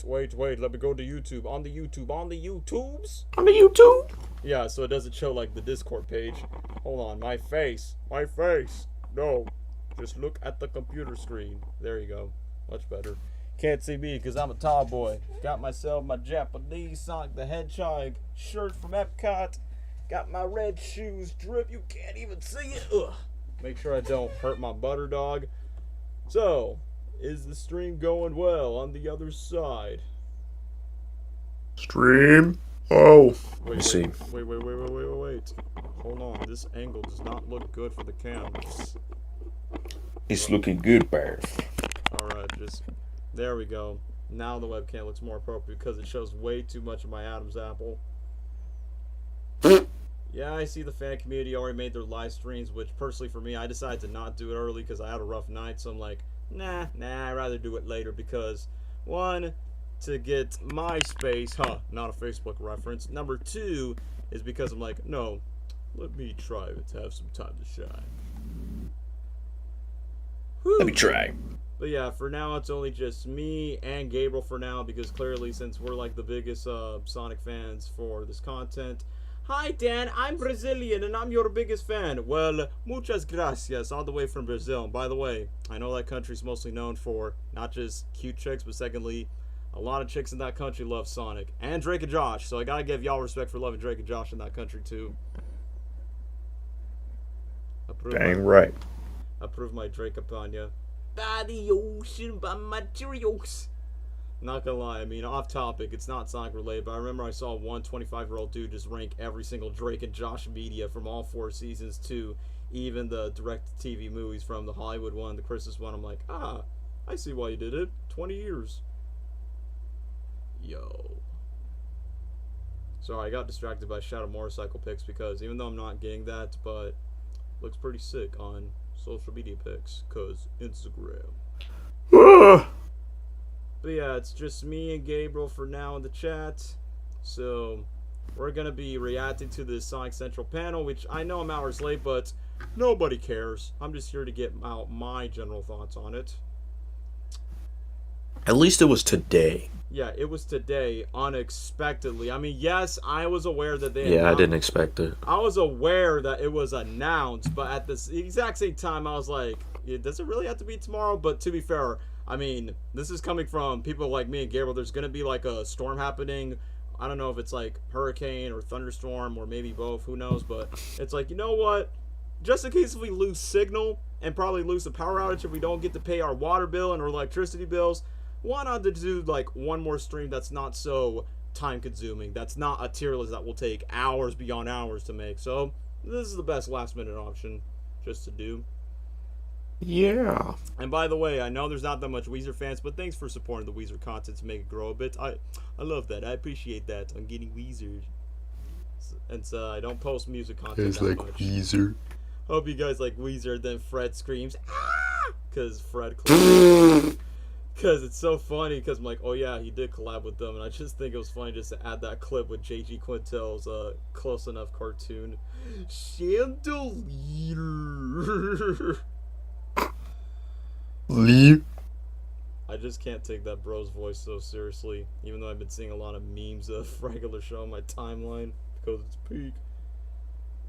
Wait. Let me go to YouTube. On the YouTubes. On the YouTube? Yeah, so it doesn't show like the Discord page. Hold on, my face. No, just look at the computer screen. There you go. Much better. Can't see me because I'm a tall boy. Got myself my Japanese Sonic the Hedgehog shirt from Epcot. Got my red shoes drip. You can't even see it. Ugh. Make sure I don't hurt my butter dog. So, is the stream going well on the other side? Stream? Oh. Wait, Let's see. Wait. Hold on. This angle does not look good for the cam. It's looking good, Bear. Alright, there we go. Now the webcam looks more appropriate because it shows way too much of my Adam's apple. Yeah, I see the fan community already made their live streams, which personally for me, I decided to not do it early because I had a rough night. So I'm like, nah, I'd rather do it later because, one, to get my space, not a Facebook reference. Number two is because I'm like, no, let me try to have some time to shine. Whew. Let me try. But yeah, for now it's only just me and Gabriel for now because clearly since we're like the biggest Sonic fans for this content. Hi Dan, I'm Brazilian and I'm your biggest fan. Well, muchas gracias, all the way from Brazil. And by the way, I know that country's mostly known for not just cute chicks, but secondly, a lot of chicks in that country love Sonic. And Drake and Josh, so I gotta give y'all respect for loving Drake and Josh in that country too. Dang right. Approve my Drake upon ya. By the ocean, by materials. Not gonna lie, I mean, off topic, it's not Sonic related, but I remember I saw one 25-year-old dude just rank every single Drake and Josh media from all 4 seasons to even the direct-to-TV movies from the Hollywood one, the Christmas one. I'm like, I see why you did it. 20 years. Yo. Sorry, I got distracted by Shadow Motorcycle pics because even though I'm not getting that, but looks pretty sick on social media pics, cause Instagram. But yeah, it's just me and Gabriel for now in the chat. So we're gonna be reacting to this Sonic Central panel, which I know I'm hours late, but nobody cares. I'm just here to get out my general thoughts on it. At least it was today. Yeah, it was today, unexpectedly. I mean, yes, I was aware that they announced. I didn't expect it. I was aware that it was announced, but at the exact same time, I was like, does it really have to be tomorrow? But to be fair, I mean, this is coming from people like me and Gabriel. There's going to be like a storm happening. I don't know if it's like hurricane or thunderstorm or maybe both. Who knows? But it's like, you know what? Just in case if we lose signal and probably lose the power outage if we don't get to pay our water bill and our electricity bills, why not to do like one more stream that's not so time consuming? That's not a tier list that will take hours beyond hours to make. So this is the best last minute option just to do. Yeah. And by the way, I know there's not that much Weezer fans, but thanks for supporting the Weezer content to make it grow a bit. I love that. I appreciate that. I'm getting Weezer. And so I don't post music content that much. Weezer. Hope you guys like Weezer. Then Fred screams, ah! Because Fred collabed. Because it's so funny because I'm like, oh yeah, he did collab with them. And I just think it was funny just to add that clip with JG Quintel's Close Enough cartoon. Chandelier. Leave. I just can't take that bro's voice so seriously, even though I've been seeing a lot of memes of regular show on my timeline because it's peak.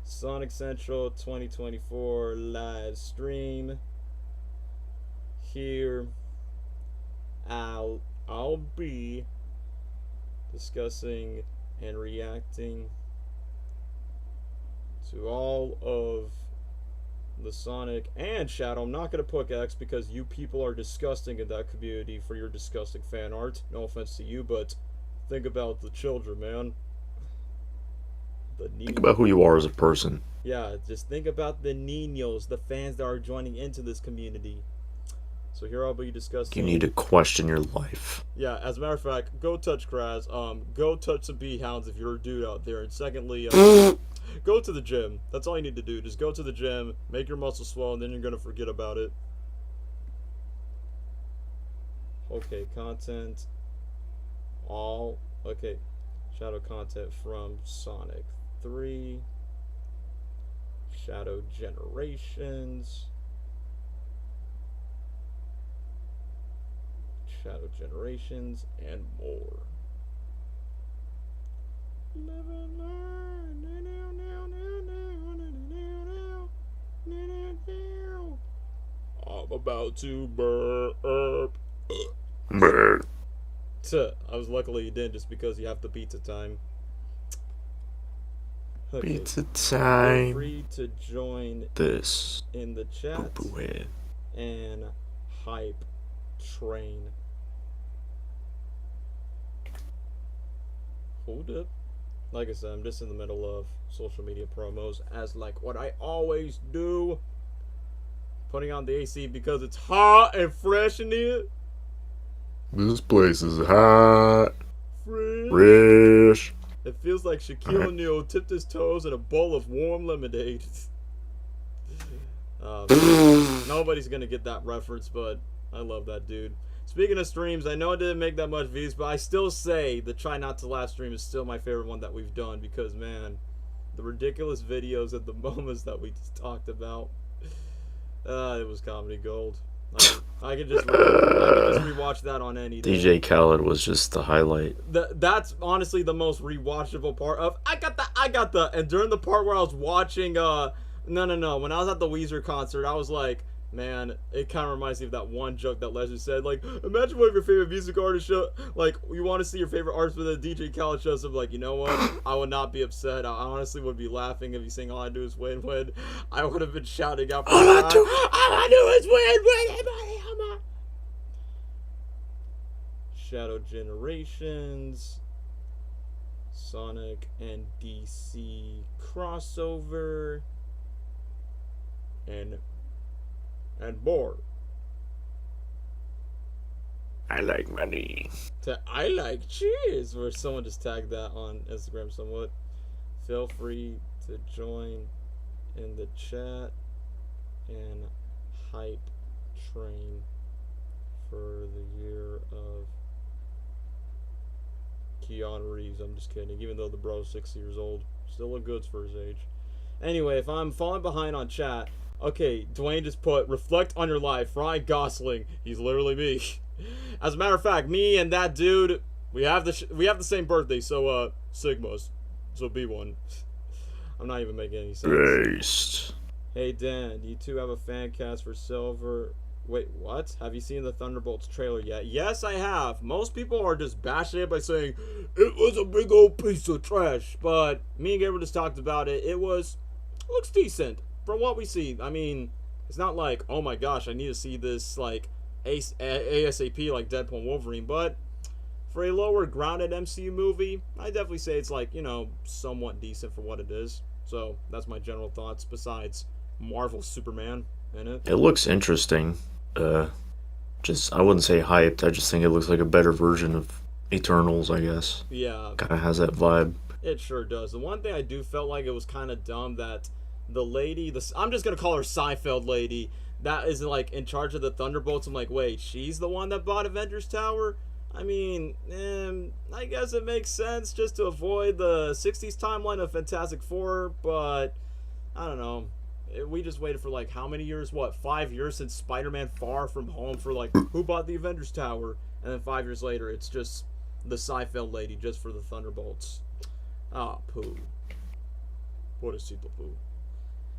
Sonic Central 2024 live stream. Here I'll be discussing and reacting to all of the Sonic and Shadow. I'm not going to put X because you people are disgusting in that community for your disgusting fan art. No offense to you, but think about the children, man. Think about who you are as a person. Yeah, just think about the niños, the fans that are joining into this community. So here I'll be discussing. You need to question your life. Yeah, as a matter of fact, go touch Kraz. Go touch some bee hounds if you're a dude out there. And secondly, go to the gym. That's all you need to do. Just go to the gym, make your muscles swell, and then you're gonna forget about it. Okay, content. All okay. Shadow content from Sonic 3. Shadow Generations. Shadow Generations, and more. I'm about to burp. Brr. I was luckily you didn't, just because you have the pizza time. Okay. Pizza Feel time. free to join This in the chat poo-poo head. and hype train. Hold up. Like I said, I'm just in the middle of social media promos, as like what I always do. Putting on the AC because it's hot and fresh in here. This place is hot. Fresh. Fresh. It feels like Shaquille O'Neal tipped his toes in a bowl of warm lemonade. Nobody's gonna get that reference, but I love that dude. Speaking of streams, I know it didn't make that much views, but I still say the Try Not to Laugh stream is still my favorite one that we've done, because man, the ridiculous videos at the moments that we just talked about, it was comedy gold. I could just rewatch that on any day. DJ Khaled was just the highlight. That's honestly the most rewatchable part of I got the and during the part where I was watching when I was at the Weezer concert, I was like, man, it kind of reminds me of that one joke that Leslie said, like, imagine one of your favorite music artists show, like, you want to see your favorite artist with a DJ Khaled shows up, like, you know what, I would not be upset. I honestly would be laughing if you sing All I Do Is Win Win. I would have been shouting out, all I do is win win. Shadow Generations, Sonic and DC crossover, and more. I like money. I like cheese, where someone just tagged that on Instagram somewhat. Feel free to join in the chat and hype train for the year of Keanu Reeves. I'm just kidding. Even though the bro's 6 years old, still look good for his age. Anyway, if I'm falling behind on chat, okay, Dwayne just put, reflect on your life, Ryan Gosling. He's literally me. As a matter of fact, me and that dude, we have the same birthday, so Sigmas, so be one. I'm not even making any sense. Based. Hey Dan, you two have a fan cast for Silver. Wait, what? Have you seen the Thunderbolts trailer yet? Yes, I have. Most people are just bashing it by saying it was a big old piece of trash, but me and Gabriel just talked about it. Looks decent from what we see. I mean, it's not like, oh my gosh, I need to see this like ASAP like Deadpool and Wolverine, but for a lower grounded MCU movie, I definitely say it's like, you know, somewhat decent for what it is. So that's my general thoughts, besides Marvel Superman in it. It looks interesting. I wouldn't say hyped. I just think it looks like a better version of Eternals, I guess. Yeah. Kind of has that vibe. It sure does. The one thing I do felt like it was kind of dumb that the lady, I'm just going to call her Seinfeld lady, that is like in charge of the Thunderbolts. I'm like, wait, she's the one that bought Avengers Tower? I mean, I guess it makes sense just to avoid the 60s timeline of Fantastic Four, but I don't know. We just waited for like how many years? What, 5 years since Spider-Man Far From Home for like, who bought the Avengers Tower? And then 5 years later, it's just the Seinfeld lady just for the Thunderbolts. Ah, poo. What a simple poo.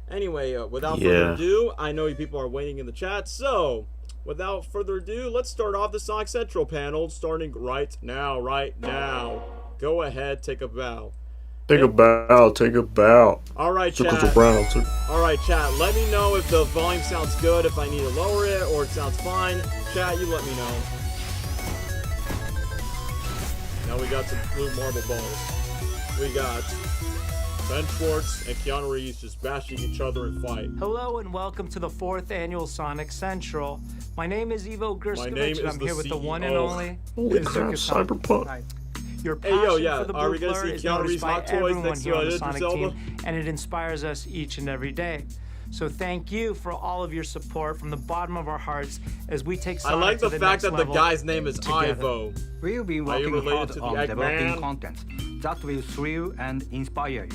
Anyway, without further ado, I know you people are waiting in the chat, so without further ado, let's start off the Sonic Central panel, starting right now. Go ahead, take a bow. Take a bow. Alright, chat. Alright, chat, let me know if the volume sounds good, if I need to lower it, or it sounds fine. Chat, you let me know. Now we got some blue marble balls. We got Ben Schwartz and Keanu Reeves just bashing each other in fight. Hello and welcome to the 4th annual Sonic Central. My name is Ivo Gerskovich and I'm here with the one and only Holy crap, Cyberpunk. Your passion for the are we blue gonna blur see is Keanu noticed Reeves by hot toys everyone next here to on the Idris Sonic Elba? team, and it inspires us each and every day. So thank you for all of your support from the bottom of our hearts as we take Sonic I like to the the fact next that the level guy's name is together. Ivo. We'll be Are you working related hard to the on developing Eggman? content that will thrill and inspire you.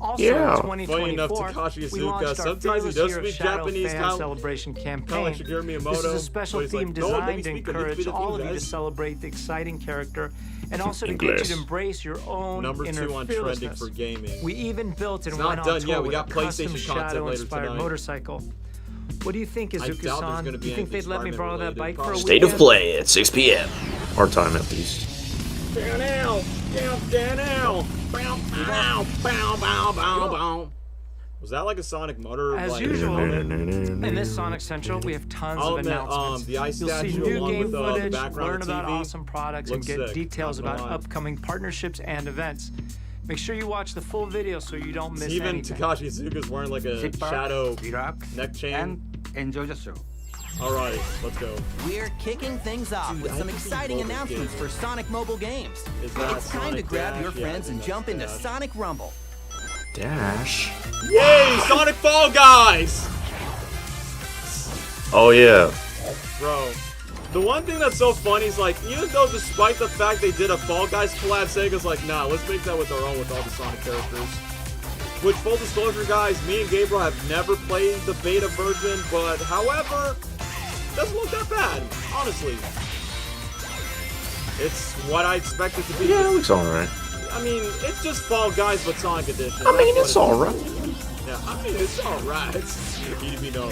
Also Yeah. in Funny enough, 2024, Takashi we Iizuka, launched our sometimes he Fearless does Year of speak Shadow Japanese, fan kinda- celebration Kinda campaign. like Shigeru Miyamoto. This is a special where he's theme like, "No, let me designed to speak a little encourage bit of all of you to English." celebrate the exciting character and also to get you English. to embrace your own Number inner 2 on trending fearlessness. for gaming. We even built and It's not went on done tour yet. We with got a custom PlayStation content later Shadow-inspired tonight. motorcycle. What do you think, I doubt there's Izuka-san? gonna Do be you think anything they'd let me borrow that Spider-Man bike for a related, State weekend? of play at 6 p.m. Our time at least. Down now, down now. Bow, bow, bow, bow, bow, bow. Was that like a Sonic motor? As like, usual, moment? in this Sonic Central, we have tons I'll of admit, announcements. the ice You'll see statue new along game with the footage, background learn about TV awesome products, and looks get sick, details not gonna about lie. upcoming partnerships and events. Make sure you watch the full video so you don't miss Even anything. Takashi Iizuka's wearing like a Sit back, shadow relax, neck chain. and enjoy the show. Alright, let's go. We're kicking things off Dude, with I some think these exciting mobile announcements games- for Sonic Mobile Games. Is that It's time to Sonic grab Dash? your Yeah, I friends think and jump that's into Dash. Sonic Rumble. Dash. Yay! Sonic Fall Guys! Oh yeah. Bro. The one thing that's so funny is like, even though despite the fact they did a Fall Guys collab, Sega's like, nah, let's make that with our own with all the Sonic characters. Which, full disclosure, guys, me and Gabriel have never played the beta version, but however, doesn't look that bad, honestly. It's what I expect it to be. Yeah, it looks alright. I mean, it's just Fall Guys, but Sonic Edition. I mean, That's it's what alright. Yeah, I mean, it's alright. EDB no.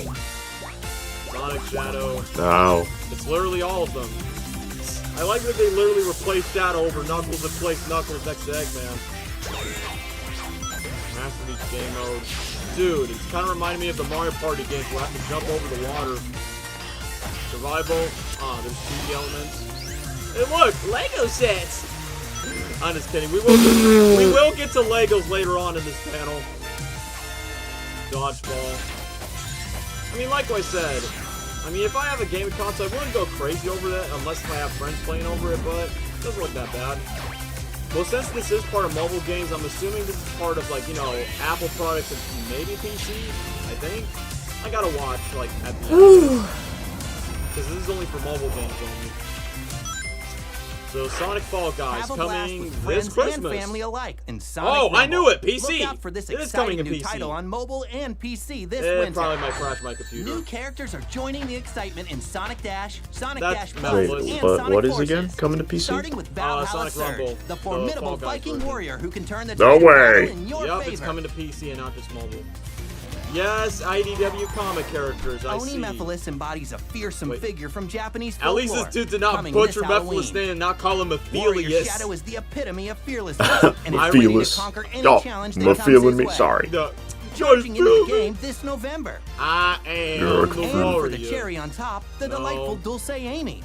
Sonic Shadow. Wow. It's literally all of them. I like that they literally replaced Shadow over Knuckles and placed Knuckles next to Eggman. Master Beach game mode. Dude, it's kind of reminding me of the Mario Party games where I have to jump over the water. Survival. There's 2D elements. Hey, look! Lego sets! I'm just kidding. We will get to Legos later on in this panel. Dodgeball. I mean, like I said, I mean, if I have a gaming console, I wouldn't go crazy over that unless I have friends playing over it, but it doesn't look that bad. Well, since this is part of mobile games, I'm assuming this is part of, like, you know, Apple products and maybe PC, I think. I gotta watch, like, at the end. Because this is only for mobile games only. So, Sonic Fall Guys Have a blast coming with this friends Christmas. and family alike in Sonic Oh, I Rumble. knew it! PC! Look out for this It is coming exciting to new PC. title on mobile and PC this It winter. probably might crash my computer. New characters are joining the excitement in Sonic Dash, Sonic That's Dash Mephiles. Plus, Wait, and but Sonic what is Forces. again coming to PC? Starting with Valhalla Sonic Surge, Rumble, the the formidable Fall Guys Viking version. warrior who can turn the No tide of way. battle in your Yup, favor. it's coming to PC and not just mobile. Yes, IDW comic characters, I Oni see. Mephiles embodies a fearsome Wait. figure from Japanese At folklore. least this dude did not Coming butcher this Mephiles' Halloween. name and not call him Warrior Mephiles. Shadow is the epitome of fearlessness and is ready to Fearless. conquer any Oh, challenge that I'm comes feeling his me. way. Sorry. No. Charging into the game this November. I am You're the And for warrior. the cherry on top, the No. delightful Dulce Amy.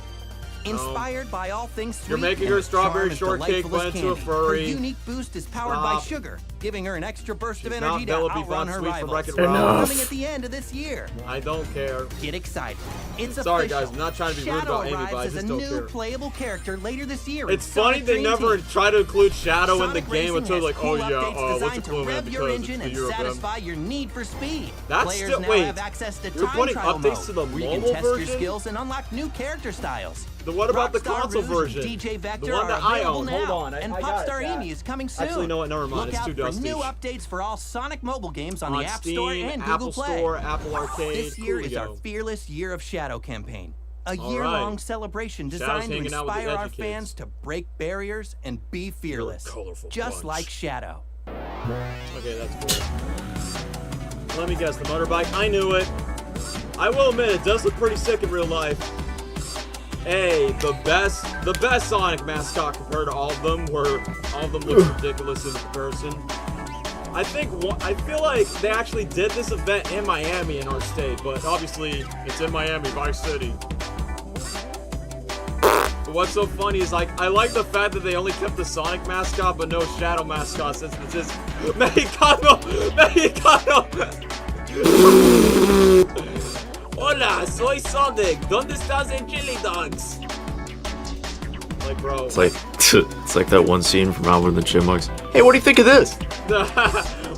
Inspired by all things sweet, You're making and her strawberry charm is shortcake delightful as blend to a candy. furry. Her unique boost is powered by Stop. sugar, giving her an extra burst She's of not energy to Penelope outrun Von her Sweet from rivals. Wreck-It Enough. Coming at the end of this year. I don't care. Get excited. It's Sorry, official. guys, I'm not trying to be rude Shadow about Amy, arrives but I as just a don't new care. playable character later this year. It's in funny Sonic they Dream never Team. try to include Shadow in the Sonic game Racing until has like, cool oh yeah, updates what's designed the to clue, man? rev your Because engine it's the and year of them. satisfy your need for speed. That's Players still- now wait, have access to you're time putting trial updates mode, to the where you can mobile test your version? skills and unlock new character styles. Then what about the Rockstar console Rouge and version? DJ Vector The one are that I available own. now, Hold on, and I got it, Popstar yeah. Amy is coming soon. Actually, no, never mind. Look It's out too for dusty. new updates for all Sonic mobile games on On the App Steam, Store and Google Apple Play. Store, Apple Arcade. This year is our Coolio. Fearless Year of Shadow campaign. A All year-long right. celebration Shadow's designed to hanging out with the inspire our edgy kids. fans to break barriers and be fearless. colorful Just bunch. like Shadow. Okay, that's cool. Let me guess, the motorbike. I knew it. I will admit, it does look pretty sick in real life. Hey, the best Sonic mascot compared to all of them, where all of them look ridiculous in comparison. I feel like they actually did this event in Miami in our state, but obviously it's in Miami, Vice City. But what's so funny is like I like the fact that they only kept the Sonic mascot but no Shadow mascot since it's just Mexicano. Hola, soy Sonic. ¿Dónde estás en Chili Dogs? Like, bro. It's like that one scene from Alvin and the Chipmunks. Hey, what do you think of this?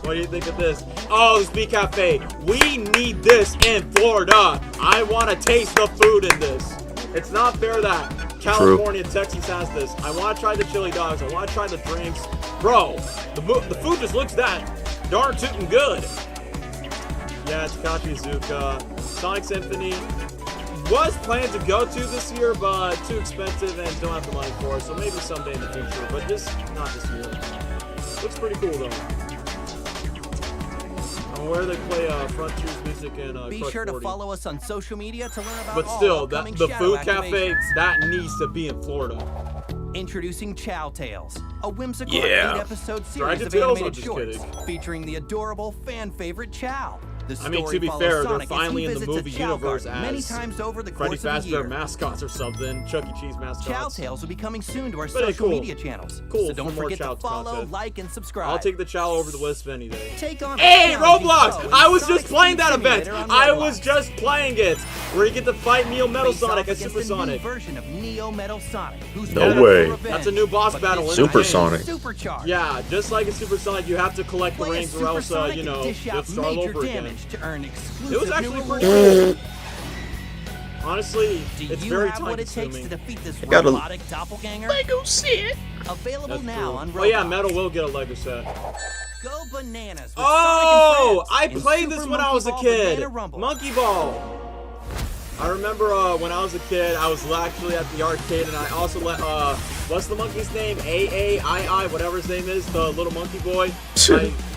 What do you think of this? Oh, this Bee Cafe. We need this in Florida. I want to taste the food in this. It's not fair that California, Texas has this. I want to try the chili dogs. I want to try the drinks. Bro, the food just looks that darn tootin' good. Yeah, Takashi Iizuka. Sonic Symphony was planned to go to this year, but too expensive and don't have the money for it, so maybe someday in the future, but just not this year. Looks pretty cool though. I'm aware they play Frontiers music and Be Crush sure to 40. follow us on social media to learn about But all still, upcoming the shadow food cafe, activations. that needs to be in Florida. Introducing Chow Tales, a whimsical Yeah. 8-episode series Dragon of Tales? I'm animated just shorts kidding. featuring the adorable fan favorite Chow. The I mean, story to be follows fair, they're Sonic as he finally in the visits a movie Chow universe garden many as times over the Freddy course of the Fazbear year. mascots or something, Chuck E. Cheese Chow mascots. Tales will be coming soon to our But hey, social cool. media channels. Cool, So don't for more forget Chow to follow, content. like, and subscribe. I'll take the Chow over the Wisp any day. Take on a Hey, challenging Roblox! foe I in was just Sonic playing that Speed event! Simulator on I Roblox. was just playing it! Where you get to fight Neo Metal Face Sonic off as against Super a new Sonic. version of Neo Metal Sonic, who's No back way. for revenge. That's a new boss But battle this in the Super game. Sonic. Supercharged. Yeah, just like in Super Sonic, you have to collect the Play as rings or else, Supersonic you and know, dish you'll out start all major over again. damage to earn exclusive It was actually new pretty rewards. cool. Honestly, Do it's you very have time what it takes to consuming. defeat this got a robotic doppelganger? Lego set. Available That's now cool. on Roblox. Oh yeah, Metal will get a Lego set. Go bananas with Oh, I Sonic and Friends played in this Super when I was a Monkey Ball kid. Banana Rumble. Monkey Ball. I remember when I was a kid, I was actually at the arcade, and I also let what's the monkey's name? A-A-I-I, whatever his name is, the little monkey boy.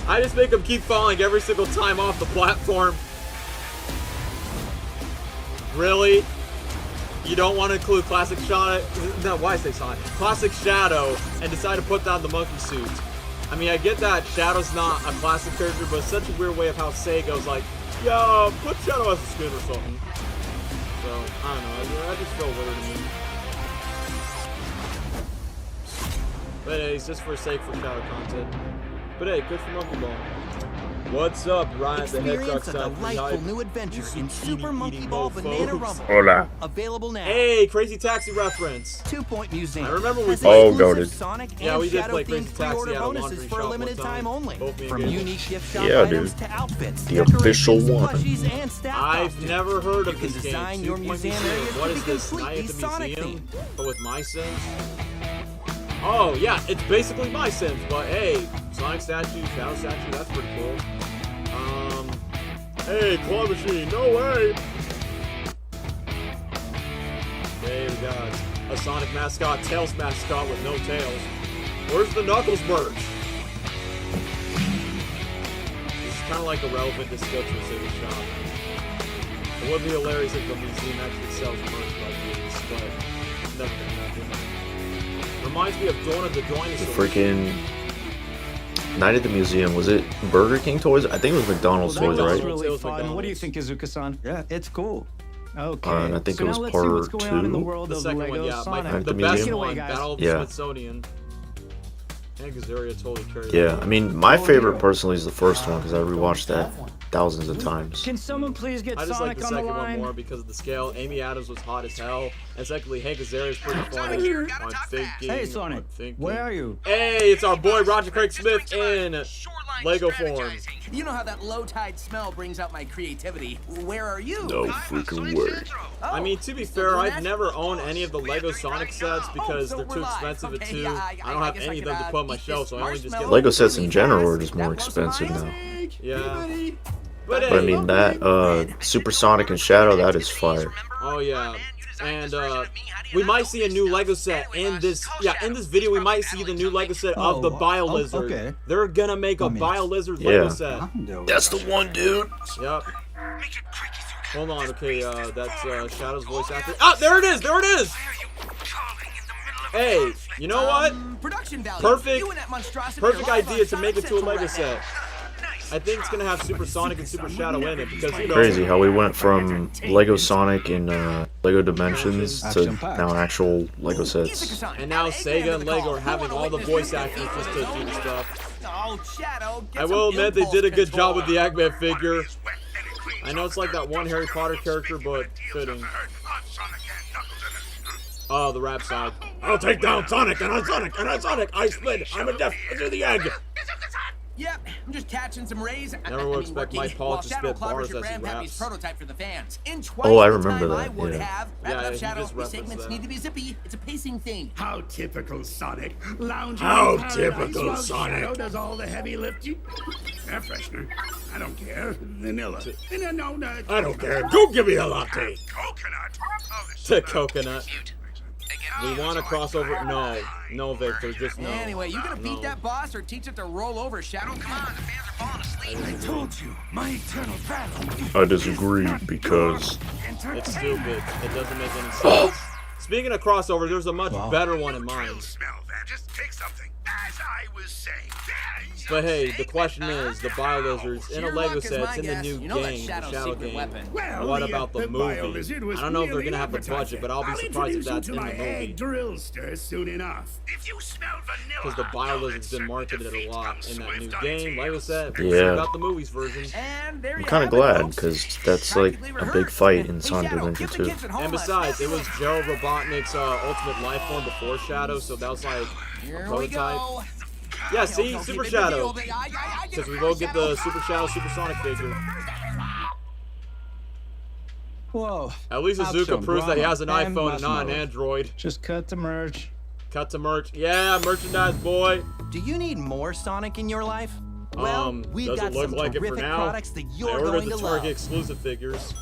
I just make him keep falling every single time off the platform. Really? You don't want to include Classic Shadow? No, why say Sonic? Classic Shadow, and decide to put down the monkey suit. I mean, I get that Shadow's not a classic character, but it's such a weird way of how Sega's like, yo, put Shadow as a skin or something. So, I don't know, I just feel weird to me. But hey, it's just for sake for Shadow content. But hey, good for Monkey Ball. What's up, Ryan the Hedgehog Experience a side? delightful new adventure in Super Monkey Ball Banana Rumble. Hola. Available now. Hey, Crazy Taxi reference. 2 Point Museum. I remember we has played- Oh, exclusive goated. Sonic Yeah, and we did Shadow play themed Crazy Taxi pre-order at a bonuses laundry for a shop limited one time. time only. Both me and From Gabe. unique gift shop Yeah, items dude. to outfits, The official decorations, one. plushies, and staff I've costumes. never heard of You can this design game. your 2 Point museum areas What to is be this? Night at completely the Sonic Museum? themed. But with My Sims? Oh, yeah, it's basically My Sims, but hey, Sonic statue, Shadow statue, that's pretty cool. Hey, claw machine, no way! Okay, we got a Sonic mascot, Tails mascot with no tails. Where's the Knuckles merch? This is kind of like a relevant discussion to the shop. It would be hilarious if the museum actually sells merch like these, but never gonna happen. Reminds me of Dawn of the The Dinosaurs. freaking Night at the Museum. Was it Burger King toys? I think it was McDonald's Well, toys, that was right? really It was fun. What do you McDonald's. think, Izuka-san? Yeah, it's cool. Okay. And I think so it was now let's see what's part going on in the 2. world The of second Lego one, yeah, Sonic. the the best museum. Take it away, one, guys. Battle of the Yeah. Smithsonian. And Gazaria totally carried Yeah, it. I mean, my favorite personally is the first one because I rewatched that thousands of times. Can someone please get I just like Sonic the on the second one line? more because of the scale. Amy Adams was hot as hell. And secondly, Hank Azaria is pretty funny. I'm thinking. Hey, Sonic, I'm thinking. where are you? Hey, it's our boy Roger Craig Smith in Lego form. You know how that low tide smell brings out my creativity. Where are you? No freaking way. I mean, to be fair, I've never owned any of the Lego Sonic sets because so they're we're too live. expensive Okay, too. yeah, I don't have guess I any of could, them to put on my eat shelf, this so I only just get marshmallow. Lego sets in Really general are fast. just more That was expensive mine. now. Yeah. But I mean, that Super Sonic and Shadow, that is fire. Oh yeah. And we might see a new Lego set in this. Yeah, in this video, we might see the new Lego set of the Bio Lizard. okay. They're gonna make a Bio Lizard Yeah. Lego set. That's the one, dude. Yep. Hold on, okay, that's Shadow's voice actor. Ah, there it is! There it is! Hey, you know what? Production value. Perfect- You and that monstrosity Perfect are live idea on to make it to a Sonic Lego Central set. I think it's gonna have Super Sonic and Super Shadow in it because you know. Crazy how we went from Lego Sonic and Lego Dimensions to now actual Lego sets. And now Sega and Lego are having all the voice actors just to do the stuff. Oh, Shadow. Get I some will admit they impulse did a good control. job with the Eggman figure. I know it's like that one Harry Potter character, but fitting. Oh, the rap side. I'll take down Sonic and on Sonic and on Sonic. I split. I'm a death to the egg. Yep, I'm just catching some rays. Never would expect Mike Paul while to Shadow spit bars clobbers your as he grandpappy's raps. prototype for the fans. In twice Oh, I the remember time that, I would yeah. have. Wrap Yeah, it up, he Shadow. just These referenced segments that. need to be zippy. It's a pacing thing. How typical Sonic. Lounging How in paradise typical while Sonic. Shadow does all the heavy lifting. Air freshener. I don't care. Vanilla. No. I don't care. Go give me a latte. Coconut. Oh, this To coconut. We want to cross over. No, Victor, just no. Anyway, you gonna beat No. that boss or teach it to roll over, Shadow? Come on, the fans are falling asleep. I told you, my eternal battle. I disagree because It's stupid. It doesn't make any sense. Speaking of crossover, there's a much better one in mind. Smell that. Just take something. As I was saying. But hey, the question is, the Bio-Lizards in a Sheer Lego luck is set, my it's in the guess. new You know that game, the Shadow's Shadow secret game. weapon. Well, What about the movie? Bio-Lizard was I don't know if they're merely gonna have the advertising. budget, but I'll be I'll surprised if introduce that's you in to the my egg movie. drillster soon enough. If you smell vanilla, Because the Bio-Lizard's been marketed a lot in that new game. Like I said, Yeah. we'll see about the movies version. And there I'm you kind of have it, glad folks. because that's like a big fight in Sonic Shadow, Adventure give the 2. kids at home And a besides, it was special Gerald Robotnik's Ultimate Life Form before Shadow, so that was like a Here we prototype. go. Yeah, see, Okay, Super big deal, Shadow. big- I get Because it we first, both get Shadow. the Super Shadow Supersonic figure. Whoa. At least I'll Azuka show proves that he has an drama and iPhone and not an marshmallows. Android. Just cut the merch. Cut to merch. Yeah, merchandise boy. Do you need more Sonic in your life? Well, we've Doesn't got look some like it for terrific now. products that I you're ordered going the to Target love. exclusive figures.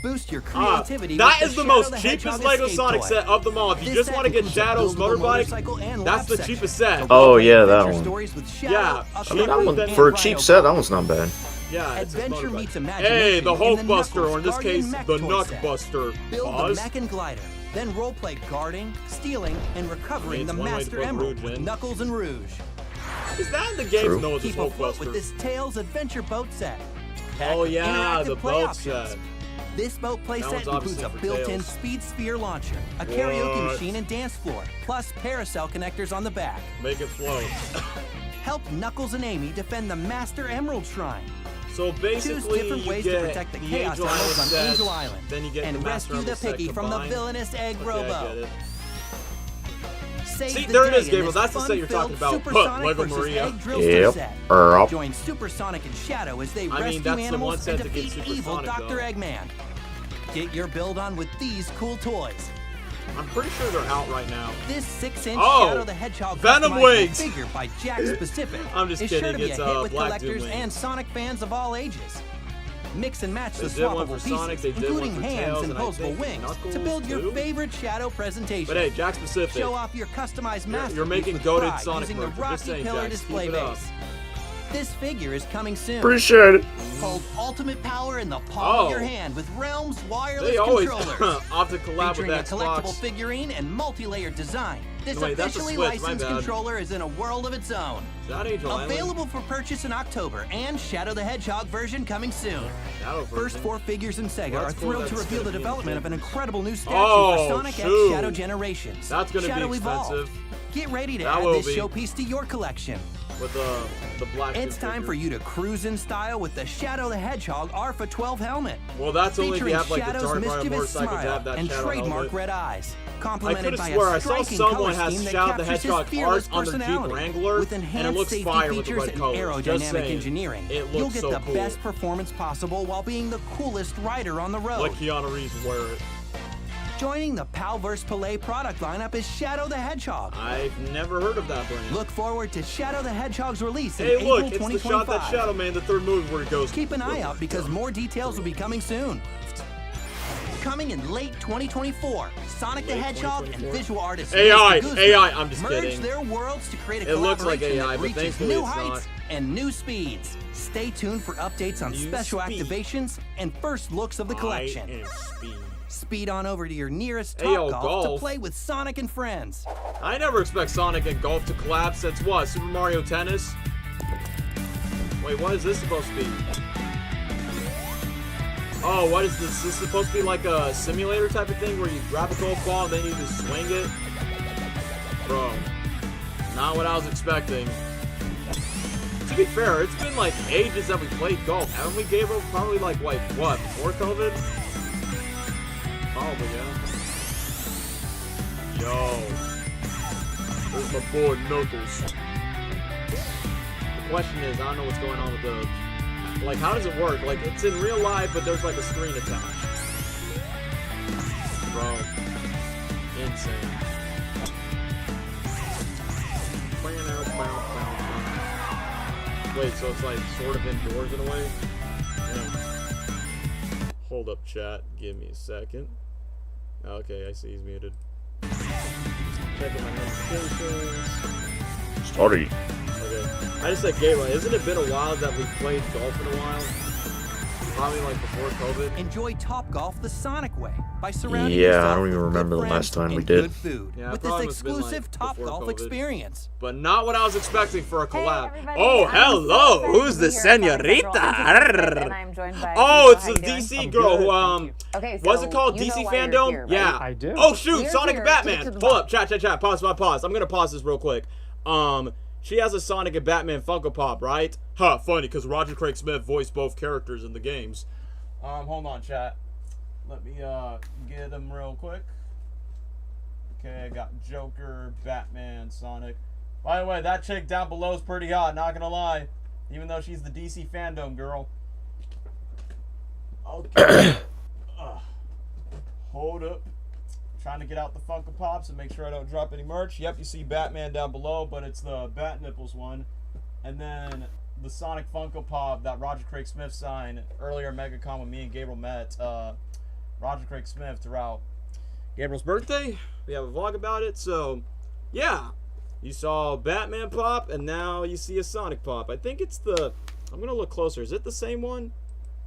Boost your creativity. That with is the Shadow most the cheapest Hedgehog Lego escape Sonic toy. set of them all. If you This just set want to get includes a Shadow's buildable motorbike, motorcycle and that's lab the section. cheapest set. Oh, yeah, that Adventure one. stories with Shadow, Yeah, a I I mean, that Fowler, one, and for a Rhino cheap set, that Bot. one's not bad. Yeah, it's his Adventure motorbike. meets Hey, imagination the in Hulk the Buster, or in this Knuckles case, Guardian the Mech toy Knuck set. Buster. Build Pause. the mech and glider, then roleplay guarding, stealing, and recovering It's the one way to Master put Emerald Rouge with in. Knuckles and Rouge. Is that in the game? True. No, it's Keep Hulk afloat Buster. with this Tails Adventure boat set. Oh Heck, yeah, interactive the play boat options. set. This boat That playset one's includes a obviously for built-in Tails. speed sphere launcher, a karaoke What? machine and dance floor, plus paracel connectors on the back. Make it float. Help Knuckles and Amy defend the Master Emerald Shrine. So Choose basically, different you ways to get protect the the Chaos Angel Island Emeralds on set, Angel Island. then you get and the Master rescue the Emerald set Piggy from the combined. villainous Egg Okay, I get Robo. it. Save See, the there it day is, in Gabriel. this That's the set you're talking fun-filled about. Huh, Supersonic Lego versus Maria. Egg Drillster Yep. set. Up. Join Supersonic and Shadow as they I mean, rescue that's the one animals set and to get defeat evil Supersonic, Dr. though. Eggman. Get your build on with these cool toys. I'm pretty sure they're out right now. This 6-inch Oh, Shadow the Hedgehog Venom customizable wings. figure by Jack Specific I'm just is sure kidding, to be it's, a hit with Black Doom collectors wings. and Sonic fans of all ages. Mix and match the They did one swappable for Sonic, pieces, they did one including for hands Tails, and and I posable think wings, Knuckles, to build your too. favorite Shadow presentation. But hey, Jack Specific. Show off your customized masterpiece you're making with goated pride Sonic using the merch. I'm just Rocky saying, Pillar Jack, display keep it up. base. This figure is coming soon. Appreciate it. Hold ultimate power in the palm of your Oh. hand with Realms wireless They always controllers. opt to collab with Featuring a collectible Xbox. figurine and multi-layer design. This Wait, that's a officially Switch, my licensed bad. controller is in a world of its own. Is that Angel Island? Available for purchase in October, and Shadow the Hedgehog version coming soon. Shadow First version. 4 figures in Sega Well, are that's cool, thrilled to that's reveal the gonna be development of an interesting. incredible new statue Oh, for Sonic X shoot. Shadow Generations. That's gonna be Shadow Evolve. expensive. Get ready to That add will this be. showpiece to your collection. With the black. It's suit time figure. for you to cruise in style with the Shadow the Hedgehog Alpha 12 helmet. Well, that's only if you Featuring have like the Shadow's dark Mario mischievous motorcycle to smile have that and Shadow trademark helmet. red eyes. I Complemented could by have swore I a saw striking someone color has scheme that Shadow the captures his Hedgehog fearless art on their Jeep personality. Wrangler, With and it enhanced looks safety fire with the features red and colors. Just aerodynamic saying, engineering, it you'll looks get so the cool. best performance possible while being the coolest rider on the road. Let Keanu Reeves wear it. Joining the Palverse Palais product lineup is Shadow the Hedgehog. I've never heard of that brand. Look forward to Shadow the Hedgehog's release in Hey, April look, it's the shot 2025. that Shadow Man, the third movie where he goes. Keep an eye out because more details will be coming soon. Coming in late 2024, Sonic the Late Hedgehog and 2024? visual artist AI, Mr. Guzman AI, I'm just merge kidding. their worlds to create a It looks like collaboration AI, that but reaches thankfully new it's heights not. and new speeds. Stay tuned for updates on New special speed. activations and first looks of the collection. I am Speed. Speed on over to your nearest Hey, yo, Topgolf golf. to play with Sonic and friends. I never expect Sonic and Golf to collab since what? Super Mario Tennis? Wait, what is this supposed to be? Oh, what is this? Is this supposed to be like a simulator type of thing where you grab a golf ball and then you just swing it? Bro, not what I was expecting. To be fair, it's been like ages that we played golf. Haven't we, Gabriel? Probably like, what, before COVID? Probably, yeah. Yo. There's my boy Knuckles. The question is, I don't know what's going on with the... Like, how does it work? Like, it's in real life, but there's like a screen attached. Bro. Insane. Wait, so it's like sort of indoors in a way? Yeah. Hold up, chat. Give me a second. Okay, I see he's muted. Checking my notifications. Sorry. Okay. I just said Gabriel, hasn't it been a while that we played golf in a while? Probably like before COVID. Enjoy Topgolf the Sonic way by surrounding Yeah, yourself I don't even with remember good the last friends time we and did. good food Yeah, with it probably this must have been, exclusive like, before Topgolf COVID. experience. But not what I was expecting for a collab. everybody, Oh, I'm hello! so Who's the excited to be here at senorita? Sonic Central. And I'm joined by Oh, Eva. it's How the you doing? DC I'm girl good, who, thank Okay, what's so it called? you know DC why you're fandom? here, right? Yeah. I do. Oh, shoot! We're Sonic here and to Batman! get to the Hold up, chat. Pause. I'm gonna pause this real quick. She has a Sonic and Batman Funko Pop, right? Huh, funny, because Roger Craig Smith voiced both characters in the games. Hold on, chat. Let me, get them real quick. Okay, I got Joker, Batman, Sonic. By the way, that chick down below is pretty hot, not gonna lie. Even though she's the DC fandom girl. Okay. Hold up. Trying to get out the Funko Pops and make sure I don't drop any merch. Yep, you see Batman down below, but it's the Bat Nipples one. And then the Sonic Funko Pop that Roger Craig Smith signed earlier at MegaCon when me and Gabriel met Roger Craig Smith throughout Gabriel's birthday. We have a vlog about it, so yeah. You saw Batman Pop, and now you see a Sonic Pop. I think it's the... I'm going to look closer. Is it the same one?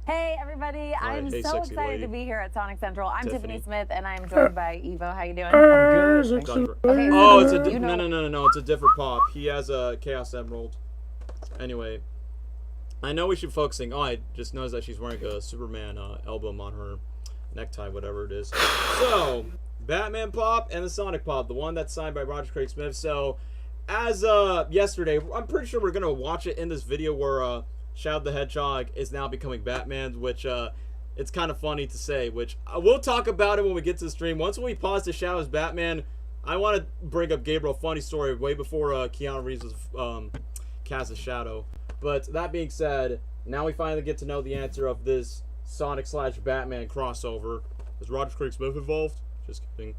Hey everybody, I'm hey, so sexy excited lady. to be here at Sonic Central. I'm Tiffany. Tiffany Smith and I'm joined by Evo. How you doing? I'm good. thank you. Okay, Oh, so it's a you know- no. It's a different pop. He has a Chaos Emerald. Anyway, I know we should focusing. Oh, I just noticed that she's wearing a Superman album on her necktie, whatever it is. So, Batman Pop and the Sonic Pop, the one that's signed by Roger Craig Smith. So, as yesterday, I'm pretty sure we're gonna watch it in this video where Shadow the Hedgehog is now becoming Batman, which it's kind of funny to say, which we'll talk about it when we get to the stream. Once we pause to Shadow's Batman, I want to bring up Gabriel funny story way before Keanu Reeves was cast as Shadow. But that being said, now we finally get to know the answer of this Sonic/Batman crossover. Is Roger Craig Smith involved? Just kidding.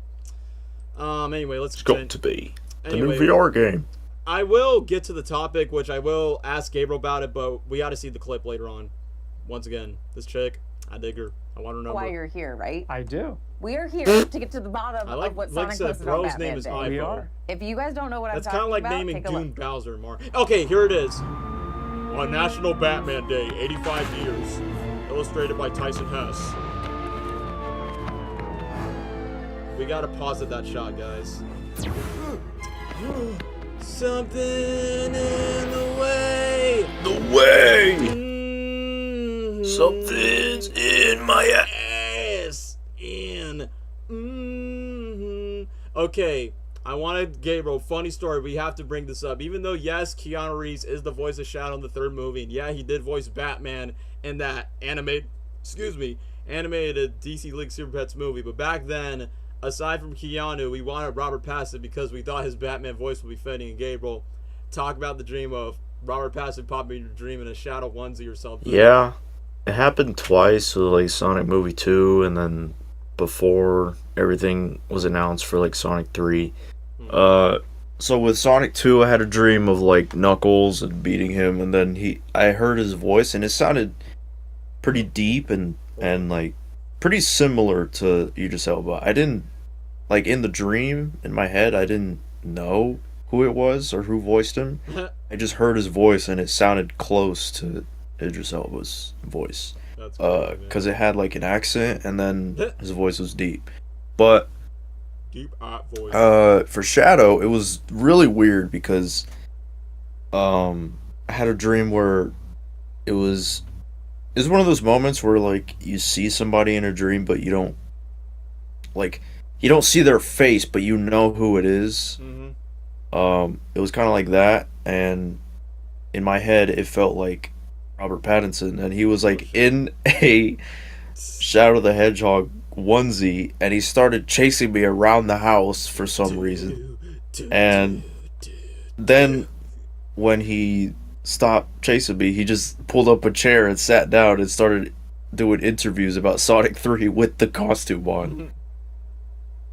Anyway, let's It's got to be the Anyway, new VR game. I will get to the topic, which I will ask Gabriel about it, but we got to see the clip later on. Once again, this chick, I dig her. I want her number. why you're here, right? I do. We are here to get to the bottom I like of what I Sonic said, posted on bro's Batman name is Day. Ivo. We are. If you guys don't know what That's I'm kind talking of like about, naming take a Dune look. Bowser and Mario. Okay, here it is. On National Batman Day, 85 years. Illustrated by Tyson Hess. We gotta pause at that shot, guys. Something in the way. The way. Mm-hmm. Something's in my ass. Ass in. Okay, I wanted Gabriel. Funny story. We have to bring this up. Even though yes, Keanu Reeves is the voice of Shadow in the third movie, and yeah, he did voice Batman in that animated DC League Super Pets movie. But back then, aside from Keanu, we wanted Robert Pattinson because we thought his Batman voice would be fitting. And Gabriel, talk about the dream of Robert Pattinson popping in your dream in a Shadow onesie or something. Yeah, it happened twice with like Sonic Movie 2, and then before everything was announced for like Sonic 3. So with Sonic 2, I had a dream of like Knuckles and beating him, and then I heard his voice, and it sounded pretty deep and like pretty similar to Idris Elba. I didn't, like, in the dream in my head, I didn't know who it was or who voiced him. I just heard his voice, and it sounded close to Idris Elba's voice. That's cool, because it had like an accent, and then his voice was deep. But deep voice. for Shadow, it was really weird because I had a dream where it was one of those moments where like you see somebody in a dream, but you don't see their face, but you know who it is. Mm-hmm. It was kind of like that, and in my head, it felt like Robert Pattinson, and he was like in a Shadow the Hedgehog onesie, and he started chasing me around the house for some reason. And then when he stop chasing me. He just pulled up a chair and sat down and started doing interviews about Sonic 3 with the costume on.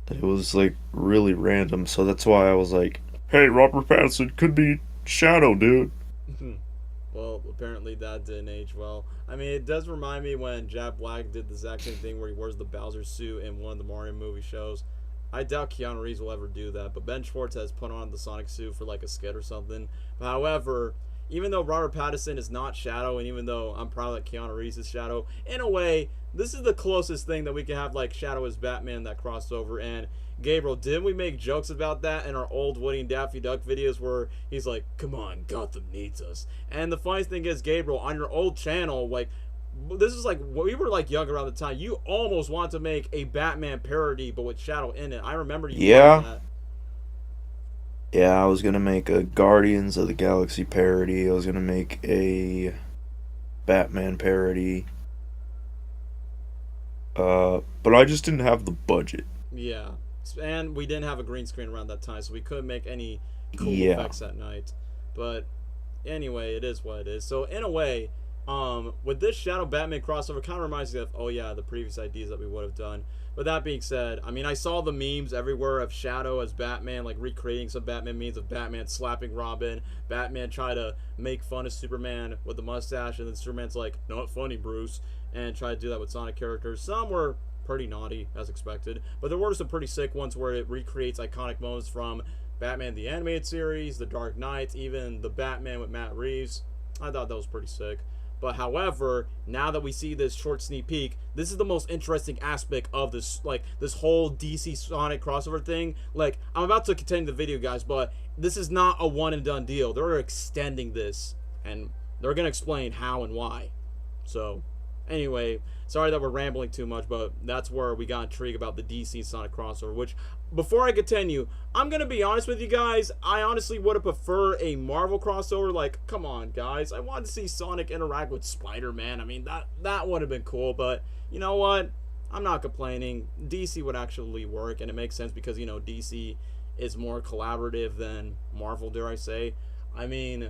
It was like really random, so that's why I was like, hey, Robert Pattinson could be Shadow, dude. Well, apparently that didn't age well. I mean, it does remind me when Jack Black did the exact same thing where he wears the Bowser suit in one of the Mario movie shows. I doubt Keanu Reeves will ever do that, but Ben Schwartz has put on the Sonic suit for like a skit or something. But however, even though Robert Pattinson is not Shadow, and even though I'm proud that Keanu Reeves is Shadow, in a way, this is the closest thing that we can have like Shadow as Batman, that crossover. And Gabriel, didn't we make jokes about that in our old Woody and Daffy Duck videos where he's like, come on, Gotham needs us. And the funniest thing is, Gabriel, on your old channel, like, this is like, we were like young around the time, you almost want to make a Batman parody but with Shadow in it. I remember you doing that. Yeah, I was gonna make a Guardians of the Galaxy parody. I was gonna make a Batman parody. But I just didn't have the budget. Yeah. And we didn't have a green screen around that time, so we couldn't make any cool effects that night. But anyway, it is what it is. So in a way, with this Shadow Batman crossover, kind of reminds me of, oh yeah, the previous ideas that we would have done. But that being said, I mean, I saw the memes everywhere of Shadow as Batman, like recreating some Batman memes of Batman slapping Robin, Batman try to make fun of Superman with the mustache, and then Superman's like, not funny, Bruce, and try to do that with Sonic characters. Some were pretty naughty, as expected, but there were some pretty sick ones where it recreates iconic moments from Batman the Animated Series, The Dark Knight, even the Batman with Matt Reeves. I thought that was pretty sick. But however, now that we see this short sneak peek, this is the most interesting aspect of this, like, this whole DC Sonic crossover thing. Like, I'm about to continue the video, guys, but this is not a one and done deal. They're extending this, and they're gonna explain how and why. So anyway, sorry that we're rambling too much, but that's where we got intrigued about the DC Sonic crossover, which, before I continue, I'm going to be honest with you guys, I honestly would have preferred a Marvel crossover. Like, come on, guys. I wanted to see Sonic interact with Spider-Man. I mean, that would have been cool, but you know what? I'm not complaining. DC would actually work, and it makes sense because, you know, DC is more collaborative than Marvel, dare I say. I mean,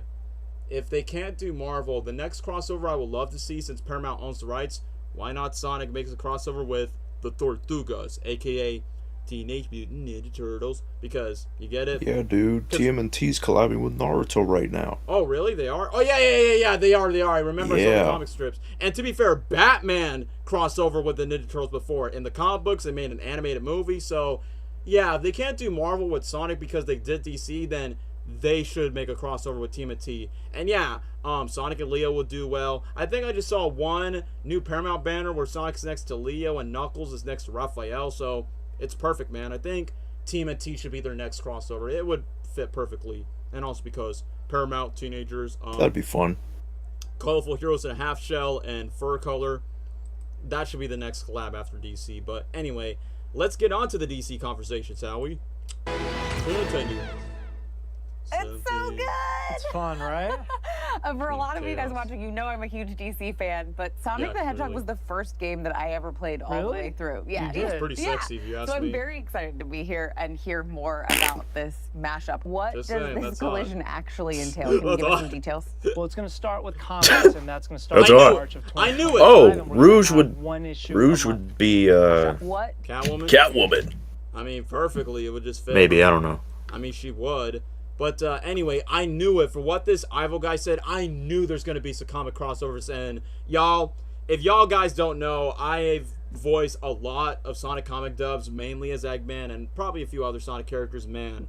if they can't do Marvel, the next crossover I would love to see, since Paramount owns the rights, why not Sonic makes a crossover with the Tortugas, aka Teenage Mutant Ninja Turtles, because, you get it? Yeah, dude, TMNT's collabing with Naruto right now. Oh, really? They are? Oh, yeah, they are. I remember some of the comic strips. And to be fair, Batman crossed over with the Ninja Turtles before. In the comic books, they made an animated movie, so, yeah, if they can't do Marvel with Sonic because they did DC, then they should make a crossover with TMNT. And yeah, Sonic and Leo will do well. I think I just saw one new Paramount banner where Sonic's next to Leo and Knuckles is next to Raphael, so it's perfect, man. I think TMNT should be their next crossover. It would fit perfectly. And also because Paramount teenagers, that'd be fun. Colorful heroes in a half shell and fur color. That should be the next collab after DC. But anyway, let's get on to the DC conversation, shall we? Continue. It's so good. It's fun, right? For a lot of you guys watching, you know I'm a huge DC fan, but Sonic the Hedgehog was the first game that I ever played all the way through. Yeah, it's pretty sexy if you ask me. So I'm very excited to be here and hear more about this mashup. What does this collision actually entail? Can you give us some details? Well, it's going to start with comics, and that's going to start in March of 2020. I knew it. Oh, Rouge would be what? Catwoman. I mean, perfectly. It would just fit. Maybe, I don't know. I mean, she would. But anyway, I knew it. For what this Ivo guy said, I knew there's going to be some comic crossovers. And y'all, if y'all guys don't know, I've voiced a lot of Sonic comic dubs, mainly as Eggman and probably a few other Sonic characters. Man,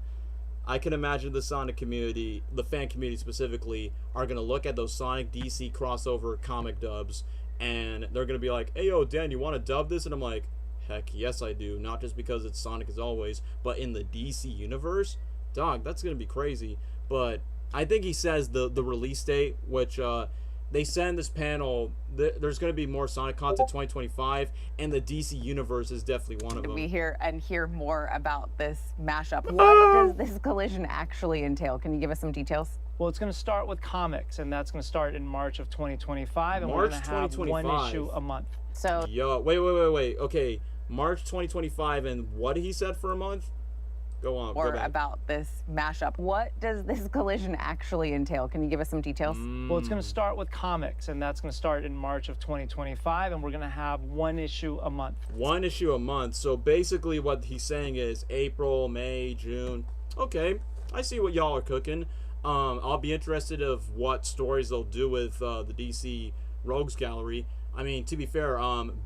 I can imagine the Sonic community, the fan community specifically, are going to look at those Sonic DC crossover comic dubs, and they're going to be like, hey, yo, Dan, you want to dub this? And I'm like, heck yes, I do. Not just because it's Sonic as always, but in the DC universe. Dog, that's gonna be crazy. But I think he says the release date, which they said in this panel, there's gonna be more Sonic content 2025, and the DC universe is definitely one of them. We hear more about this mashup. What does this collision actually entail? Can you give us some details? Well, it's going to start with comics, and that's going to start in March of 2025, and we're going to have one issue a month. So, wait. Okay, March 2025, and what he said for a month? Go on. Or Go back. about this mashup. What does this collision actually entail? Can you give us some details? Well, it's going to start with comics, and that's going to start in March of 2025, and we're going to have one issue a month. One issue a month. So basically what he's saying is April, May, June. Okay, I see what y'all are cooking. I'll be interested of what stories they'll do with the DC Rogues Gallery. I mean, to be fair,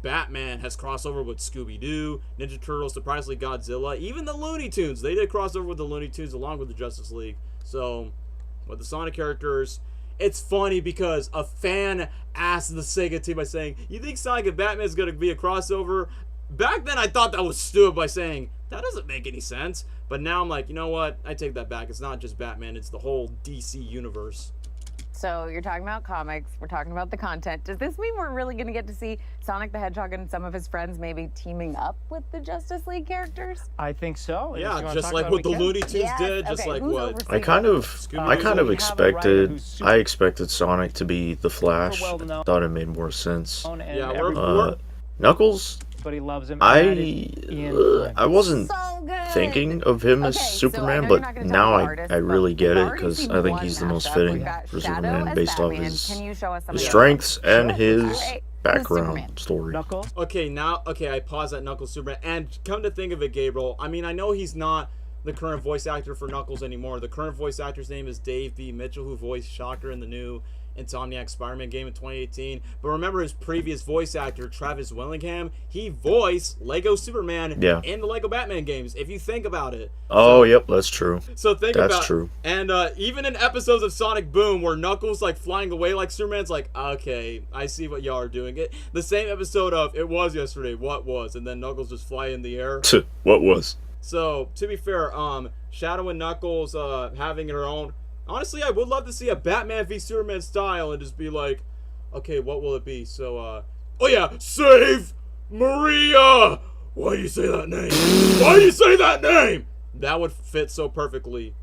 Batman has crossover with Scooby-Doo, Ninja Turtles, surprisingly Godzilla, even the Looney Tunes. They did crossover with the Looney Tunes along with the Justice League. So, with the Sonic characters, it's funny because a fan asked the Sega team by saying, "You think Sonic and Batman is going to be a crossover?" Back then, I thought that was stupid by saying, that doesn't make any sense. But now I'm like, you know what? I take that back. It's not just Batman. It's the whole DC universe. So you're talking about comics, we're talking about the content. Does this mean we're really going to get to see Sonic the Hedgehog and some of his friends maybe teaming up with the Justice League characters? I think so. Yeah, just like what the Looney Tunes did, just like what... I kind of expected Sonic to be the Flash. I thought it made more sense. Yeah, Knuckles, but he loves him. I wasn't thinking of him as Superman, but now I really get it because I think he's the most fitting for Superman based off his strengths and his background story. Okay, I pause at Knuckles Superman, and come to think of it, Gabriel, I mean, I know he's not the current voice actor for Knuckles anymore. The current voice actor's name is Dave B. Mitchell, who voiced Shocker in the new Insomniac Spider-Man game in 2018. But remember his previous voice actor, Travis Willingham, he voiced Lego Superman in the Lego Batman games, if you think about it. Yep, that's true. So that's true. And even in episodes of Sonic Boom where Knuckles like flying away like Superman's like, okay, I see what y'all are doing. The same episode of It Was Yesterday, What Was, and then Knuckles just fly in the air. What was? So, to be fair, Shadow and Knuckles having their own... Honestly, I would love to see a Batman v Superman style and just be like, okay, what will it be? So, oh yeah, save Maria! Why do you say that name? Why do you say that name? That would fit so perfectly.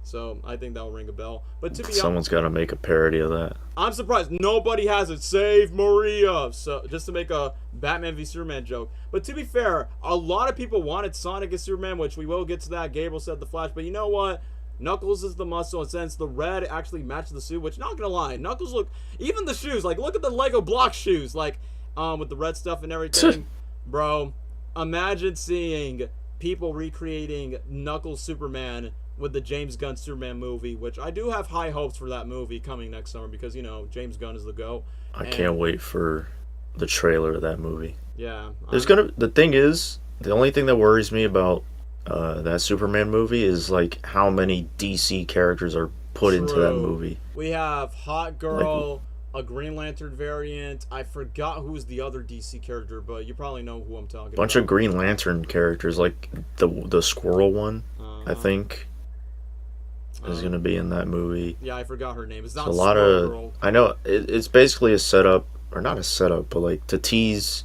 So, I think that will ring a bell. But to be Someone's got to make a parody of that. I'm surprised nobody has it. Save Maria. So, just to make a Batman v Superman joke. But to be fair, a lot of people wanted Sonic as Superman, which we will get to that. Gabriel said the Flash. But you know what? Knuckles is the muscle, and since the red actually matched the suit, which, not gonna lie, Knuckles look, even the shoes, like, look at the Lego block shoes, like, with the red stuff and everything. Bro, imagine seeing people recreating Knuckles Superman with the James Gunn Superman movie, which I do have high hopes for that movie coming next summer, because, you know, James Gunn is the GOAT. I can't wait for the trailer of that movie. Yeah. The thing is, the only thing that worries me about that Superman movie is like how many DC characters are put into that movie. We have Hot Girl, a Green Lantern variant. I forgot who's the other DC character, but you probably know who I'm talking about. Bunch of Green Lantern characters, like the squirrel one, I think, is gonna be in that movie. Yeah, I forgot her name. It's not a lot of. I know it's basically a setup, or not a setup, but like to tease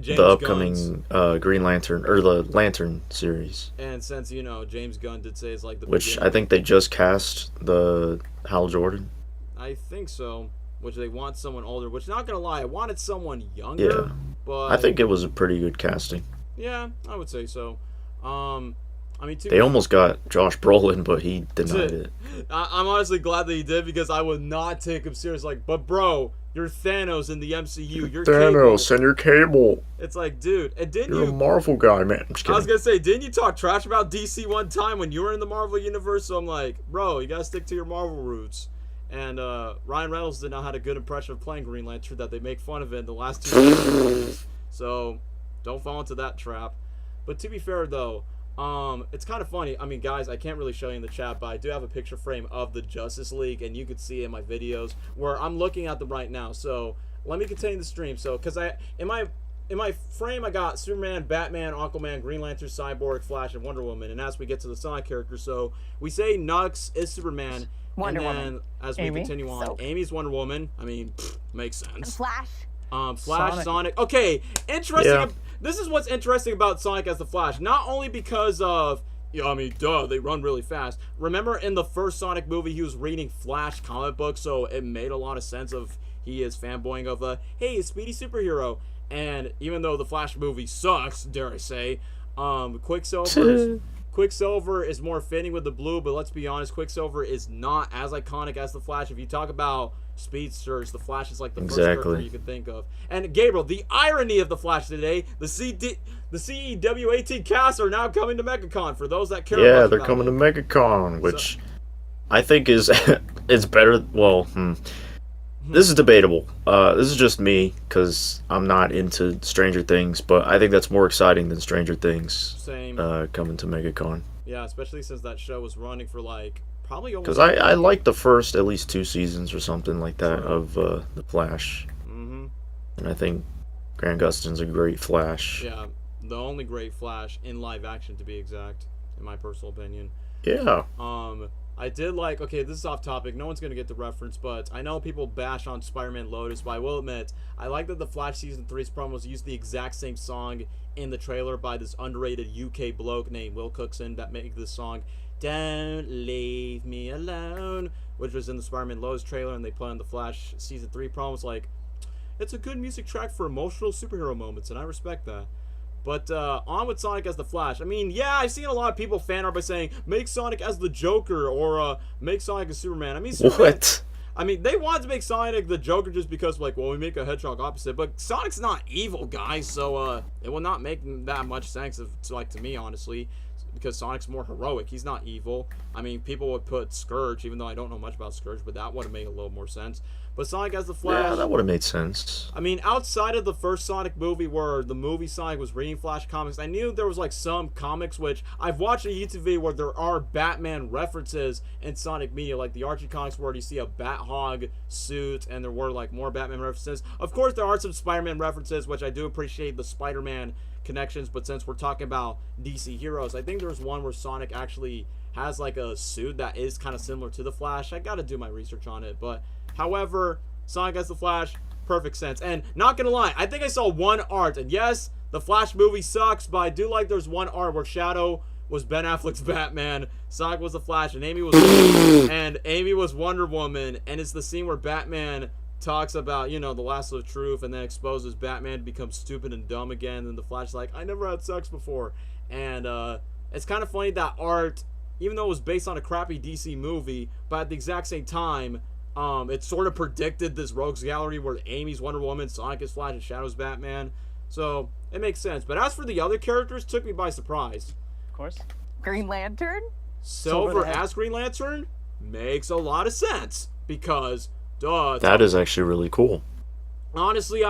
James the upcoming Green Lantern, or the Lantern series. And since, you know, James Gunn did say it's like the which beginning. I think they just cast the Hal Jordan. I think so. Which they want someone older. Which, not gonna lie, I wanted someone younger. Yeah. But I think it was a pretty good casting. Yeah, I would say so. I mean, they almost got Josh Brolin, but he denied it. I'm honestly glad that he did, because I would not take him serious. Like, but bro, you're Thanos in the MCU. You're Thanos, and you're Cable. It's like, dude, and didn't you're a Marvel guy, man. I'm just kidding. I was gonna say, didn't you talk trash about DC one time when you were in the Marvel universe? So I'm like, bro, you gotta stick to your Marvel roots. And Ryan Reynolds did not have a good impression of playing Green Lantern that they make fun of it in the last 2 movies. So don't fall into that trap. But to be fair, though, it's kind of funny. I mean, guys, I can't really show you in the chat, but I do have a picture frame of the Justice League, and you could see in my videos where I'm looking at them right now. So let me continue the stream. So, because in my frame, I got Superman, Batman, Aquaman, Green Lantern, Cyborg, Flash, and Wonder Woman. And as we get to the Sonic characters, so we say Nux is Superman, Wonder and then Woman. As we continue on, Amy's Wonder Woman. I mean, makes sense. Flash. Flash, Sonic. Okay, interesting. Yeah. This is what's interesting about Sonic as the Flash. Not only because of, I mean, duh, they run really fast. Remember in the first Sonic movie, he was reading Flash comic books, so it made a lot of sense of he is fanboying of hey, a speedy superhero. And even though the Flash movie sucks, dare I say, Quicksilver is more fitting with the blue, but let's be honest, Quicksilver is not as iconic as the Flash. If you talk about speedsters, the Flash is like the first character you can think of. And Gabriel, the irony of the Flash today, the CEW18 cast are now coming to MegaCon for those that care. Yeah, they're coming to MegaCon, which I think is it's better. Well, this is debatable. This is just me because I'm not into Stranger Things, but I think that's more exciting than Stranger Things. Same. Coming to MegaCon. Yeah, especially since that show was running for like probably almost. Because I like the first at least 2 seasons or something like that of the Flash. Mm-hmm. And I think Grant Gustin's a great Flash. Yeah, the only great Flash in live action, to be exact, in my personal opinion. Yeah. I did like, okay, this is off topic, no one's going to get the reference, but I know people bash on Spider-Man Lotus, but I will admit, I like that the Flash Season 3's promos used the exact same song in the trailer by this underrated UK bloke named Will Cookson that made this song, Don't Leave Me Alone, which was in the Spider-Man Lotus trailer, and they play on the Flash Season 3 promos. Like, it's a good music track for emotional superhero moments, and I respect that. But on with Sonic as the Flash. I mean, yeah, I've seen a lot of people fan art by saying, make Sonic as the Joker, or make Sonic as Superman. I mean, Superman, what? I mean, they want to make Sonic the Joker just because, like, well, we make a Hedgehog opposite. But Sonic's not evil, guys, so it will not make that much sense, to me, honestly. Because Sonic's more heroic. He's not evil. I mean, people would put Scourge, even though I don't know much about Scourge, but that would have made a little more sense. But Sonic as the Flash... Yeah, that would have made sense. I mean, outside of the first Sonic movie where the movie Sonic was reading Flash comics, I knew there was, like, some comics which... I've watched a YouTube video where there are Batman references in Sonic media, like the Archie comics where you see a Bat-Hog suit, and there were, like, more Batman references. Of course, there are some Spider-Man references, which I do appreciate the Spider-Man connections, but since we're talking about DC heroes, I think there's one where Sonic actually has, like, a suit that is kind of similar to the Flash. I gotta do my research on it, but... However, Sonic as the Flash, perfect sense. And not gonna lie, I think I saw one art, and yes, the Flash movie sucks, but I do like there's one art where Shadow was Ben Affleck's Batman, Sonic was the Flash, and Amy was Wonder Woman, and it's the scene where Batman talks about, you know, the lasso of truth, and then exposes Batman to become stupid and dumb again, and the Flash is like, I never had sex before. And it's kind of funny that art, even though it was based on a crappy DC movie, but at the exact same time, it sort of predicted this rogues gallery where Amy's Wonder Woman, Sonic is Flash, and Shadow's Batman. So, it makes sense. But as for the other characters, took me by surprise. Of course. Green Lantern? Silver as Green Lantern makes a lot of sense. Because, duh. That is actually really cool. Honestly,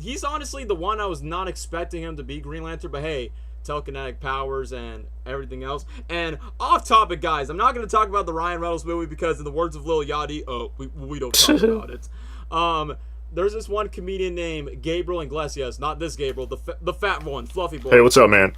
he's honestly the one I was not expecting him to be Green Lantern. But hey, telekinetic powers and everything else. And off topic, guys, I'm not going to talk about the Ryan Reynolds movie because in the words of Lil Yachty, we don't talk about it. There's this one comedian named Gabriel Iglesias, not this Gabriel, the fat one, Fluffy Boy. Hey, what's up, man?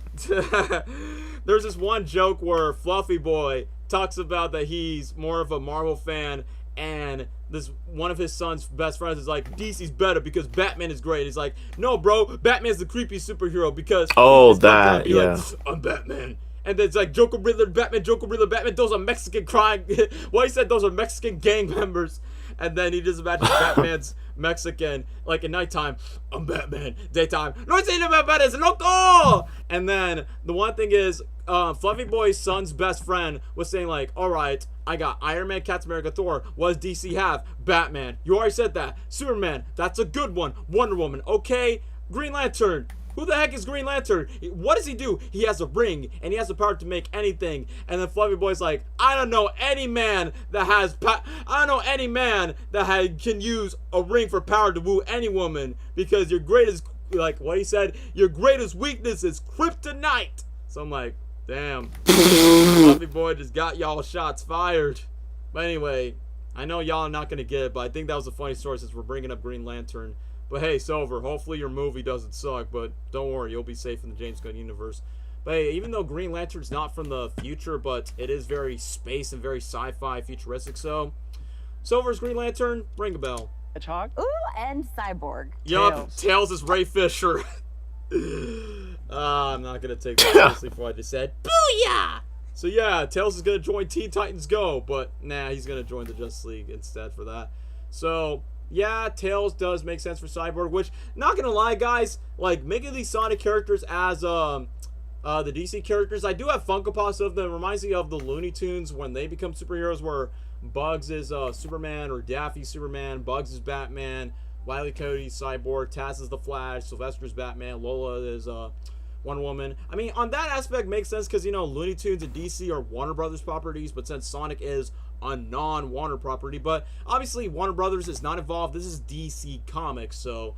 There's this one joke where Fluffy Boy talks about that he's more of a Marvel fan, and this one of his son's best friends is like, DC's better because Batman is great. He's like, no, bro, Batman's the creepy superhero because... Oh, that, yeah. Like, I'm Batman. And then it's like, Joker, Riddler, Batman, those are Mexican crime... well, he said those are Mexican gang members. And then he just imagines Batman's Mexican, like, at nighttime, I'm Batman. Daytime, no it's ain't Batman, it's loco! And then, the one thing is, Fluffy Boy's son's best friend was saying, like, alright, I got Iron Man, Captain America, Thor. What does DC have? Batman. You already said that. Superman. That's a good one. Wonder Woman. Okay. Green Lantern. Who the heck is Green Lantern? What does he do? He has a ring, and he has the power to make anything. And then Fluffy Boy's like, I don't know any man that can use a ring for power to woo any woman, because your greatest, like what he said, your greatest weakness is kryptonite. So I'm like, damn, Fluffy Boy just got y'all shots fired. But anyway, I know y'all are not gonna get it, but I think that was a funny story since we're bringing up Green Lantern. But hey, Silver, hopefully your movie doesn't suck, but don't worry, you'll be safe in the James Gunn universe. But hey, even though Green Lantern's not from the future, but it is very space and very sci-fi futuristic, so Silver's Green Lantern, ring a bell. Hedgehog? Ooh, and Cyborg. Yup, Tails is Ray Fisher. I'm not gonna take that seriously for what I just said. Booyah! So yeah, Tails is gonna join Teen Titans Go, but nah, he's gonna join the Justice League instead for that. So yeah, Tails does make sense for Cyborg, which, not gonna lie, guys, like, making these Sonic characters as, The DC characters, I do have Funko Pops of them. It reminds me of the Looney Tunes when they become superheroes, where Bugs is Superman or Daffy Superman, Bugs is Batman, Wile E. Coyote's Cyborg, Taz is the Flash, Sylvester's Batman, Lola is Wonder Woman. I mean, on that aspect makes sense because, you know, Looney Tunes and DC are Warner Brothers properties, but since Sonic is a non-Warner property, but obviously Warner Brothers is not involved. This is DC Comics, so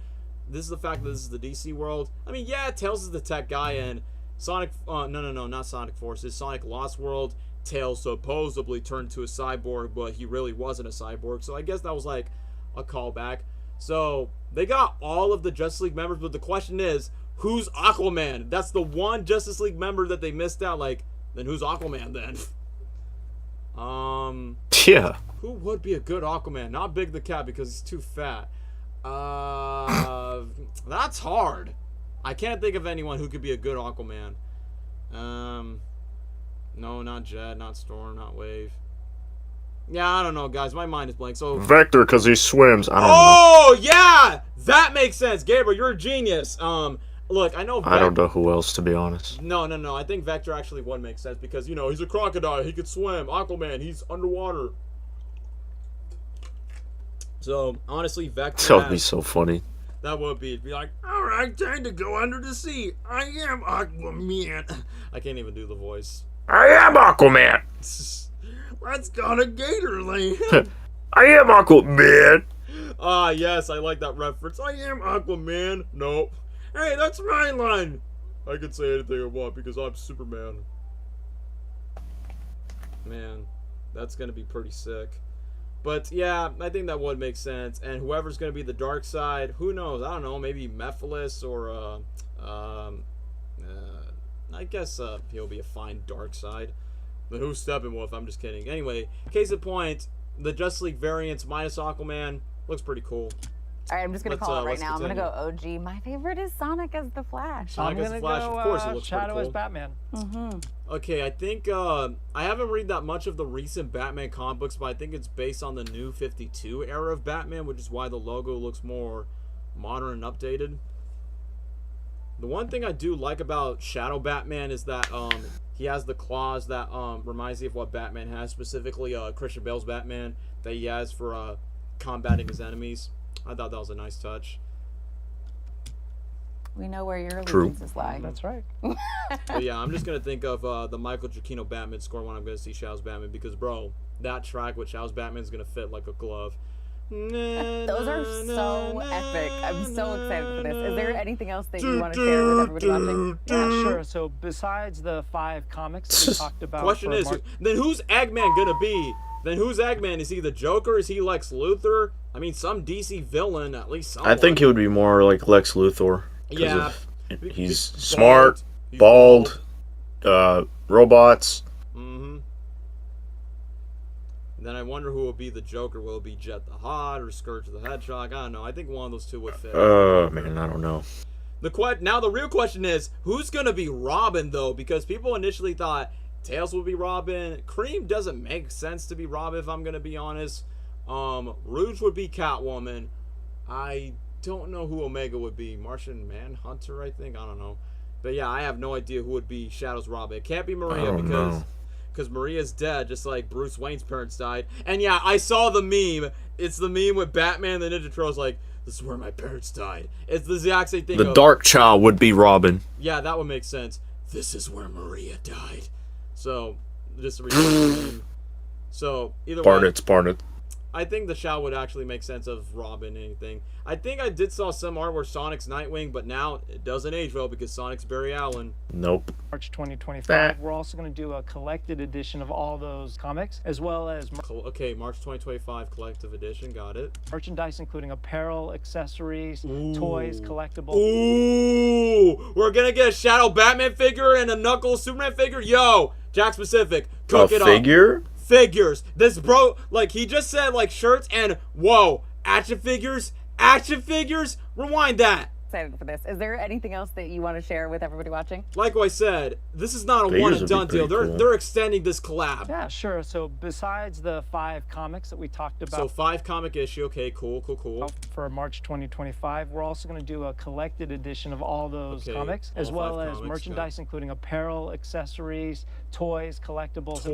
this is the fact that this is the DC world. I mean, yeah, Tails is the tech guy, and Sonic, no, not Sonic Forces, Sonic Lost World, Tails supposedly turned to a cyborg, but he really wasn't a cyborg, so I guess that was like a callback. So, they got all of the Justice League members, but the question is, who's Aquaman? That's the one Justice League member that they missed out, like, then who's Aquaman then? Yeah. Who would be a good Aquaman? Not Big the Cat, because he's too fat. That's hard. I can't think of anyone who could be a good Aquaman. No, not Jet, not Storm, not Wave. Yeah, I don't know, guys. My mind is blank. So Vector, because he swims. I don't know. Oh, yeah! That makes sense. Gabriel, you're a genius. Look, I know I don't know who else, to be honest. No. I think Vector actually would make sense because, you know, he's a crocodile. He could swim. Aquaman, he's underwater. So, honestly, Vector... That would be so funny. That would be. It'd be like, Alright, time to go under the sea. I am Aquaman. I can't even do the voice. I am Aquaman. Let's go to Gatorland. I am Aquaman. Ah, yes, I like that reference. I am Aquaman. Nope. Hey, that's my line. I can say anything I want because I'm Superman. Man, that's gonna be pretty sick. But yeah, I think that would make sense. And whoever's gonna be the dark side, who knows? I don't know. Maybe Mephiles or I guess he'll be a fine dark side. But who's Steppenwolf? I'm just kidding. Anyway, case in point, the Justice League variants minus Aquaman looks pretty cool. All right, I'm just going to call it right now. Continue. I'm going to go OG. My favorite is Sonic as the Flash. Sonic as the Flash, of course it looks Shadow pretty as cool. Batman. Okay, I think, I haven't read that much of the recent Batman comic books, but I think it's based on the new 52 era of Batman, which is why the logo looks more modern and updated. The one thing I do like about Shadow Batman is that, he has the claws that, reminds me of what Batman has, specifically, Christian Bale's Batman, that he has for, combating his enemies. I thought that was a nice touch. We know where your True. allegiances lie. That's right. But yeah, I'm just going to think of the Michael Giacchino Batman score when I'm going to see Shadow's Batman because, bro, that track with Shadow's Batman is going to fit like a glove. Those are so epic. I'm so excited for this. Is there anything else that you want to share with everybody watching? Yeah, sure. So besides the 5 comics that we talked about, Question is, then who's Eggman going to be? Then who's Eggman? Is he the Joker? Is he Lex Luthor? I mean, some DC villain, at least someone. I think he would be more like Lex Luthor. Yeah. He's smart, bald, robots. Mm-hmm. Then I wonder who will be the Joker. Will it be Jet the Hot or Scourge the Hedgehog? I don't know. I think one of those two would fit. Man, I don't know. Now the real question is, who's going to be Robin, though? Because people initially thought Tails would be Robin. Cream doesn't make sense to be Robin, if I'm going to be honest. Rouge would be Catwoman. I don't know who Omega would be. Martian Manhunter, I think? I don't know. But yeah, I have no idea who would be Shadow's Robin. It can't be Maria because Maria's dead, just like Bruce Wayne's parents died. And yeah, I saw the meme. It's the meme with Batman the Ninja Turtles like, this is where my parents died. It's the exact same thing. The Dark Child would be Robin. Yeah, that would make sense. This is where Maria died. So, just to read the meme. So, either way. Barnett. I think the Shadow would actually make sense of Robin, anything. I think I did saw some art where Sonic's Nightwing, but now it doesn't age well because Sonic's Barry Allen. Nope. March 2025. We're also going to do a collected edition of all those comics, as well as Okay, March 2025 collective edition. Got it. merchandise including apparel, accessories, toys, collectibles. Ooh, we're gonna get a Shadow Batman figure and a Knuckles Superman figure. Yo, Jack Specific, cook it up. A figure? Figures. This bro, like he just said, like shirts and whoa, action figures. Rewind that. Excited for this. Is there anything else that you want to share with everybody watching? Like I said, this is not a Figures one would and be done deal. pretty cool. They're extending this collab. Yeah, sure. So besides the 5 comics that we talked about, So 5 comic issue. Okay, cool. for March 2025, we're also going to do a collected edition of all those comics, as all well 5 as comics, merchandise, including apparel, accessories, toys, collectibles.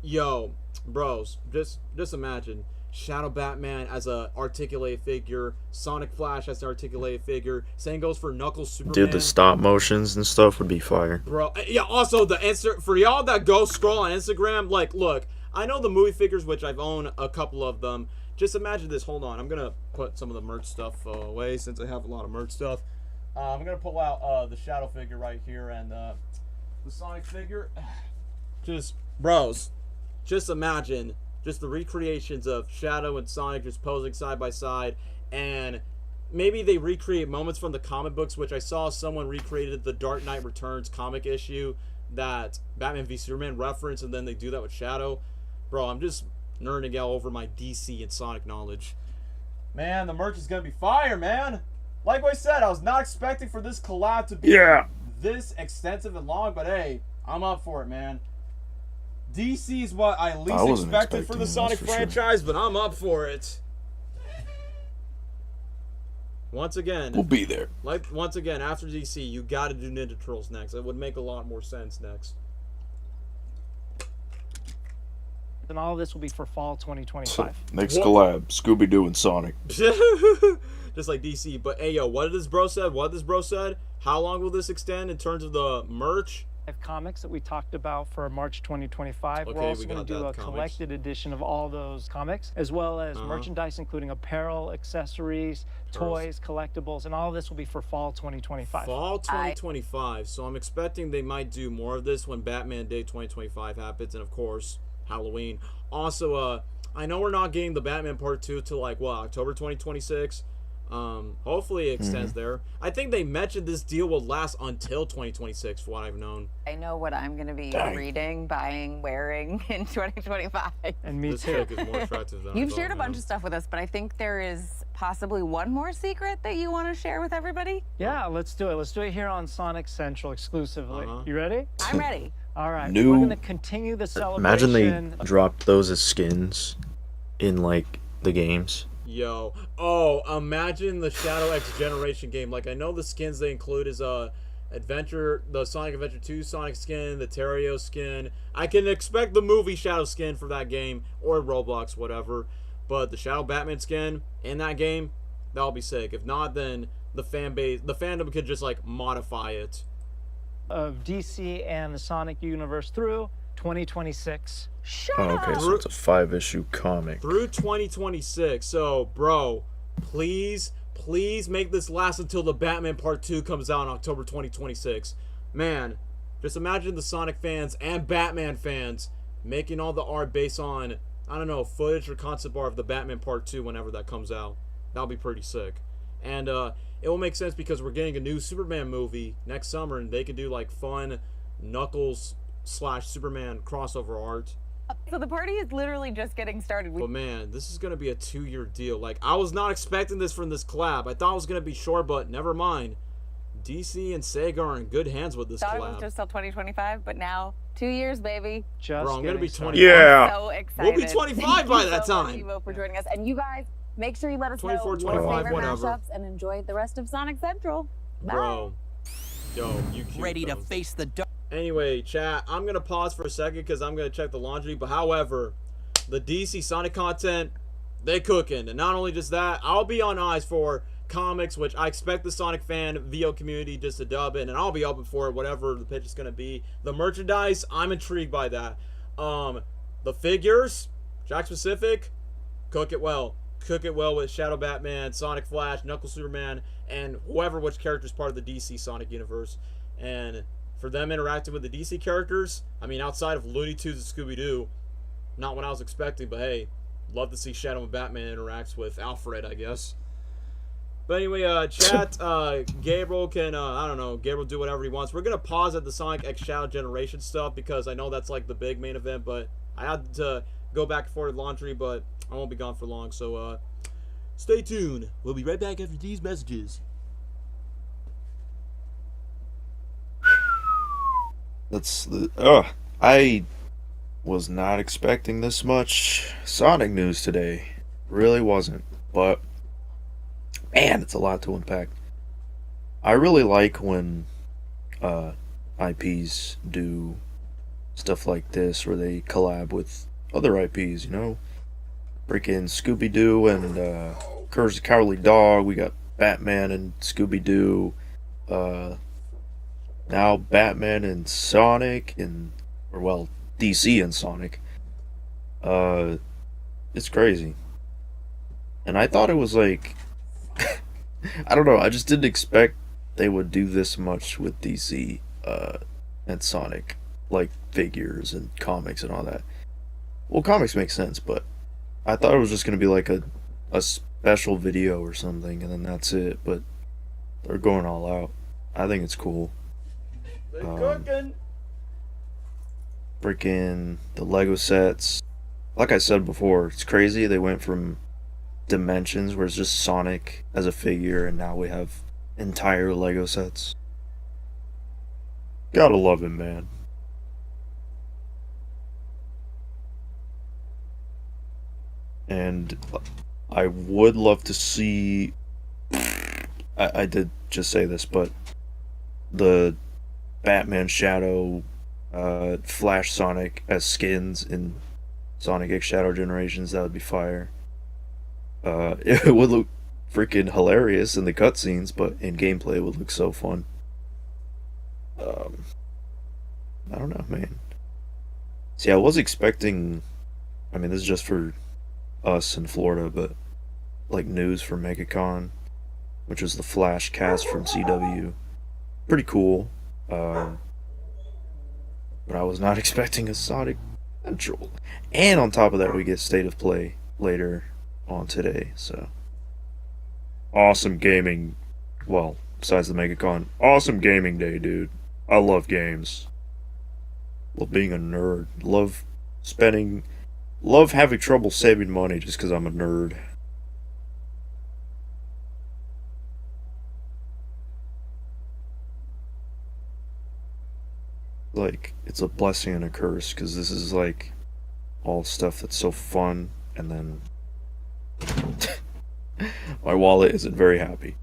Yo, bros, just imagine Shadow Batman as a articulated figure, Sonic Flash as an articulated figure. Same goes for Knuckles Superman. Dude, the stop motions and stuff would be fire. Bro, yeah. Also, for y'all that go scroll on Instagram, like, look, I know the movie figures, which I've owned a couple of them. Just imagine this. Hold on, I'm gonna put some of the merch stuff away since I have a lot of merch stuff. I'm gonna pull out the Shadow figure right here and the Sonic figure. Just, bros, just imagine just the recreations of Shadow and Sonic just posing side by side, and maybe they recreate moments from the comic books, which I saw someone recreated the Dark Knight Returns comic issue that Batman v Superman referenced, and then they do that with Shadow. Bro, I'm just nerding out over my DC and Sonic knowledge. Man, the merch is gonna be fire, man. Like I said, I was not expecting for this collab to be this extensive and long, but hey, I'm up for it, man. DC is what I least expected for the Sonic franchise, but I'm up for it. Once again, We'll be there. once again, after DC, you gotta do Ninja Turtles next. It would make a lot more sense next. and all of this will be for fall 2025. Next collab, Scooby-Doo and Sonic. Just like DC. But hey, yo, what did this bro said? How long will this extend in terms of the merch? 5 comics that we talked about for March 2025. Okay, We're also we going got to do that a comics. collected edition of all those comics, as well as merchandise, including apparel, accessories, toys, collectibles, and all of this will be for fall 2025. Fall 2025. So I'm expecting they might do more of this when Batman Day 2025 happens, and of course, Halloween. Also, I know we're not getting the Batman Part 2 till like, what, October 2026? Hopefully it extends there. I think they mentioned this deal will last until 2026, for what I've known. I know what I'm going to be reading, buying, wearing in 2025. And me This too. chick is more attractive than I You've thought, shared a bunch man. of stuff with us, but I think there is possibly one more secret that you want to share with everybody. Yeah, let's do it. Let's do it here on Sonic Central exclusively. You ready? I'm ready. All right. New- We're going to continue the celebration. Imagine they dropped those as skins in like the games. Yo, imagine the Shadow X Generation game. Like, I know the skins they include is the Sonic Adventure 2 Sonic skin, the Terrio skin. I can expect the movie Shadow skin for that game, or Roblox, whatever. But the Shadow Batman skin in that game, that'll be sick. If not, then the fandom could just like modify it. Of DC and the Sonic universe through 2026. Shut Oh, up. okay, so it's a 5-issue comic. Through 2026. So, bro, please make this last until the Batman Part 2 comes out in October 2026. Man, just imagine the Sonic fans and Batman fans making all the art based on, I don't know, footage or concept art of the Batman Part 2 whenever that comes out. That'll be pretty sick. And it will make sense because we're getting a new Superman movie next summer, and they can do like fun Knuckles / Superman crossover art. So the party is literally just getting started. But man, this is gonna be a 2-year deal. Like, I was not expecting this from this collab. I thought it was gonna be short, but never mind. DC and Sega are in good hands with this Thought it was collab. just till 2025, but now 2 years, baby. Just Bro, I'm gonna be getting 20. started. Yeah. So excited. We'll be 25 Thank by you that so much, time. Evo, for joining us. And you guys, make sure you let us 24, know your 25, favorite whatever. mashups and enjoy the rest of Sonic Central. Bye. Bro, yo, you cute, Ready to though. face the dark. Anyway, chat, I'm gonna pause for a second because I'm gonna check the laundry. But however, the DC Sonic content, they cooking, and not only just that, I'll be on eyes for comics, which I expect the Sonic fan VO community just to dub it, and I'll be open for it, whatever the pitch is gonna be. The merchandise, I'm intrigued by that. The figures, Jack Specific, cook it well. Cook it well with Shadow Batman, Sonic Flash, Knuckles Superman, and which character is part of the DC Sonic universe. And for them interacting with the DC characters, I mean, outside of Looney Tunes and Scooby-Doo, not what I was expecting, but hey, love to see Shadow and Batman interacts with Alfred, I guess. But anyway, chat, Gabriel can, I don't know, Gabriel do whatever he wants. We're going to pause at the Sonic X Shadow Generation stuff because I know that's like the big main event, but I had to go back and forth with laundry, but I won't be gone for long. So Stay tuned. We'll be right back after these messages. I was not expecting this much Sonic news today. Really wasn't. But man, it's a lot to unpack. I really like when IPs do stuff like this where they collab with other IPs, you know? Freaking Scooby-Doo and Courage the Cowardly Dog. We got Batman and Scooby-Doo. Now Batman and Sonic or DC and Sonic. It's crazy. And I thought it was like I don't know, I just didn't expect they would do this much with DC and Sonic, like figures and comics and all that. Well, comics make sense, but I thought it was just gonna be like a special video or something, and then that's it. But they're going all out. I think it's cool. They cooking. Freaking the Lego sets. Like I said before, it's crazy. They went from Dimensions, where it's just Sonic as a figure, and now we have entire Lego sets. Gotta love him, man. And I would love to see. I did just say this, but the Batman Shadow, Flash Sonic as skins in Sonic X Shadow Generations, that would be fire. It would look freaking hilarious in the cutscenes, but in gameplay it would look so fun. I don't know, man. See, I was expecting, I mean, this is just for us in Florida, but like news for MegaCon, which was the Flash cast from CW. Pretty cool. But I was not expecting a Sonic Central. And on top of that, we get State of Play later on today, so awesome gaming. Well, besides the MegaCon, awesome gaming day, dude. I love games. Love being a nerd. Love having trouble saving money just because I'm a nerd. Like, it's a blessing and a curse, because this is like all stuff that's so fun, and then my wallet isn't very happy.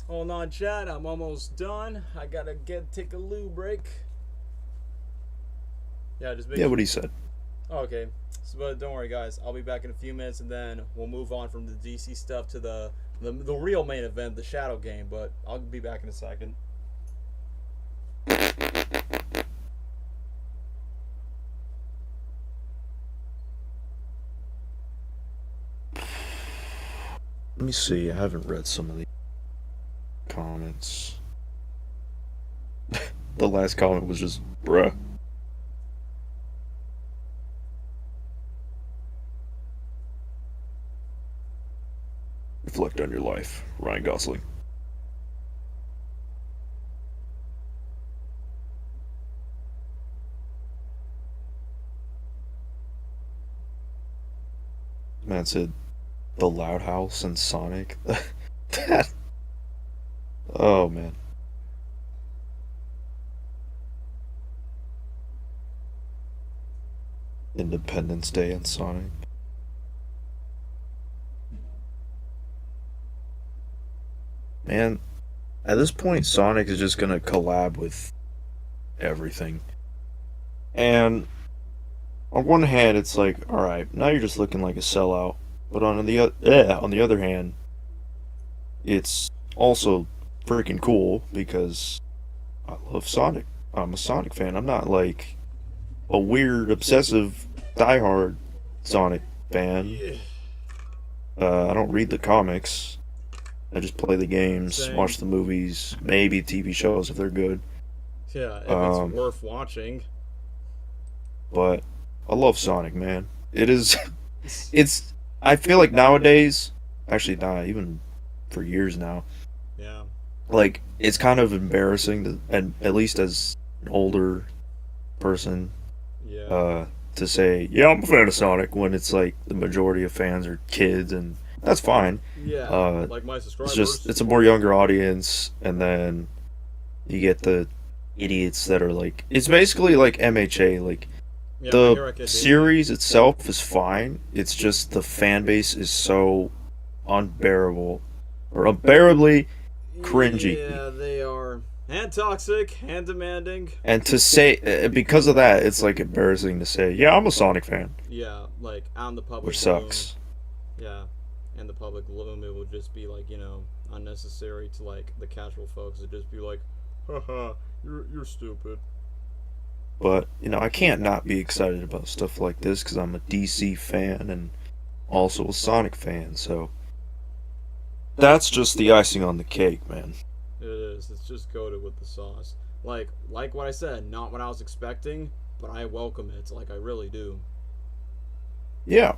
Hold on, chat. I'm almost done. I gotta take a loo break. Yeah, just make Yeah, what he said. Oh, okay. So, but don't worry, guys. I'll be back in a few minutes, and then we'll move on from the DC stuff to the real main event, the Shadow game. But I'll be back in a second. Let me see. I haven't read some of the comments. The last comment was just, bruh. Reflect on your life, Ryan Gosling. Man said, the Loud House and Sonic. That. Oh man. Independence Day and Sonic. Man, at this point, Sonic is just gonna collab with everything. And on one hand, it's like, alright, now you're just looking like a sellout. But on the other hand, it's also freaking cool because I love Sonic. I'm a Sonic fan. I'm not like a weird, obsessive, diehard Sonic fan. I don't read the comics. I just play the games, Same. watch the movies, maybe TV shows if they're good. Yeah, if it's worth watching. But I love Sonic, man. It is, it's. I feel like nowadays, actually, not even for years now. Yeah. Like it's kind of embarrassing to, and at least as an older person, Yeah. to say, yeah, I'm a fan of Sonic when it's like the majority of fans are kids, and that's fine. Yeah. Like my It's subscribers. just it's a more younger audience, and then you get the idiots that are like, it's basically like MHA. Like yeah, My Hero the Academia. series itself is fine. It's just the fan base is so unbearable or unbearably cringy. Yeah, they are. And toxic, and demanding. And to say, because of that, it's like embarrassing to say, yeah, I'm a Sonic fan, Yeah, like out in the public. which loom. sucks. Yeah, and the public loom, it would just be like, you know, unnecessary to like the casual folks. It'd just be like, haha, you're stupid. But, you know, I can't not be excited about stuff like this because I'm a DC fan and also a Sonic fan, so that's just the icing on the cake, man. It is. It's just coated with the sauce. Like what I said, not what I was expecting, but I welcome it. Like I really do. Yeah.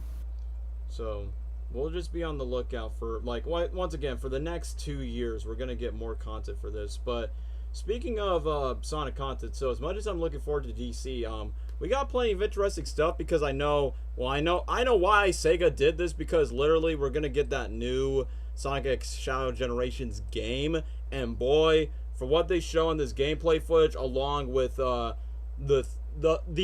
So we'll just be on the lookout for like once again for the next 2 years. We're gonna get more content for this. But speaking of Sonic content, so as much as I'm looking forward to DC, we got plenty of interesting stuff because I know why Sega did this, because literally we're gonna get that new Sonic X Shadow Generations game, and boy, for what they show in this gameplay footage, along with the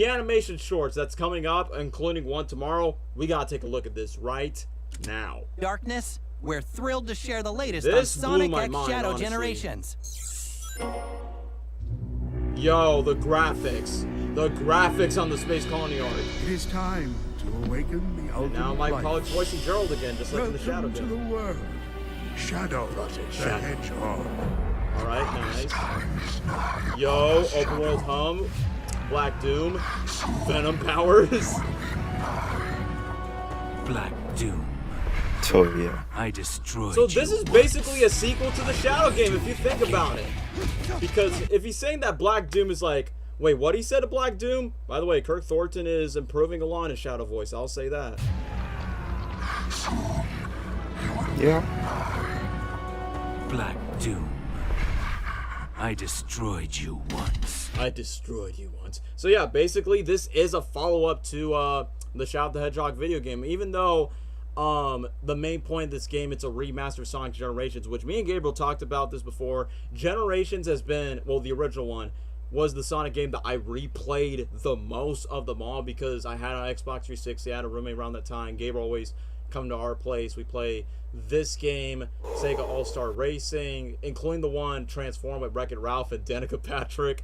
animation shorts that's coming up, including one tomorrow, we gotta take a look at this right now. Darkness, we're thrilled to share the latest This on blew Sonic my X mind, Shadow honestly. Generations. Yo, the graphics on the Space Colony art. It is time to awaken the ultimate Now Mike life. Pollock's voicing Gerald again, just like in the Shadow Welcome to game. the world. Shadow the Hedgehog. Alright, nice. Yo, open world hum, Black Doom, Venom powers. Black Doom, So, yeah. I destroyed So this you. is basically a sequel to the Shadow game if you think about it. Because if he's saying that Black Doom is like, wait, what he said to Black Doom? By the way, Kirk Thornton is improving a lot in Shadow voice, I'll say that. Yeah. Black Doom, I destroyed you once. I destroyed you once. So yeah, basically this is a follow-up to the Shadow the Hedgehog video game. Even though the main point of this game, it's a remaster of Sonic Generations, which me and Gabriel talked about this before. Generations has been, well, the original one was the Sonic game that I replayed the most of them all, because I had an Xbox 360, I had a roommate around that time. Gabriel always come to our place. We play this game, Sega All-Star Racing, including the one Transform with Wreck-It Ralph and Danica Patrick.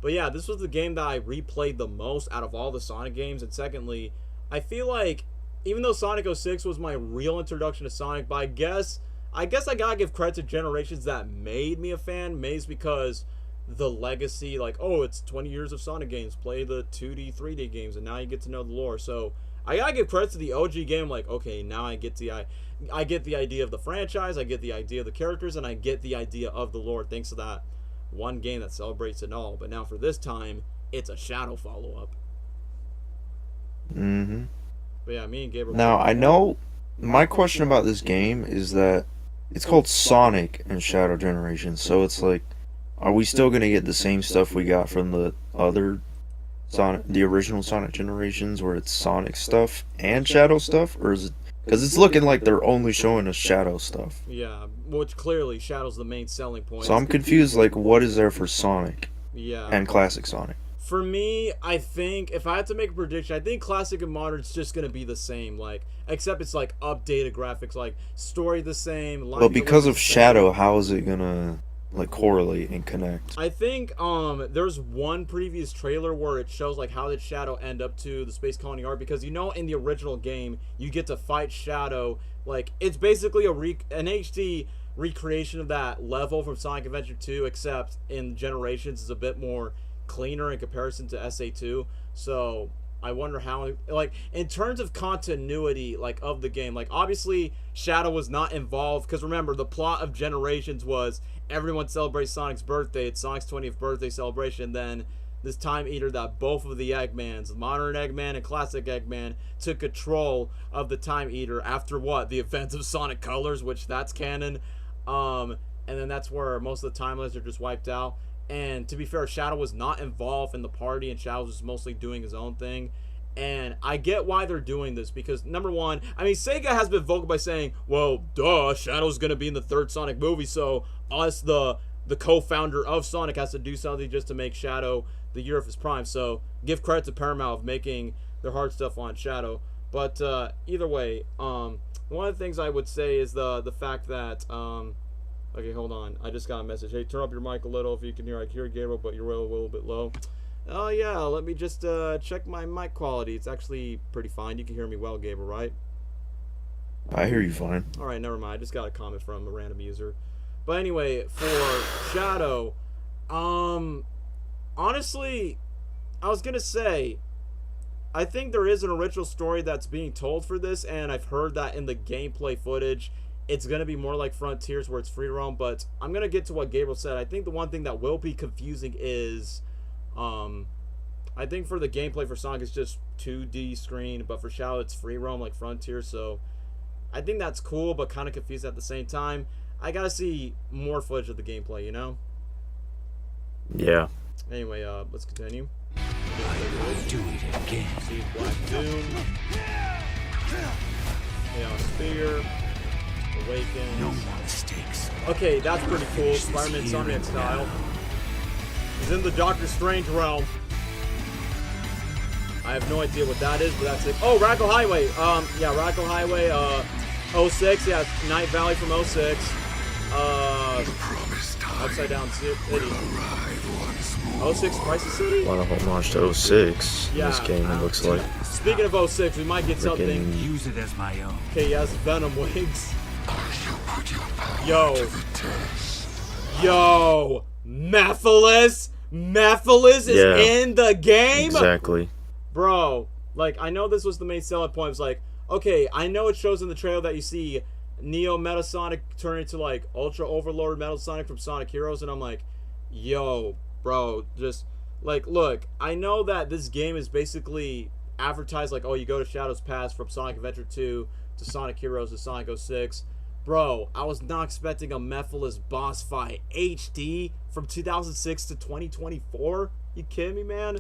But yeah, this was the game that I replayed the most out of all the Sonic games. And secondly, I feel like even though Sonic 06 was my real introduction to Sonic, but I guess I gotta give credit to Generations that made me a fan. Maybe because the legacy, like, oh, it's 20 years of Sonic games, play the 2D, 3D games, and now you get to know the lore. So I gotta give credit to the OG game. Like, okay, now I get the idea of the franchise, I get the idea of the characters, and I get the idea of the lore, thanks to that one game that celebrates it all. But now for this time, it's a Shadow follow-up. Mm-hmm. But yeah, me and Gabriel. Now, I know my question about this game is that it's called Sonic and Shadow Generations, so it's like, are we still going to get the same stuff we got from the other Sonic, the original Sonic Generations, where it's Sonic stuff and Shadow stuff, or is it, because it's looking like they're only showing us Shadow stuff. Yeah, which clearly Shadow's the main selling point. So I'm confused, like, what is there for Sonic Yeah. and Classic Sonic? For me, I think if I had to make a prediction, I think Classic and Modern's just gonna be the same, like, except it's like updated graphics, like story the same. Well, because of Shadow, how is it gonna like correlate and connect? I think there's one previous trailer where it shows like how did Shadow end up to the Space Colony art, because you know in the original game you get to fight Shadow, like it's basically an HD recreation of that level from Sonic Adventure 2, except in Generations is a bit more cleaner in comparison to SA2. So I wonder how, like, in terms of continuity, like, of the game, like, obviously Shadow was not involved, because remember, the plot of Generations was everyone celebrates Sonic's birthday, it's Sonic's 20th birthday celebration, then this Time Eater that both of the Eggmans, modern Eggman and classic Eggman, took control of the Time Eater after what? The events of Sonic Colors, which that's canon. And then that's where most of the timelines are just wiped out. And to be fair, Shadow was not involved in the party, and Shadow was mostly doing his own thing. And I get why they're doing this, because number one, I mean, Sega has been vocal by saying, well, duh, Shadow's going to be in the third Sonic movie, so us, the co-founder of Sonic, has to do something just to make Shadow the year of his prime. So give credit to Paramount of making their hard stuff on Shadow. But either way, one of the things I would say is the fact that... okay, hold on. I just got a message. Hey, turn up your mic a little if you can hear. I can hear Gabriel, but you're a little bit low. Oh, yeah. Let me just check my mic quality. It's actually pretty fine. You can hear me well, Gabriel, right? I hear you fine. All right, never mind. I just got a comment from a random user. But anyway, for Shadow, honestly, I was going to say, I think there is an original story that's being told for this, and I've heard that in the gameplay footage, it's going to be more like Frontiers where it's free roam, but I'm going to get to what Gabriel said. I think the one thing that will be confusing is, I think for the gameplay for Sonic, it's just 2D screen, but for Shadow, it's free roam like Frontiers, so I think that's cool, but kind of confused at the same time. I got to see more footage of the gameplay, you know? Yeah. Anyway, let's continue. Do it again. See Black Doom. Chaos Spear. Awaken. No more mistakes. Okay, that's pretty cool. Spider-Man Insomniac style. He's in the Doctor Strange realm. I have no idea what that is, but that's it. Oh, Radical Highway. Yeah, Radical Highway, 06. Yeah, Night Valley from 06. Upside Down City. 06 Crisis City? A lot of homage to 06 in this game, it looks like. Speaking of 06, we might get something. Use it as my own. Okay, yes, Venom Wings. Yo. Yo. Mephiles? Mephiles is in the game? Exactly. Bro, like, I know this was the main selling point. It's like, okay, I know it shows in the trailer that you see Neo Metasonic turn into, like, Ultra Overlord Metasonic from Sonic Heroes, and I'm like, yo, bro, just, like, look, I know that this game is basically advertised like, oh, you go to Shadow's Past from Sonic Adventure 2 to Sonic Heroes to Sonic 06. Bro, I was not expecting a Mephiles boss fight HD from 2006 to 2024. You kidding me, man?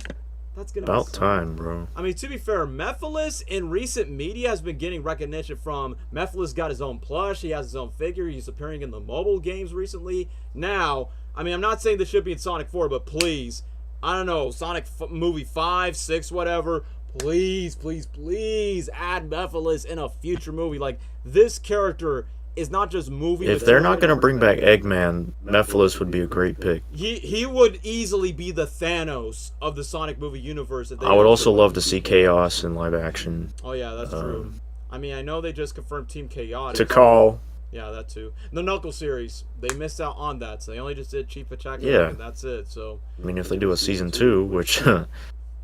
That's gonna about be time, bro. I mean, to be fair, Mephiles in recent media has been getting recognition from... Mephiles got his own plush. He has his own figure. He's appearing in the mobile games recently. Now, I mean, I'm not saying this should be in Sonic 4, but please, I don't know, Sonic movie 5, 6, whatever, please, please, please add Mephiles in a future movie. Like, this character is not just movie. If they're not going to bring back Eggman, Mephiles would be a great pick. He would easily be the Thanos of the Sonic movie universe. If they I would also love to see Chaos in live action. Oh yeah, that's true. I mean, I know they just confirmed Team Chaotic. To call. Yeah, that too. The Knuckles series, they missed out on that, so they only just did Chief Attack. Yeah. And that's it. So. I mean, if they do a season 2, which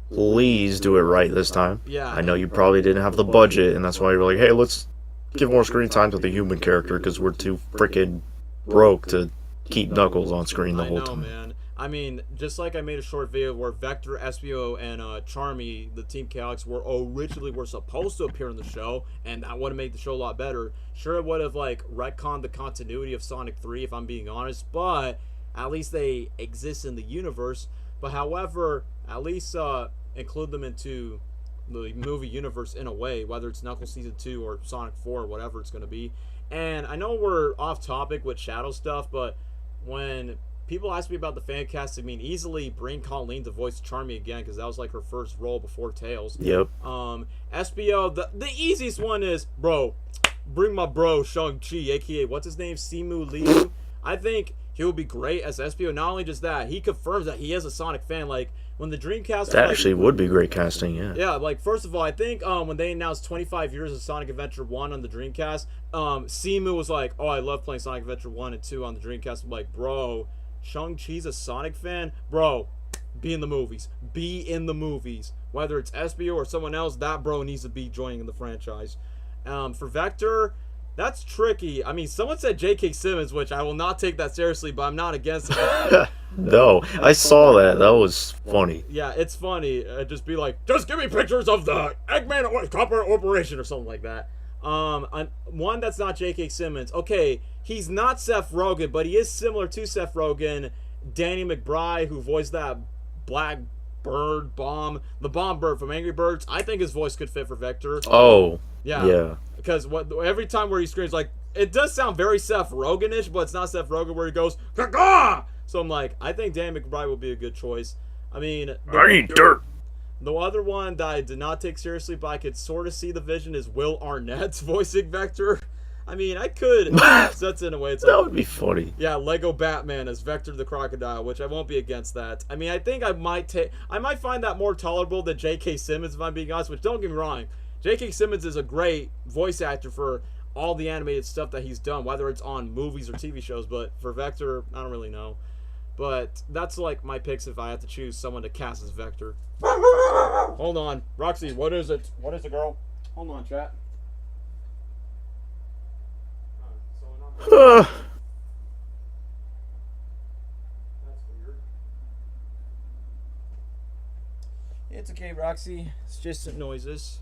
please do it right this time. Yeah. I know you probably didn't have the budget, and that's why you're like, hey, let's give more screen time to the human character because we're too freaking broke to keep Knuckles on screen the whole time. Man. I mean, just like I made a short video where Vector, Espio, and Charmy, the Team Chaotix, were supposed to appear in the show, and that would have made the show a lot better. Sure, it would have, like, retconned the continuity of Sonic 3, if I'm being honest, but at least they exist in the universe. But however, at least include them into the movie universe in a way, whether it's Knuckles Season 2 or Sonic 4 or whatever it's going to be. And I know we're off topic with Shadow stuff, but when people ask me about the fan cast, I mean, easily bring Colleen to voice Charmy again, because that was like her first role before Tails. Yep. SBO, the easiest one is, bro, bring my bro Shang-Chi, aka, what's his name, Simu Liu. I think he would be great as SBO. Not only just that, he confirms that he is a Sonic fan. Like, when the Dreamcast... That actually would be great casting, yeah. Yeah, like, first of all, I think when they announced 25 years of Sonic Adventure 1 on the Dreamcast, Simu was like, oh, I love playing Sonic Adventure 1 and 2 on the Dreamcast. I'm like, bro, Shang-Chi's a Sonic fan? Bro, be in the movies. Be in the movies. Whether it's SBO or someone else, that bro needs to be joining the franchise. For Vector... That's tricky. I mean, someone said J.K. Simmons, which I will not take that seriously, but I'm not against it. No, I saw that. That was funny. Yeah, it's funny. Just be like, just give me pictures of the Eggman Copper Operation or something like that. One that's not J.K. Simmons. Okay, he's not Seth Rogen, but he is similar to Seth Rogen. Danny McBride, who voiced that black bird bomb, the bomb bird from Angry Birds. I think his voice could fit for Vector. Oh, yeah. Yeah. Because every time where he screams, like, it does sound very Seth Rogen-ish, but it's not Seth Rogen where he goes, "Caw!" So I'm like, I think Danny McBride will be a good choice. I mean, I ain't dirt. the other one that I did not take seriously, but I could sort of see the vision, is Will Arnett's voicing Vector. I mean, I could. So that's in a way. It's That like, would be funny. yeah, Lego Batman as Vector the Crocodile, which I won't be against that. I mean, I think I might find that more tolerable than J.K. Simmons, if I'm being honest, which don't get me wrong. J.K. Simmons is a great voice actor for all the animated stuff that he's done, whether it's on movies or TV shows, but for Vector, I don't really know. But that's like my picks if I have to choose someone to cast as Vector. Hold on. Roxy, what is it? What is it, girl? Hold on, chat. Uh, That's weird. It's okay, Roxy. It's just some noises.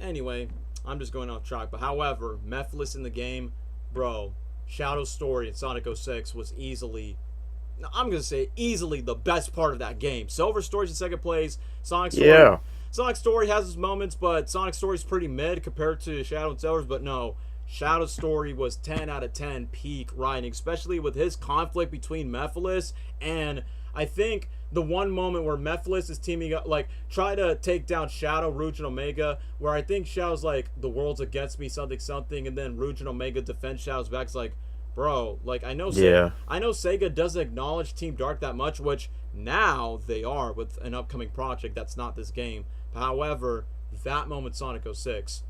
Anyway, I'm just going off track. But however, Mephiles in the game, bro, Shadow's story in Sonic 06 was easily, I'm going to say easily the best part of that game. Silver Story's in second place. Sonic Story, Yeah. Sonic Story has its moments, but Sonic Story's pretty mid compared to Shadow and Silver's. But no, Shadow's story was 10 out of 10 peak writing, especially with his conflict between Mephiles and I think the one moment where Mephiles is teaming up, like, try to take down Shadow, Rouge, and Omega, where I think Shadow's like, the world's against me, something, and then Rouge and Omega defend Shadow's back. It's like, bro, like, I know Sega doesn't acknowledge Team Dark that much, which now they are with an upcoming project that's not this game. But however, that moment, Sonic 06,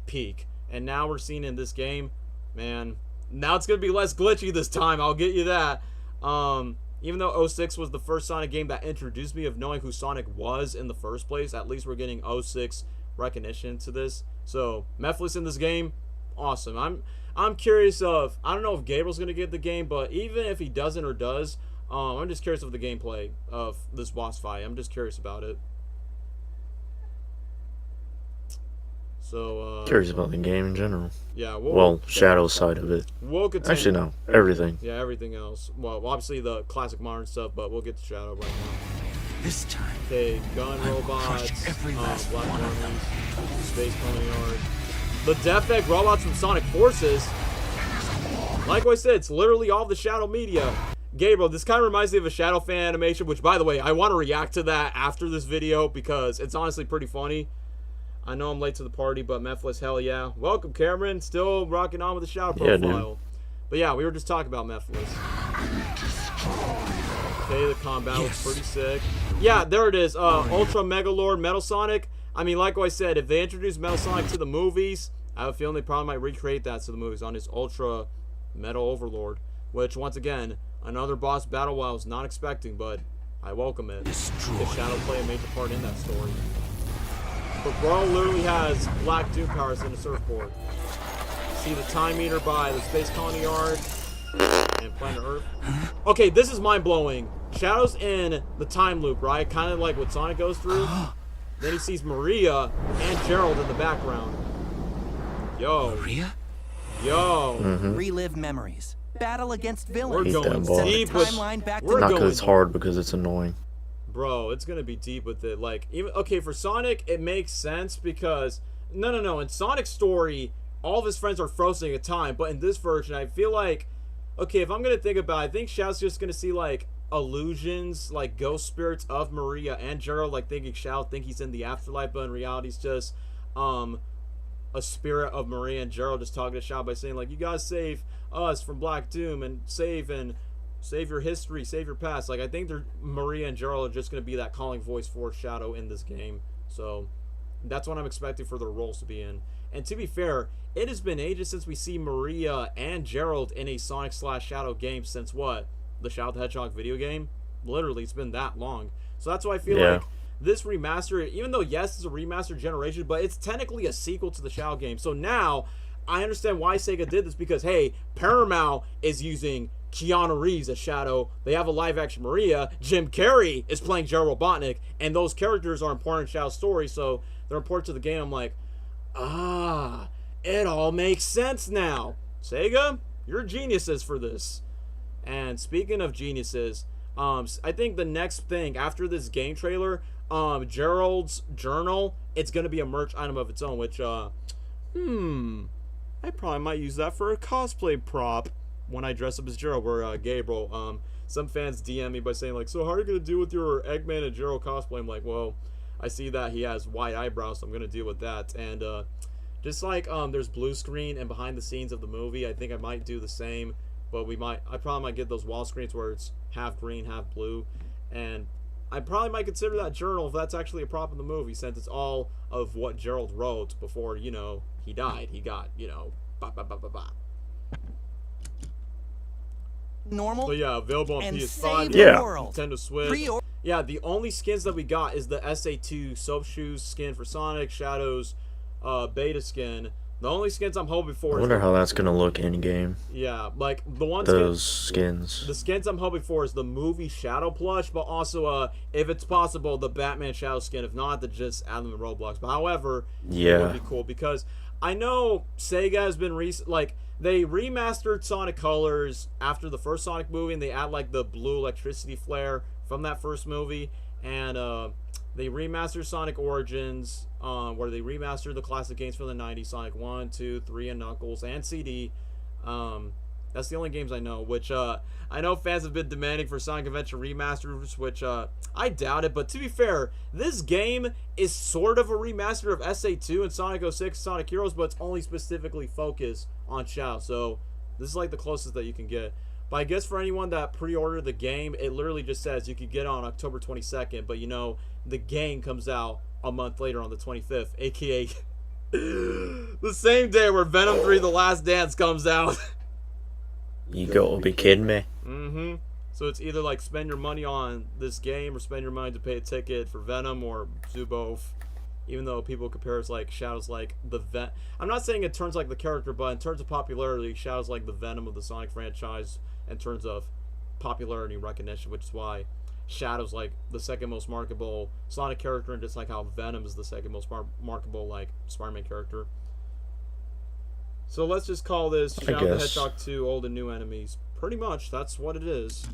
peak. And now we're seeing in this game, man, now it's going to be less glitchy this time, I'll get you that. Even though 06 was the first Sonic game that introduced me of knowing who Sonic was in the first place, at least we're getting 06 recognition to this. So, Mephiles in this game, awesome. I'm curious of, I don't know if Gabriel's going to get the game, but even if he doesn't or does, I'm just curious of the gameplay of this boss fight. I'm just curious about it. So, curious about the game in general. Yeah, well, Shadow side of it. We'll continue. Actually, no. Everything. Yeah, everything else. Well, obviously the classic modern stuff, but we'll get to Shadow right now. This time, Okay, gun robots, every last black one of them. armies, space pony yard. The Death Egg robots from Sonic Forces. Like I said, it's literally all the Shadow media. Gabriel, this kind of reminds me of a Shadow fan animation, which, by the way, I want to react to that after this video because it's honestly pretty funny. I know I'm late to the party, but Mephiles, hell yeah. Welcome, Cameron. Still rocking on with the Shadow profile. But yeah, we were just talking about Mephiles. Okay, the combat was pretty sick. Yeah, there it is. Ultra Mega Lord Metal Sonic. I mean, like I said, if they introduce Metal Sonic to the movies, I have a feeling they probably might recreate that to the movies on his Ultra Metal Overlord. Which, once again, another boss battle I was not expecting, but I welcome it. The Shadow play a major part in that story. But bro literally has Black Doom powers in the surfboard. See the time meter by the Space Colony Yard and Planet Earth. Okay, this is mind-blowing. Shadow's in the time loop, right? Kind of like what Sonic goes through. Then he sees Maria and Gerald in the background. Yo. Maria? Yo. Relive memories. Battle against We're villains. going boss. deep with... Timeline back to We're Not going because it's hard, because it's annoying. Bro, it's gonna be deep with it. Like, even okay, for Sonic, it makes sense because no. In Sonic's story, all of his friends are frozen at time, but in this version, I feel like, okay, if I'm gonna think about it, I think Shadow's just gonna see like illusions, like ghost spirits of Maria and Gerald, like thinking Shadow think he's in the afterlife, but in reality, it's just a spirit of Maria and Gerald just talking to Shadow by saying like, you guys save us from Black Doom and save your history, save your past. Like, I think Maria and Gerald are just going to be that calling voice for Shadow in this game. So, that's what I'm expecting for their roles to be in. And to be fair, it has been ages since we see Maria and Gerald in a Sonic/Shadow game since what? The Shadow the Hedgehog video game? Literally, it's been that long. So that's why I feel like this remaster, even though, yes, it's a remaster generation, but it's technically a sequel to the Shadow game. So now, I understand why Sega did this because, hey, Paramount is using Keanu Reeves as Shadow. They have a live-action Maria. Jim Carrey is playing Gerald Robotnik, and those characters are important in Shadow's story, so they're important to the game. I'm like, it all makes sense now. Sega, you're geniuses for this. And speaking of geniuses, I think the next thing after this game trailer, Gerald's journal, it's gonna be a merch item of its own, which I probably might use that for a cosplay prop when I dress up as Gerald or Gabriel. Some fans DM me by saying like, so how are you gonna deal with your Eggman and Gerald cosplay? I'm like, well, I see that he has white eyebrows, so I'm gonna deal with that. And just like there's blue screen and behind the scenes of the movie, I think I might do the same. But I probably might get those wall screens where it's half green, half blue, and I probably might consider that journal if that's actually a prop in the movie, since it's all of what Gerald wrote before, he died. He got, Normal. But yeah, available on and PS5, save the world. Nintendo Switch. Yeah, the only skins that we got is the SA2 Soap Shoes skin for Sonic, Shadow's beta skin. The only skins I'm hoping for I wonder how that's gonna look in game. Yeah, like the ones skins. The skins I'm hoping for is the movie Shadow plush, but also if it's possible, the Batman Shadow skin. If not, then just add them in Roblox. But however, it would be cool because I know Sega has been they remastered Sonic Colors after the first Sonic movie, and they add like the blue electricity flare from that first movie, and they remastered Sonic Origins, where they remastered the classic games from the 90s, Sonic 1, 2, 3, and Knuckles, and CD. That's the only games I know, which I know fans have been demanding for Sonic Adventure remasters, which I doubt it, but to be fair, this game is sort of a remaster of SA2 and Sonic 06, Sonic Heroes, but it's only specifically focused on Shadow, so this is like the closest that you can get. But I guess for anyone that pre-ordered the game, it literally just says you could get it on October 22nd, but the game comes out a month later on the 25th, aka the same day where Venom 3 The Last Dance comes out. You gotta be kidding me. So it's either like spend your money on this game or spend your money to pay a ticket for Venom, or do both. Even though people compare us like Shadow's like the I'm not saying it turns like the character, but in terms of popularity, Shadow's like the Venom of the Sonic franchise in terms of popularity and recognition, which is why Shadow's like the second most marketable Sonic character, and just like how Venom is the second most marketable like Spider-Man character. So let's just call this Shadow the Hedgehog 2 Old and New Enemies. Pretty much, that's what it is.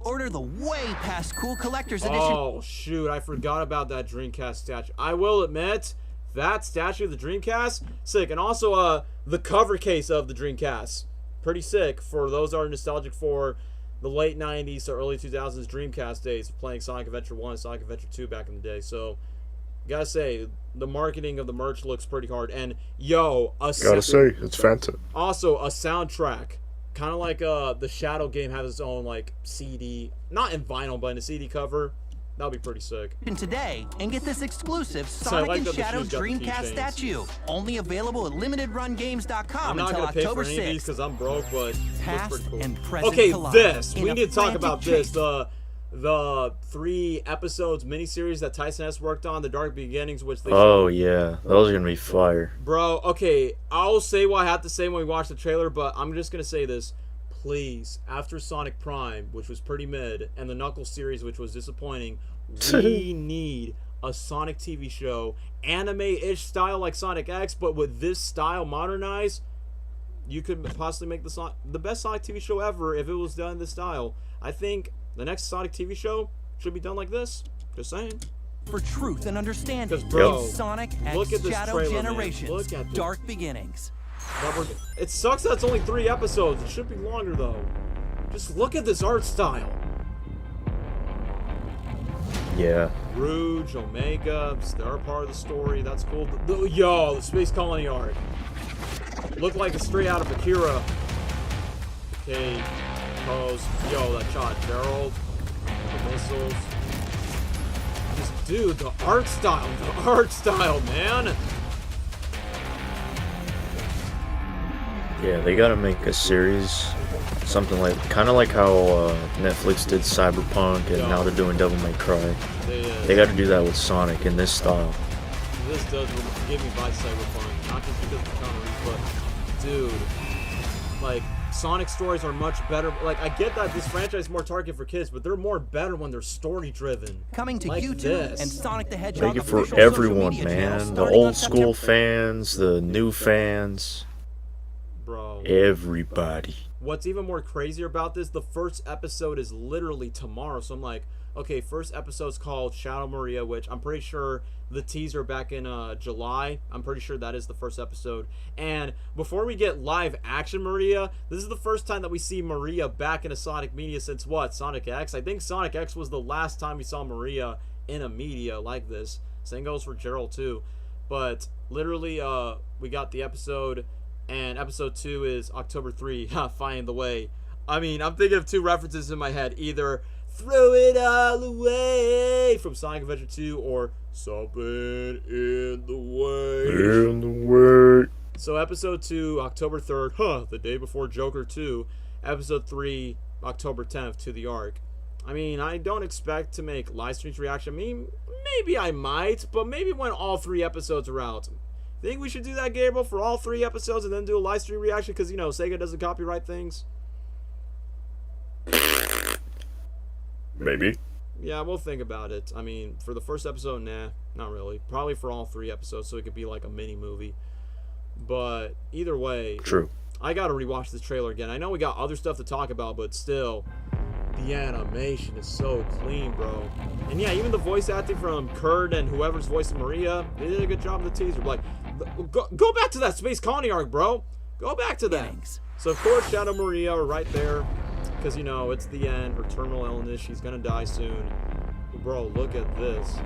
Order the way past cool collector's edition. Oh shoot, I forgot about that Dreamcast statue. I will admit, that statue of the Dreamcast, sick. And also the cover case of the Dreamcast, pretty sick for those that are nostalgic for the late 90s to early 2000s Dreamcast days of playing Sonic Adventure 1 and Sonic Adventure 2 back in the day. So gotta say, the marketing of the merch looks pretty hard. And gotta say, it's fantastic. Also a soundtrack, kind of like the Shadow game has its own like CD, not in vinyl but in a CD cover. That'll be pretty sick. Today and get this exclusive Sonic and Shadow Dreamcast statue, only available at limitedrungames.com until October 6th. I'm not gonna pay for any of these because I'm broke, but past cool. and present okay, collide this we in need to talk about chase. this. The 3 episodes miniseries that Tyson S worked on, The Dark Beginnings, which they yeah, those are gonna be fire. Bro, okay, I'll say what I have to say when we watch the trailer, but I'm just gonna say this. Please, after Sonic Prime, which was pretty mid, and the Knuckles series, which was disappointing, we need a Sonic TV show, anime-ish style like Sonic X, but with this style modernized. You could possibly make the best Sonic TV show ever if it was done in this style. I think the next Sonic TV show should be done like this. Just saying. For truth and understanding. Because, bro, Sonic look X at this Shadow trailer, Generations, man. Look at this. Dark Beginnings. It sucks that it's only 3 episodes. It should be longer, though. Just look at this art style. Yeah. Rouge, Omega, they're a part of the story. That's cool. The Space Colony art. Look like it's straight out of Akira. Okay, pose. Yo, that shot. Gerald. The missiles. Just, dude, the art style, man. Yeah, they gotta make a series, something like, kind of like how Netflix did Cyberpunk, and now they're doing Devil May Cry. They gotta do that with Sonic in this style. This does give me vibes Cyberpunk, not just because of the counter, but dude, like Sonic stories are much better. Like, I get that this franchise is more targeted for kids, but they're more better when they're story-driven. Coming to like YouTube this. and Sonic the Hedgehog Make it for official social everyone, media channels man. The starting on old school fans, the new fans. Bro. Everybody. What's even more crazier about this, the first episode is literally tomorrow. So I'm like, okay, first episode's called Shadow Maria, which I'm pretty sure the teaser back in July, I'm pretty sure that is the first episode. And before we get live action Maria, this is the first time that we see Maria back in a Sonic media since what? Sonic X? I think Sonic X was the last time we saw Maria in a media like this. Same goes for Gerald too. But literally, we got the episode, and episode 2 is October 3, Find the Way. I mean, I'm thinking of 2 references in my head. Either Throw It All Away from Sonic Adventure 2 or Something in the Way. In the way. So episode 2, October 3rd, the day before Joker 2. Episode 3, October 10th, to the Ark. I mean, I don't expect to make live streams reaction. I mean, maybe I might, but maybe when all 3 episodes are out. Think we should do that, Gabriel, for all 3 episodes and then do a live stream reaction? Because, you know, Sega doesn't copyright things. Maybe. Yeah, we'll think about it. I mean, for the first episode, nah, not really. Probably for all 3 episodes, so it could be like a mini movie. But either way, True. I gotta rewatch this trailer again. I know we got other stuff to talk about, but still, the animation is so clean, bro. And yeah, even the voice acting from Kurt and whoever's voicing Maria, they did a good job in the teaser. Like, go back to that Space Colony arc, bro. Go back to that. Thanks. So of course, Shadow Maria are right there. Because, you know, it's the end. Her terminal illness. She's going to die soon. Bro, look at this.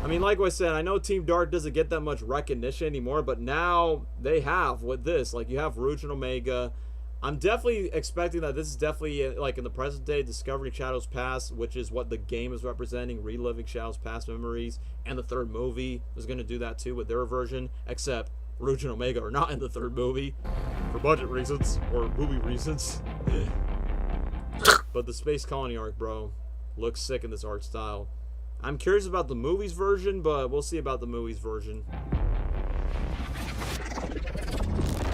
I mean, like I said, I know Team Dark doesn't get that much recognition anymore, but now they have with this. Like, you have Rouge and Omega. I'm definitely expecting that this is definitely, like, in the present day, discovering Shadow's past, which is what the game is representing, reliving Shadow's past memories. And the 3rd movie is going to do that, too, with their version. Except Rouge and Omega are not in the 3rd movie. For budget reasons. Or movie reasons. But the Space Colony arc, bro, looks sick in this art style. I'm curious about the movie's version, but we'll see about the movie's version.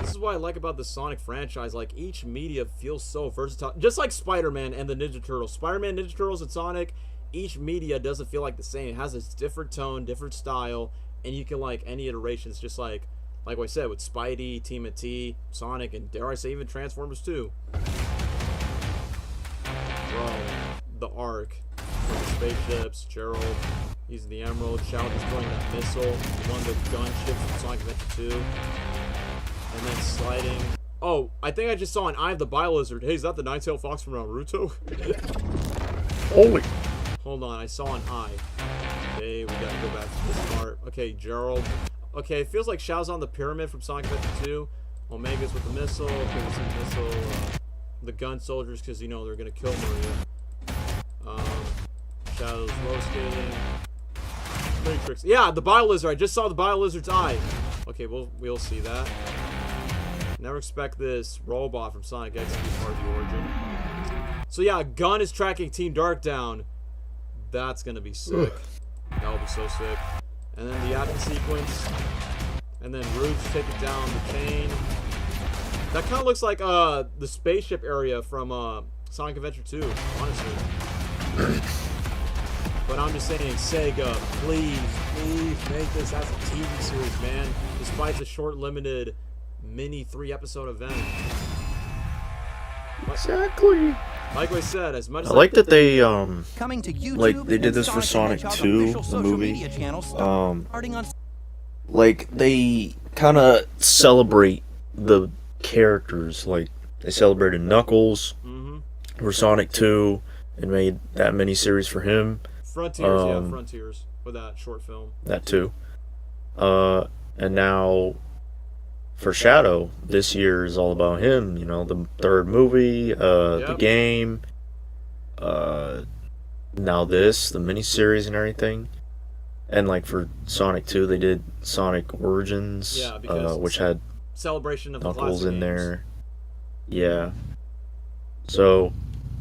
This is what I like about the Sonic franchise. Like, each media feels so versatile. Just like Spider-Man and the Ninja Turtles. Spider-Man, Ninja Turtles, and Sonic, each media doesn't feel like the same. It has its different tone, different style, and you can like any iteration. It's just like I said, with Spidey, Team of T, Sonic, and dare I say even Transformers 2. Bro, the Ark, the spaceships, Gerald using the Emerald, Shadow destroying that missile, one of the gunships from Sonic Adventure 2, and then sliding. Oh, I think I just saw an Eye of the Biolizard. Hey, is that the Nine-Tailed Fox from Naruto? Holy. Hold on, I saw an eye. Okay, we gotta go back to this part. Okay, Gerald. Okay, it feels like Shadow's on the pyramid from Sonic Adventure 2. Omega's with the missile. Okay, we see the missile. The gun soldiers, because you know they're gonna kill Maria. Shadow's roller skating. Matrix. Yeah, the Biolizard. I just saw the Biolizard's eye. Okay, we'll see that. Never expect this robot from Sonic X to be part of the origin. So yeah, Gun is tracking Team Dark down. That's gonna be sick. That'll be so sick. And then the Advent sequence. And then Rouge taking down the chain. That kind of looks like the spaceship area from Sonic Adventure 2, honestly. But I'm just saying, Sega, please make this as a TV series, man. Despite the short, limited, mini 3-episode event. Exactly. Like I said, as much as I like that they Coming to YouTube like they did and this for Sonic Sonic the Hedgehog 2, official the social movie. media channels starting on Like they kind of celebrate the characters. Like they celebrated Knuckles for Sonic 2 and made that mini-series for him. Frontiers, yeah, Frontiers, with that short film. That too. And now for Shadow, this year is all about him. You know, the 3rd movie, the game, now this, the miniseries and everything. And like for Sonic 2, they did Sonic Origins, which had celebration of the Knuckles in games. there. Yeah. So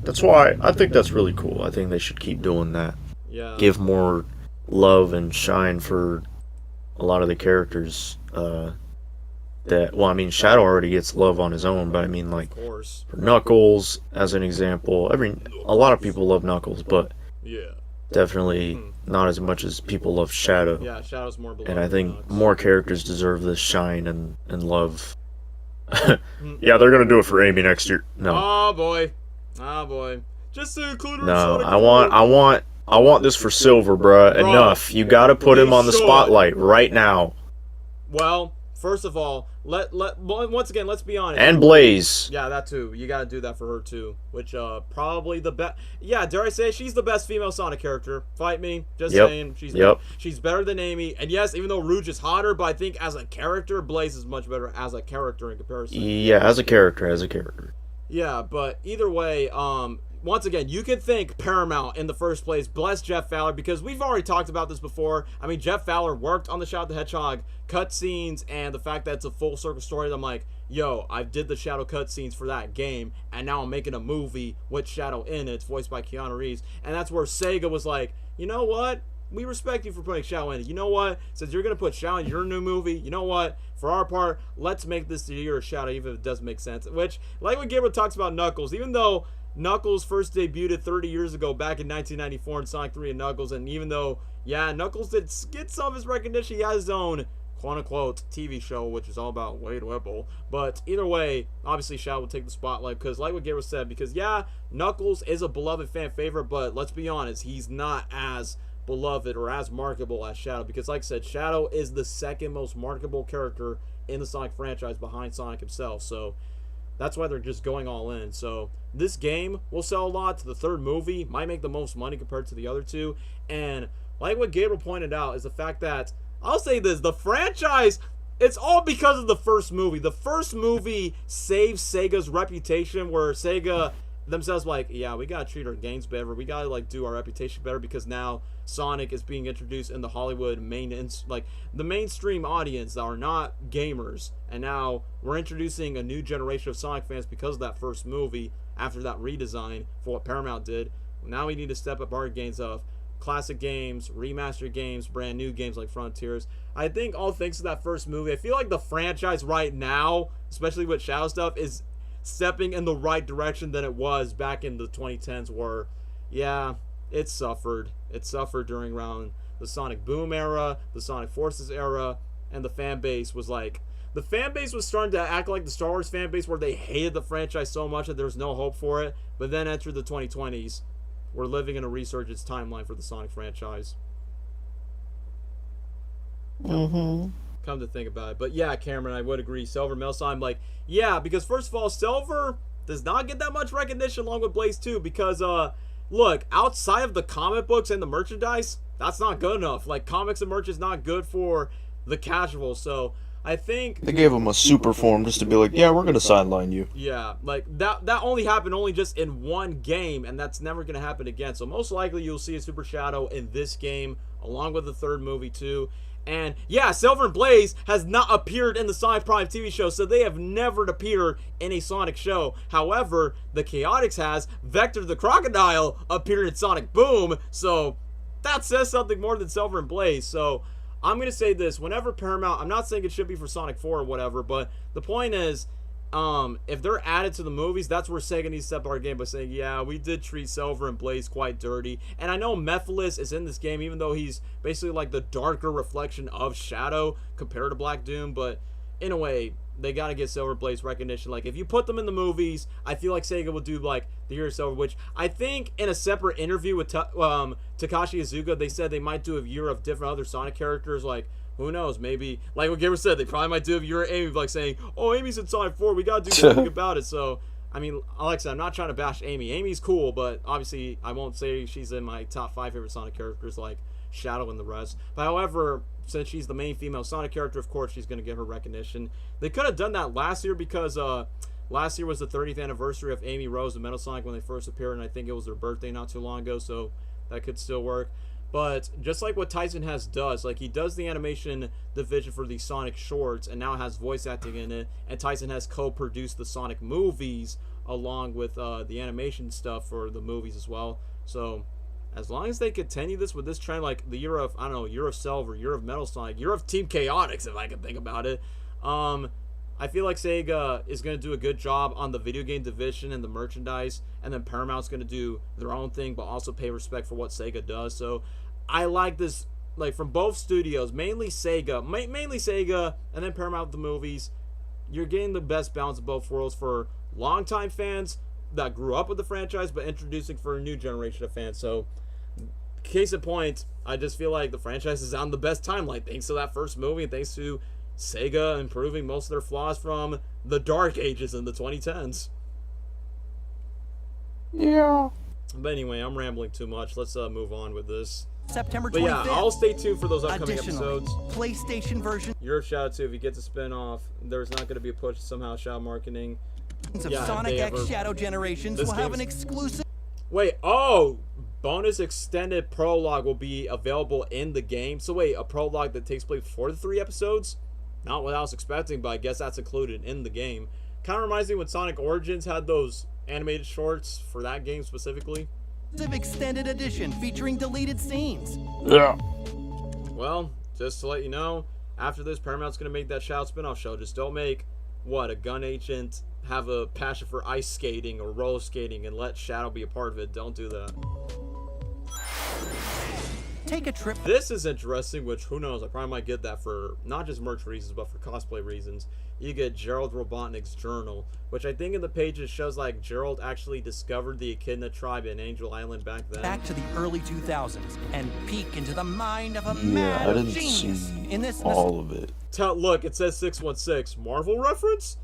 that's why I think that's really cool. I think they should keep doing that. Yeah. Give more love and shine for a lot of the characters that, well, I mean, Shadow already gets love on his own, but I mean, like, Of course. for Knuckles, as an example, a lot of people love Knuckles, but Yeah. definitely not as much as people love Shadow. Yeah, Shadow's more beloved. And I think than Knuckles. more characters deserve this shine and love. Yeah, they're gonna do it for Amy next year. No, Oh boy. Oh boy. Just to include her in no, Sonic I want this for Silver, bruh. Bruh, Enough. You gotta put him on the should. spotlight right now. Well, first of all, once again, let's be honest. And Blaze. Yeah, that too. You gotta do that for her too. Which probably the best. Yeah, dare I say she's the best female Sonic character. Fight me. Just saying. She's better than Amy. And yes, even though Rouge is hotter, but I think as a character, Blaze is much better as a character in comparison. Yeah, as a character. Yeah, but either way, once again, you could thank Paramount in the first place. Bless Jeff Fowler, because we've already talked about this before. I mean, Jeff Fowler worked on the Shadow the Hedgehog cutscenes, and the fact that it's a full circle story, I'm like, yo, I did the Shadow cutscenes for that game, and now I'm making a movie with Shadow in it. It's voiced by Keanu Reeves. And that's where Sega was like, you know what? We respect you for putting Shadow in it. You know what? Since you're going to put Shadow in your new movie, you know what? For our part, let's make this the year of Shadow, even if it doesn't make sense. Which, like what Gabriel talks about Knuckles, even though Knuckles first debuted 30 years ago back in 1994 in Sonic 3 and Knuckles, and even though, yeah, Knuckles did get some of his recognition, he has his own quote-unquote TV show, which is all about Wade Whipple. But either way, obviously Shadow will take the spotlight, because like what Gabriel said, because yeah, Knuckles is a beloved fan favorite, but let's be honest, he's not as beloved or as marketable as Shadow, because like I said, Shadow is the second most marketable character in the Sonic franchise behind Sonic himself, so that's why they're just going all in. So this game will sell a lot. The third movie might make the most money compared to the other two. And like what Gabriel pointed out is the fact that, I'll say this, the franchise, it's all because of the first movie. The first movie saved Sega's reputation, where Sega themselves like, yeah, we gotta treat our games better. We gotta like do our reputation better, because now Sonic is being introduced in the Hollywood the mainstream audience that are not gamers, and now we're introducing a new generation of Sonic fans because of that first movie. After that redesign for what Paramount did, now we need to step up our games of classic games, remastered games, brand new games like Frontiers. I think all thanks to that first movie, I feel like the franchise right now, especially with Shadow stuff, is stepping in the right direction than it was back in the 2010s, where, yeah, it suffered. It suffered during around the Sonic Boom era, the Sonic Forces era, and the fan base was like, the fan base was starting to act like the Star Wars fan base, where they hated the franchise so much that there was no hope for it. But then entered the 2020s. We're living in a resurgence timeline for the Sonic franchise. Come to think about it. But yeah, Cameron, I would agree. Silver Melson, I'm like, yeah, because first of all, Silver does not get that much recognition along with Blaze 2, because, look, outside of the comic books and the merchandise, that's not good enough. Like, comics and merch is not good for the casual, so I think They gave him a super form just to be like, yeah, we're gonna sideline you. yeah, like that only happened only just in one game, and that's never gonna happen again. So most likely you'll see a Super Shadow in this game, along with the third movie too. And yeah, Silver and Blaze has not appeared in the Sonic Prime TV show, so they have never appeared in a Sonic show. However, the Chaotix has. Vector the Crocodile appeared in Sonic Boom, so that says something more than Silver and Blaze. So I'm going to say this, whenever Paramount, I'm not saying it should be for Sonic 4 or whatever, but the point is, if they're added to the movies, that's where Sega needs to step up our game by saying, yeah, we did treat Silver and Blaze quite dirty. And I know Mephiles is in this game, even though he's basically like the darker reflection of Shadow compared to Black Doom, but in a way, they got to get Silver and Blaze recognition. Like, if you put them in the movies, I feel like Sega will do, like, the Year of Silver, which I think in a separate interview with Takashi Iizuka, they said they might do a year of different other Sonic characters, like, who knows, maybe, like what Gabriel said, they probably might do a year of Amy, like saying, oh, Amy's in Sonic 4, we gotta do something about it. So, I mean, like I said, I'm not trying to bash Amy. Amy's cool, but obviously I won't say she's in my top 5 favorite Sonic characters like Shadow and the rest. But however, since she's the main female Sonic character, of course she's going to get her recognition. They could have done that last year, because last year was the 30th anniversary of Amy Rose and Metal Sonic when they first appeared, and I think it was their birthday not too long ago, so that could still work. But just like what Tyson Hesse does, like he does the animation division for the Sonic shorts and now has voice acting in it, and Tyson Hesse co-produced the Sonic movies along with the animation stuff for the movies as well. So as long as they continue this with this trend, like the year of, I don't know, Year of Silver, Year of Metal Sonic, Year of Team Chaotix, if I can think about it, I feel like Sega is going to do a good job on the video game division and the merchandise, and then Paramount's going to do their own thing, but also pay respect for what Sega does. So I like this, like, from both studios, mainly Sega, and then Paramount with the movies. You're getting the best balance of both worlds for longtime fans that grew up with the franchise, but introducing for a new generation of fans. So, case in point, I just feel like the franchise is on the best timeline, thanks to that first movie, and thanks to Sega improving most of their flaws from the dark ages in the 2010s. Yeah. But anyway, I'm rambling too much. Let's move on with this. September 25th. But yeah, I'll stay tuned for those upcoming episodes. PlayStation version Your shout too if you get to spin off. There's not going to be a push to somehow shout marketing. of Sonic X Shadow Generations will have an exclusive. Wait, bonus extended prologue will be available in the game. So wait, a prologue that takes place before the 3 episodes? Not what I was expecting, but I guess that's included in the game. Kind of reminds me when Sonic Origins had those animated shorts for that game specifically. Extended edition featuring deleted scenes. Yeah. Well, just to let you know, after this, Paramount's going to make that Shadow spin-off show. Just don't make, a gun agent have a passion for ice skating or roller skating and let Shadow be a part of it. Don't do that. Take a trip. This is interesting, which, who knows, I probably might get that for not just merch reasons, but for cosplay reasons. You get Gerald Robotnik's journal, which I think in the pages shows like Gerald actually discovered the Echidna tribe in Angel Island back then. Back to the early 2000s and peek into the mind of a Yeah, mad I didn't genius. see In this all of it. Look, it says 616. Marvel reference?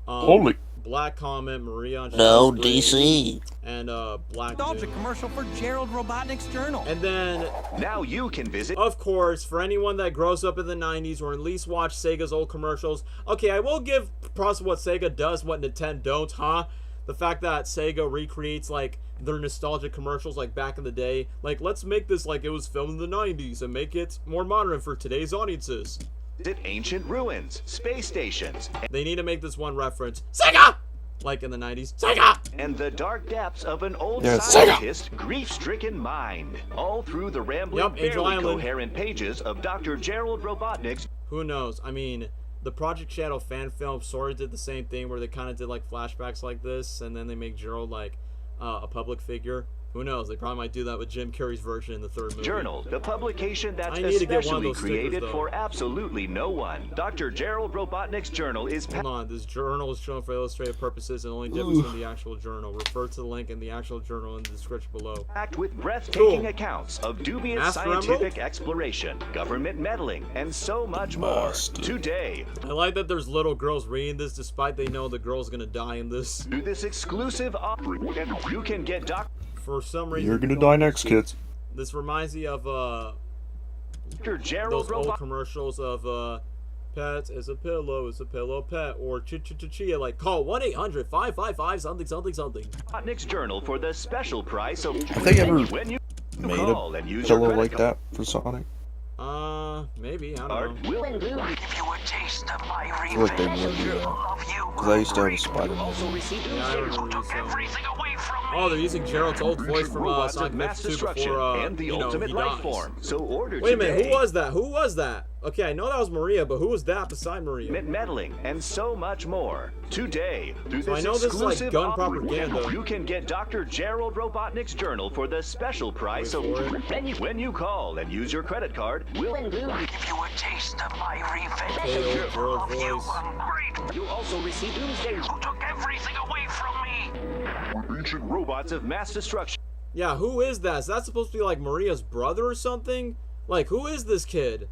Holy. Black Comet, Maria on No, Shadow DC. and Black nostalgia Doom. commercial for Gerald Robotnik's journal. And then, now you can visit. of course, for anyone that grows up in the 90s or at least watch Sega's old commercials, okay, I will give props to what Sega does, what Nintendo don't, huh? The fact that Sega recreates, like, their nostalgic commercials, like, back in the day. Like, let's make this like it was filmed in the 90s and make it more modern for today's audiences. Visit ancient ruins, space stations, They need to make this one reference. Sega! Like in the 90s. Sega! and the dark depths of an old Yeah, scientist's grief-stricken mind. All through the rambling, Yup, Angel barely Island. coherent pages of Dr. Gerald Robotnik's. Who knows? I mean, the Project Shadow fan film sort of did the same thing where they kind of did like flashbacks like this, and then they make Gerald like a public figure. Who knows? They probably might do that with Jim Carrey's version in the 3rd movie. Journal, the publication that's I need to get one of especially those stickers, created though. for absolutely no one. Dr. Gerald Robotnik's journal is Hold on, this journal is shown for illustrative purposes and only differs from the actual journal. Refer to the link in the actual journal in the description below. packed with breathtaking Cool. accounts of dubious Ascher scientific Emerald? exploration, government meddling, and so much more. Busted. Today, I like that there's little girls reading this despite they know the girl's gonna die in this. through this exclusive offering, you can get For some reason, You're gonna die next, kids. this reminds me of Dr. Gerald those old Robotnik's commercials of pet is a pillow pet, or chia, like call 1-800-555 something something something. journal for the special price of Have they ever when you made call a and use your pillow credit like card. that for Sonic? Maybe, I don't Card know. will I feel like they would do that. Because I used to have a Spider-Man. also receive Yeah, I remember these, oh, they're using Gerald's old voice from robots Sonic of mass 2 destruction before and the you know, ultimate he life dies. form. So order Wait a minute, today. who was that? Who was that? Okay, I know that was Maria, but who was that beside Maria? Meddling and so much more. Today, through So I this know this is like exclusive gun offering, propaganda. you can get Dr. Gerald Robotnik's journal for the special price of Wait for when you call and use your credit card. We'll Okay, old Gerald voice. You'll also receive Doomsday. Who took everything away from me? Ancient robots of mass destruction. Yeah, who is that? Is that supposed to be like Maria's brother or something? Like, who is this kid?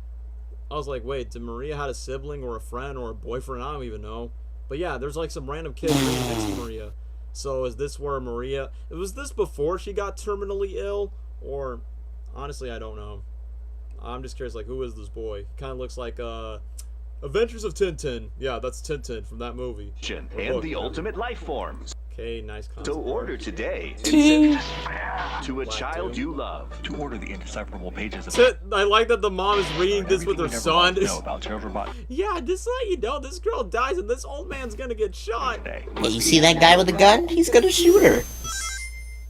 I was like, wait, did Maria have a sibling or a friend or a boyfriend? I don't even know. But yeah, there's like some random kid named Dixie Maria. So is this where Maria... Was this before she got terminally ill? Or, honestly, I don't know. I'm just curious, like, who is this boy? Kind of looks like, Adventures of Tintin. Yeah, that's Tintin from that movie. And the ultimate life forms. Okay, nice concept. So order today. To a child you love. To order the indecipherable pages of I like that the mom is reading this with her son. about Gerald Robotnik. Yeah, just to let you know, this girl dies and this old man's gonna get shot. Well, you see that guy with the gun? He's gonna shoot her.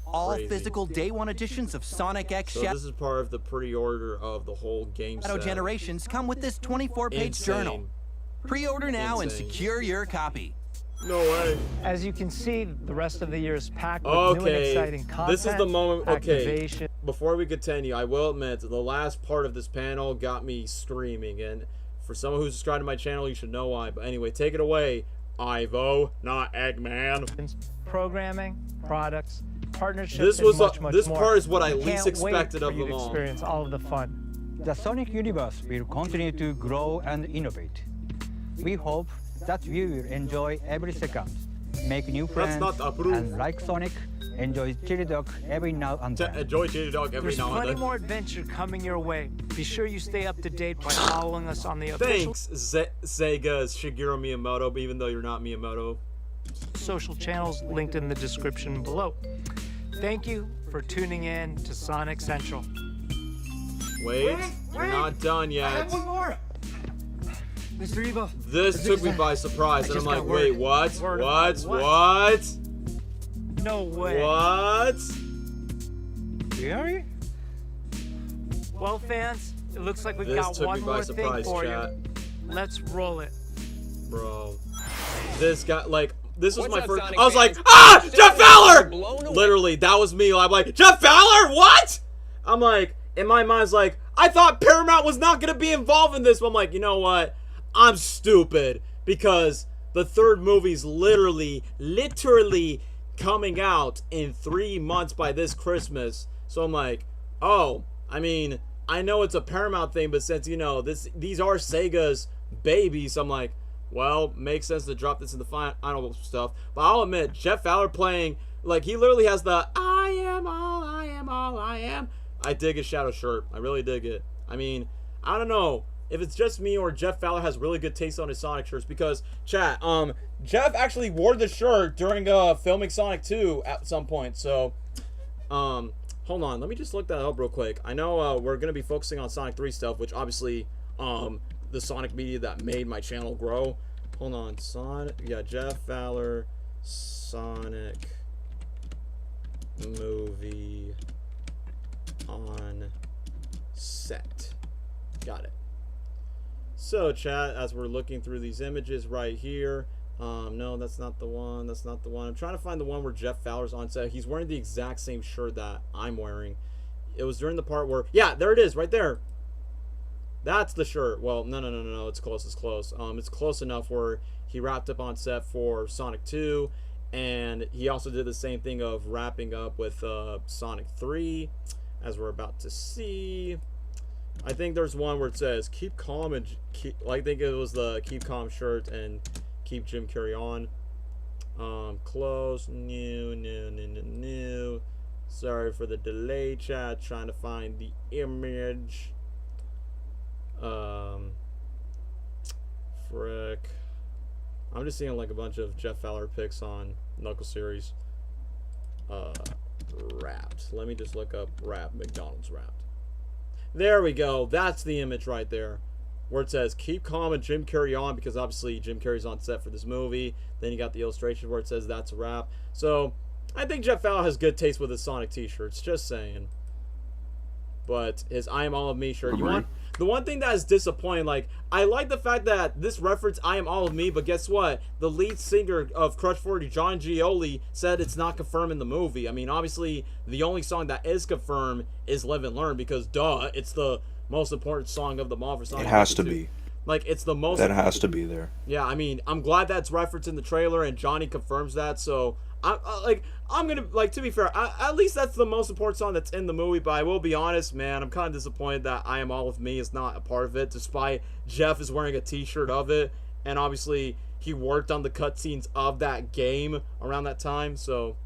All Crazy. physical day one editions of Sonic X So this is part of the pre-order of the whole game Shadow set. Generations come with this 24-page journal. Pre-order now and Insane. secure your copy. No way. As you can see, the rest of the year is packed with new and exciting content. This is the moment. Okay, activation. before we continue, I will admit the last part of this panel got me screaming, and for someone who's subscribed to my channel, you should know why. But anyway, take it away, Ivo, not Eggman. Programming, products, partnerships, This was and much this more. part is what I Can't least wait expected for of you them to all. experience all of the fun. The Sonic universe will continue to grow and innovate. We hope that you will enjoy every second, make new friends, not approved. and like Sonic, enjoy Chili Dog every now and then. Enjoy Chili Dog every There's now and plenty then. more adventure coming your way. Be sure you stay up to date by following us on the official Thanks, Sega's Shigeru Miyamoto, even though you're not Miyamoto. social channels linked in the description below. Thank you for tuning in to Sonic Central. Wait, we're not done I yet. have one more. Mr. Evo. This took me by surprise, and I'm just like, got wait, word. what? Word. What? No way. What? Really? Well, fans, it looks like we've This got took one me by more thing surprise, for chat. you. Let's roll it. Bro. This guy, like, this was What's my up, first. Sonic I was fans? like, ah, Jeff Fowler! Blown away. Literally, that was me. I'm like, Jeff Fowler? What? I'm like, in my mind's like, I thought Paramount was not going to be involved in this. But I'm like, you know what? I'm stupid. Because the third movie's literally coming out in 3 months by this Christmas. So I'm like, oh, I mean, I know it's a Paramount thing, but since, you know, these are Sega's babies, I'm like, well, makes sense to drop this in the final stuff. But I'll admit, Jeff Fowler playing, like, he literally has the I am all I am all I am. I dig his shadow shirt. I really dig it. I mean, I don't know if it's just me or Jeff Fowler has really good taste on his Sonic shirts, because, chat, Jeff actually wore the shirt during filming Sonic 2 at some point. So, hold on, let me just look that up real quick. I know we're gonna be focusing on Sonic 3 stuff, which obviously the Sonic media that made my channel grow. Hold on, Jeff Fowler Sonic movie on set. Got it. So, chat, as we're looking through these images right here, no, that's not the one. That's not the one. I'm trying to find the one where Jeff Fowler's on set. He's wearing the exact same shirt that I'm wearing. It was during the part where, yeah, there it is, right there. That's the shirt. Well, no. It's close. It's close. It's close enough where he wrapped up on set for Sonic 2, and he also did the same thing of wrapping up with Sonic 3, as we're about to see. I think there's one where it says "Keep calm" and I think it was the "Keep calm" shirt and "Keep Jim Carrey on." Close. New. Sorry for the delay, chat. Trying to find the image. Frick. I'm just seeing like a bunch of Jeff Fowler pics on Knuckle Series. Wrapped. Let me just look up wrapped. McDonald's wrapped. There we go. That's the image right there, where it says "Keep calm" and Jim Carrey on, because obviously Jim Carrey's on set for this movie. Then you got the illustration where it says that's a wrap. So I think Jeff Fowler has good taste with his Sonic t-shirts. Just saying. But his "I Am All of Me" shirt. You want the one thing that is disappointing? Like, I like the fact that this reference "I Am All of Me," but guess what? The lead singer of Crush 40, John Gioli, said it's not confirmed in the movie. I mean, obviously, the only song that is confirmed is "Live and Learn," because duh, it's the most important song of them all for Sonic. It has to be. Like, it's the most. That has to be there. Yeah, I mean, I'm glad that's referenced in the trailer, and Johnny confirms that. So, I'm gonna, like, to be fair, at least that's the most important song that's in the movie. But I will be honest, man, I'm kind of disappointed that "I Am All of Me" is not a part of it, despite Jeff is wearing a t-shirt of it, and obviously he worked on the cutscenes of that game around that time. So,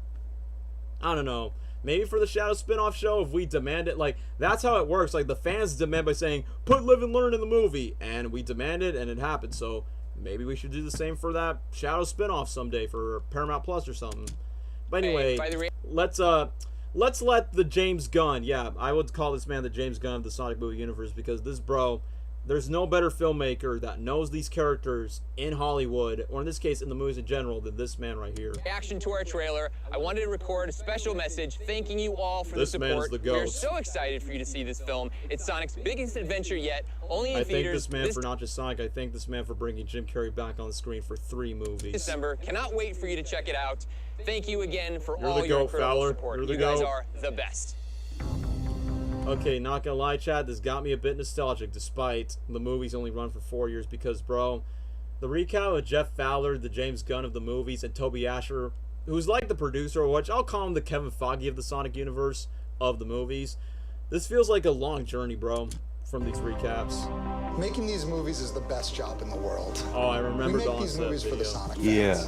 I don't know. Maybe for the Shadow spin-off show, if we demand it, like, that's how it works. Like, the fans demand by saying, put "Live and Learn" in the movie, and we demand it, and it happened. So maybe we should do the same for that Shadow spin-off someday for Paramount Plus or something. But anyway, let's let the James Gunn, yeah, I would call this man the James Gunn of the Sonic movie universe, because this bro there's no better filmmaker that knows these characters in Hollywood, or in this case, in the movies in general, than this man right here. Reaction to our trailer, I wanted to record a special message thanking you all for the support. This man is the We're GOAT. so excited for you to see this film. It's Sonic's biggest adventure yet, only in I theaters. thank this man for not just Sonic, I thank this man for bringing Jim Carrey back on the screen for 3 movies. December. Cannot wait for you to check it out. Thank you again for You're all the your GOAT, incredible Fowler. support. You're the You guys GOAT. are the best. Okay, not gonna lie, Chad, this got me a bit nostalgic despite the movies only run for 4 years because, bro, the recount of Jeff Fowler, the James Gunn of the movies, and Toby Ascher, who's like the producer, which I'll call him the Kevin Feige of the Sonic universe of the movies. This feels like a long journey, bro, from these recaps. Making these movies is the best job in the world. Oh, I remember we make these that movies for the video. Sonic fans. Yeah.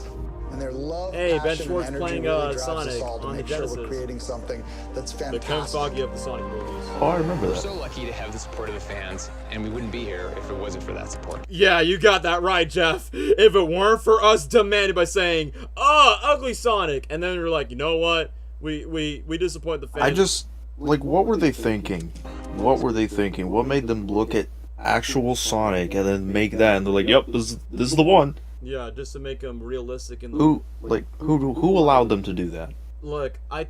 And their love, Hey, Ben passion, Schwartz and energy playing, really drives Sonic us all to on the make sure we're Genesis. creating something that's The Kevin fantastic. Feige of the Sonic movies. Oh, I remember We're that. so lucky to have the support of the fans, and we wouldn't be here if it wasn't for that support. Yeah, you got that right, Jeff. If it weren't for us demanding by saying, ugly Sonic, and then you're like, you know what? We disappoint the fans. I just, like, what were they thinking? What were they thinking? What made them look at actual Sonic and then make that, and they're like, yep, this is the one. Yeah, just to make them realistic. In the Who allowed them to do that? Look, I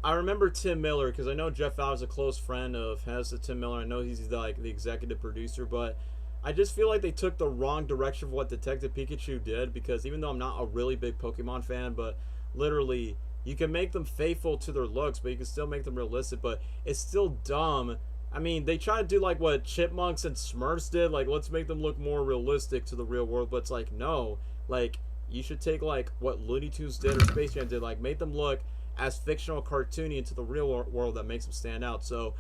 remember Tim Miller, because I know Jeff Fowler's a close friend of Tim Miller. I know he's like the executive producer, but I just feel like they took the wrong direction of what Detective Pikachu did, because even though I'm not a really big Pokemon fan, but literally, you can make them faithful to their looks, but you can still make them realistic, but it's still dumb. I mean, they try to do like what Chipmunks and Smurfs did, like let's make them look more realistic to the real world, but it's like, no, like you should take like what Looney Tunes did or Space Jam did, like make them look as fictional cartoony into the real world that makes them stand out. So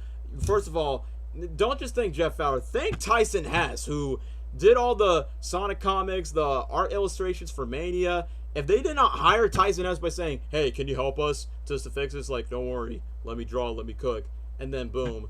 first of all, don't just thank Jeff Fowler, thank Tyson Hess, who did all the Sonic comics, the art illustrations for Mania. If they did not hire Tyson Hess by saying, hey, can you help us just to fix this, like, don't worry, let me draw, let me cook, and then boom.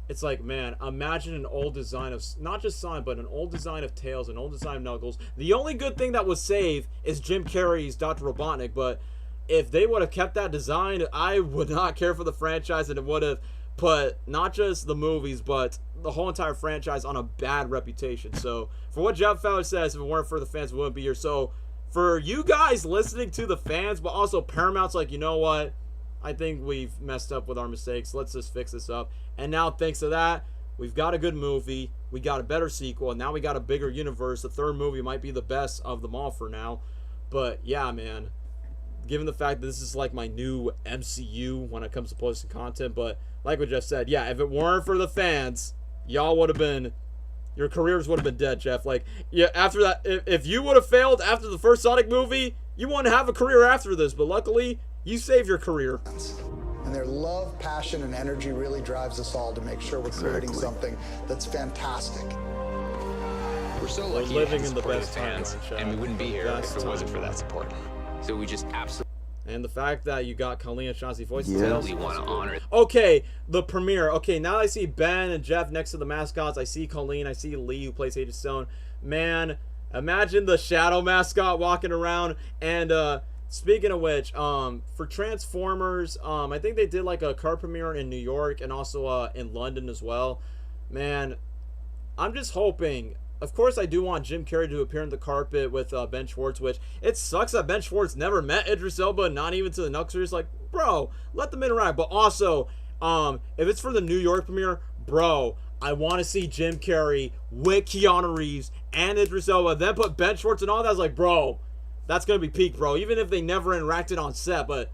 It's like, man, imagine an old design of, not just Sonic, but an old design of Tails, an old design of Knuckles. The only good thing that was saved is Jim Carrey's Dr. Robotnik, but if they would have kept that design, I would not care for the franchise, and it would have put not just the movies, but the whole entire franchise on a bad reputation. So, for what Jeff Fowler says, if it weren't for the fans, we wouldn't be here. So, for you guys listening to the fans, but also Paramount's like, you know what? I think we've messed up with our mistakes. Let's just fix this up. And now, thanks to that, we've got a good movie. We got a better sequel. And now we got a bigger universe. The third movie might be the best of them all for now. But, yeah, man. Given the fact that this is like my new MCU when it comes to posting content. But, like what Jeff said, yeah, if it weren't for the fans, y'all would have been... Your careers would have been dead, Jeff. Like, yeah, after that, if you would have failed after the first Sonic movie, you wouldn't have a career after this. But luckily, you saved your career. And their love, passion, and energy really drives us all to make sure we're creating something that's fantastic. We're so We're lucky living to in the support best fans, timeline, Chad. and we wouldn't be here Best if it wasn't for timeline. that support. So we just absolutely... And the fact that you got Colleen and Chauncey voices. Yeah. We want to honor it. Okay, the premiere. Okay, now I see Ben and Jeff next to the mascots. I see Colleen. I see Lee, who plays Agent Stone. Man, imagine the Shadow mascot walking around. And speaking of which, for Transformers, I think they did like a car premiere in New York and also in London as well. Man, I'm just hoping. Of course, I do want Jim Carrey to appear on the carpet with Ben Schwartz, which it sucks that Ben Schwartz never met Idris Elba, not even to the Knuckles. Like, bro, let them interact. But also, if it's for the New York premiere, bro, I want to see Jim Carrey with Keanu Reeves and Idris Elba, then put Ben Schwartz and all that. I was like, bro, that's going to be peak, bro. Even if they never interacted on set, but,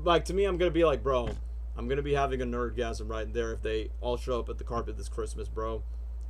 like, to me, I'm going to be like, bro, I'm going to be having a nerdgasm right there if they all show up at the carpet this Christmas, bro.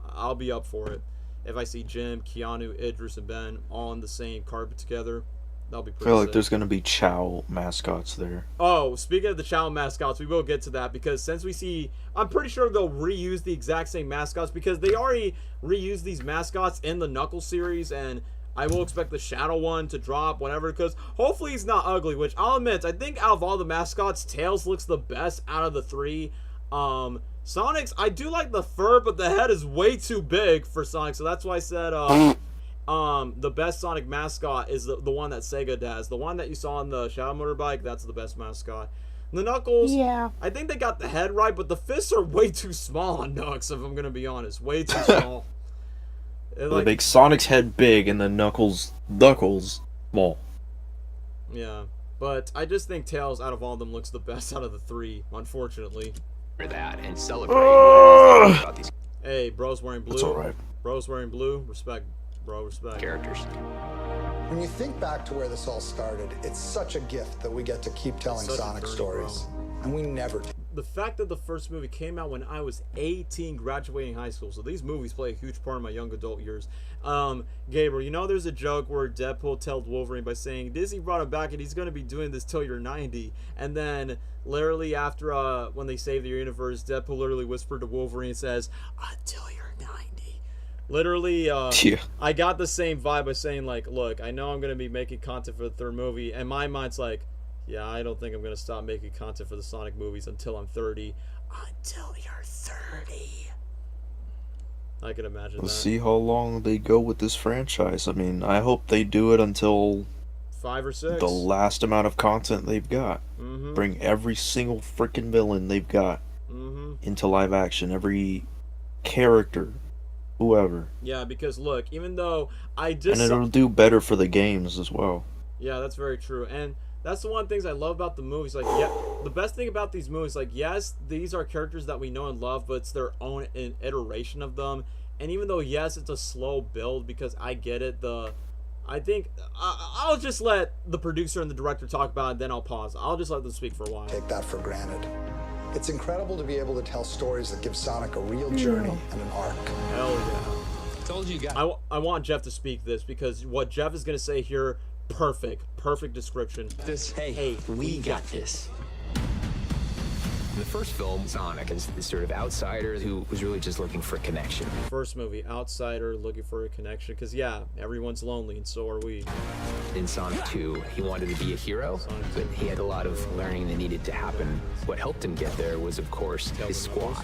I'll be up for it. If I see Jim, Keanu, Idris, and Ben all on the same carpet together, that'll be I pretty feel like sick. there's gonna be Chow mascots there. Oh, speaking of the Chow mascots, we will get to that because since we see, I'm pretty sure they'll reuse the exact same mascots because they already reused these mascots in the Knuckles series, and I will expect the Shadow one to drop whenever because hopefully he's not ugly, which I'll admit, I think out of all the mascots, Tails looks the best out of the three. Sonic's, I do like the fur, but the head is way too big for Sonic, so that's why I said the best Sonic mascot is the one that Sega does. The one that you saw on the Shadow Motorbike, that's the best mascot. And the Knuckles, Yeah. I think they got the head right, but the fists are way too small on Knucks, if I'm going to be honest. Way too small. They make Sonic's head big and then Knuckles small. Yeah, but I just think Tails out of all of them looks the best out of the three, unfortunately. For that and celebrate. Hey, bro's wearing blue. That's alright. Bro's wearing blue. Respect, bro. Respect. Characters. When you think back to where this all started, it's such a gift that we get to keep telling Sonic stories. And we never do. The fact that the first movie came out when I was 18, graduating high school, so these movies play a huge part in my young adult years. Gabriel, you know there's a joke where Deadpool tells Wolverine by saying, Disney brought him back and he's going to be doing this till you're 90. And then, literally after, when they save the universe, Deadpool literally whispered to Wolverine and says, until you're 90. Literally, I got the same vibe by saying, like, look, I know I'm going to be making content for the third movie, and my mind's like, yeah, I don't think I'm going to stop making content for the Sonic movies until I'm 30. Until you're 30. I can imagine Let's that. see how long they go with this franchise. I mean, I hope they do it until 5 or 6. the last amount of content they've got. Mm-hmm. Bring every single freaking villain they've got into live action. Every character, whoever. Yeah, because look, even though I just... And it'll do better for the games as well. Yeah, that's very true. And that's the one things I love about the movies. Like, yeah, the best thing about these movies, like, yes, these are characters that we know and love, but it's their own iteration of them. And even though, yes, it's a slow build, because I get it, I think I'll just let the producer and the director talk about it, and then I'll pause. I'll just let them speak for a while. Take that for granted. It's incredible to be able to tell stories that give Sonic a real journey and an arc. Hell yeah. Told you guys. I want Jeff to speak this, because what Jeff is going to say here, perfect description. Hey, we got this. In the first film, Sonic is this sort of outsider who was really just looking for a connection. First movie, outsider looking for a connection, because yeah, everyone's lonely and so are we. In Sonic 2, he wanted to be a hero, but he had a lot of learning that needed to happen. What helped him get there was, of course, his squad.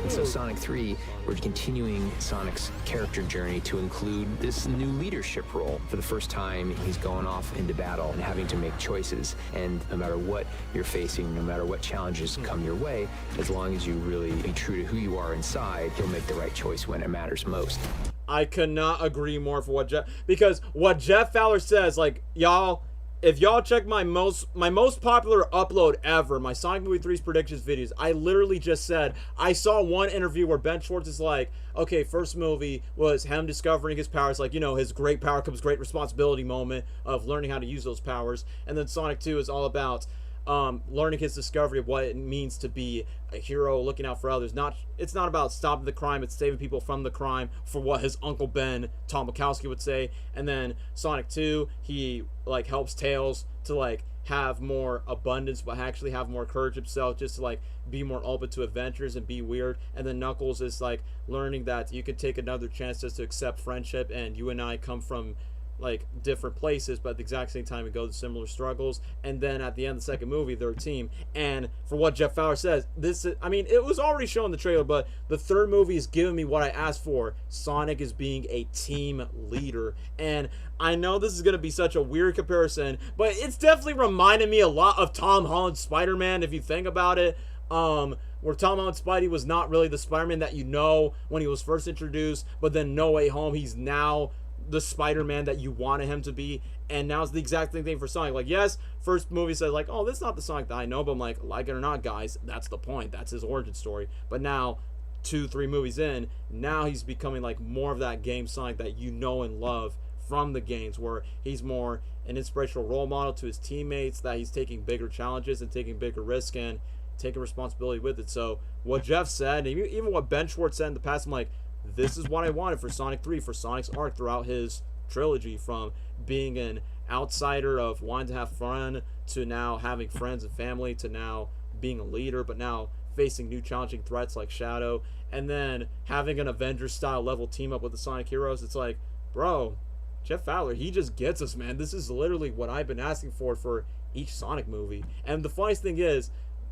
And so Sonic 3, we're continuing Sonic's character journey to include this new leadership role. For the first time, he's going off into battle and having to make choices. And no matter what you're facing, no matter what challenges come your way, as long as you really be true to who you are inside, you'll make the right choice when it matters most. I cannot agree more for what Jeff, because what Jeff Fowler says, like, y'all, if y'all check my most popular upload ever, my Sonic Movie 3's predictions videos, I literally just said, I saw one interview where Ben Schwartz is like, okay, first movie was him discovering his powers, like, you know, his great power comes great responsibility moment of learning how to use those powers, and then Sonic 2 is all about learning his discovery of what it means to be a hero, looking out for others. It's not about stopping the crime, it's saving people from the crime, for what his Uncle Ben, Tom Wachowski, would say. And then Sonic 2, he like helps Tails to like have more abundance, but actually have more courage himself, just to like be more open to adventures and be weird. And then Knuckles is like learning that you can take another chance just to accept friendship, and you and I come from like different places, but at the exact same time we go through similar struggles. And then at the end of the second movie, they're a team. And for what Jeff Fowler says, this is, I mean, it was already shown in the trailer, but the third movie is giving me what I asked for. Sonic is being a team leader. And I know this is going to be such a weird comparison, but it's definitely reminded me a lot of Tom Holland's Spider-Man, if you think about it. Where Tom Holland's Spidey was not really the Spider-Man that you know when he was first introduced, but then No Way Home, he's now the Spider-Man that you wanted him to be. And now it's the exact same thing for Sonic. Like, yes, first movie said like, oh, this is not the Sonic that I know, but I'm like it or not, guys, that's the point, that's his origin story. But now 2-3 movies in, now he's becoming like more of that game Sonic that you know and love from the games, where he's more an inspirational role model to his teammates, that he's taking bigger challenges and taking bigger risks and taking responsibility with it. So what Jeff said, and even what Ben Schwartz said in the past, I'm like, this is what I wanted for Sonic 3, for Sonic's arc throughout his trilogy, from being an outsider of wanting to have fun, to now having friends and family, to now being a leader, but now facing new challenging threats like Shadow, and then having an Avengers-style level team up with the Sonic heroes. It's like, bro, Jeff Fowler, he just gets us, man. This is literally what I've been asking for each Sonic movie. And the funniest thing is,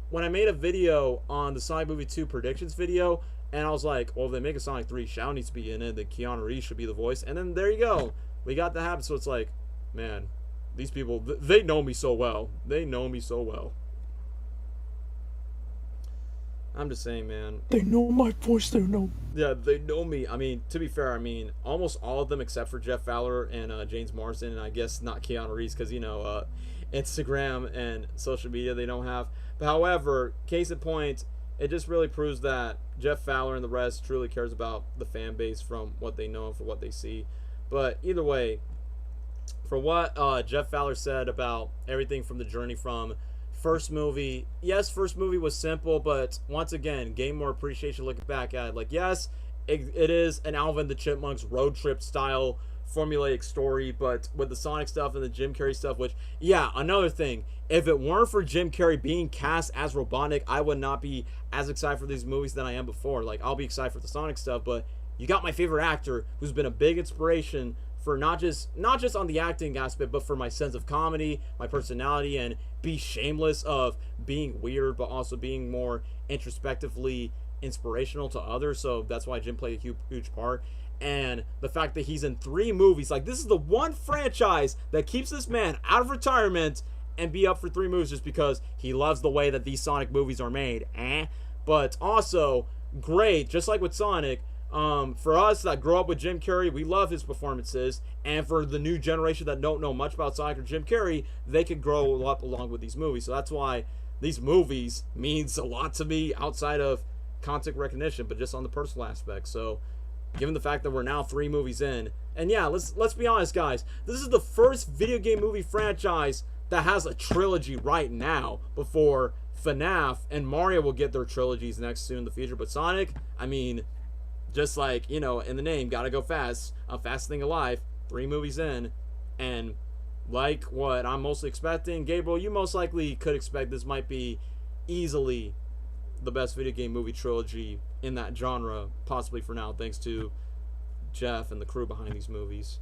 when I made a video on the Sonic Movie 2 predictions video, and I was like, well, if they make a Sonic 3, Shadow needs to be in it, then Keanu Reeves should be the voice. And then there you go. We got that happen. So it's like, man, these people, they know me so well. They know me so well. I'm just saying, man. They know my voice. They know. Yeah, they know me. I mean, to be fair, I mean, almost all of them except for Jeff Fowler and James Marsden, and I guess not Keanu Reeves because, you know, Instagram and social media they don't have. But however, case in point, it just really proves that Jeff Fowler and the rest truly cares about the fan base from what they know and for what they see. But either way, for what Jeff Fowler said about everything from the journey from first movie, yes, first movie was simple, but once again, gain more appreciation looking back at it. Like, yes, it is an Alvin the Chipmunks road trip style formulaic story, but with the Sonic stuff and the Jim Carrey stuff, which, yeah, another thing, if it weren't for Jim Carrey being cast as Robotnik, I would not be as excited for these movies than I am before. Like, I'll be excited for the Sonic stuff, but you got my favorite actor who's been a big inspiration for not just on the acting aspect, but for my sense of comedy, my personality, and be shameless of being weird, but also being more introspectively inspirational to others. So that's why Jim played a huge part. And the fact that he's in 3 movies, like, this is the one franchise that keeps this man out of retirement and be up for 3 movies just because he loves the way that these Sonic movies are made. But also, great, just like with Sonic, for us that grow up with Jim Carrey, we love his performances, and for the new generation that don't know much about Sonic or Jim Carrey, they could grow up along with these movies. So that's why these movies means a lot to me outside of content recognition, but just on the personal aspect. So given the fact that we're now 3 movies in, and yeah, let's be honest, guys, this is the first video game movie franchise that has a trilogy right now, before FNAF and Mario will get their trilogies next soon in the future. But Sonic, I mean, just like, you know, in the name, gotta go fast, fastest thing alive, 3 movies in, and like what I'm mostly expecting, Gabriel, you most likely could expect this might be easily the best video game movie trilogy in that genre, possibly for now, thanks to Jeff and the crew behind these movies.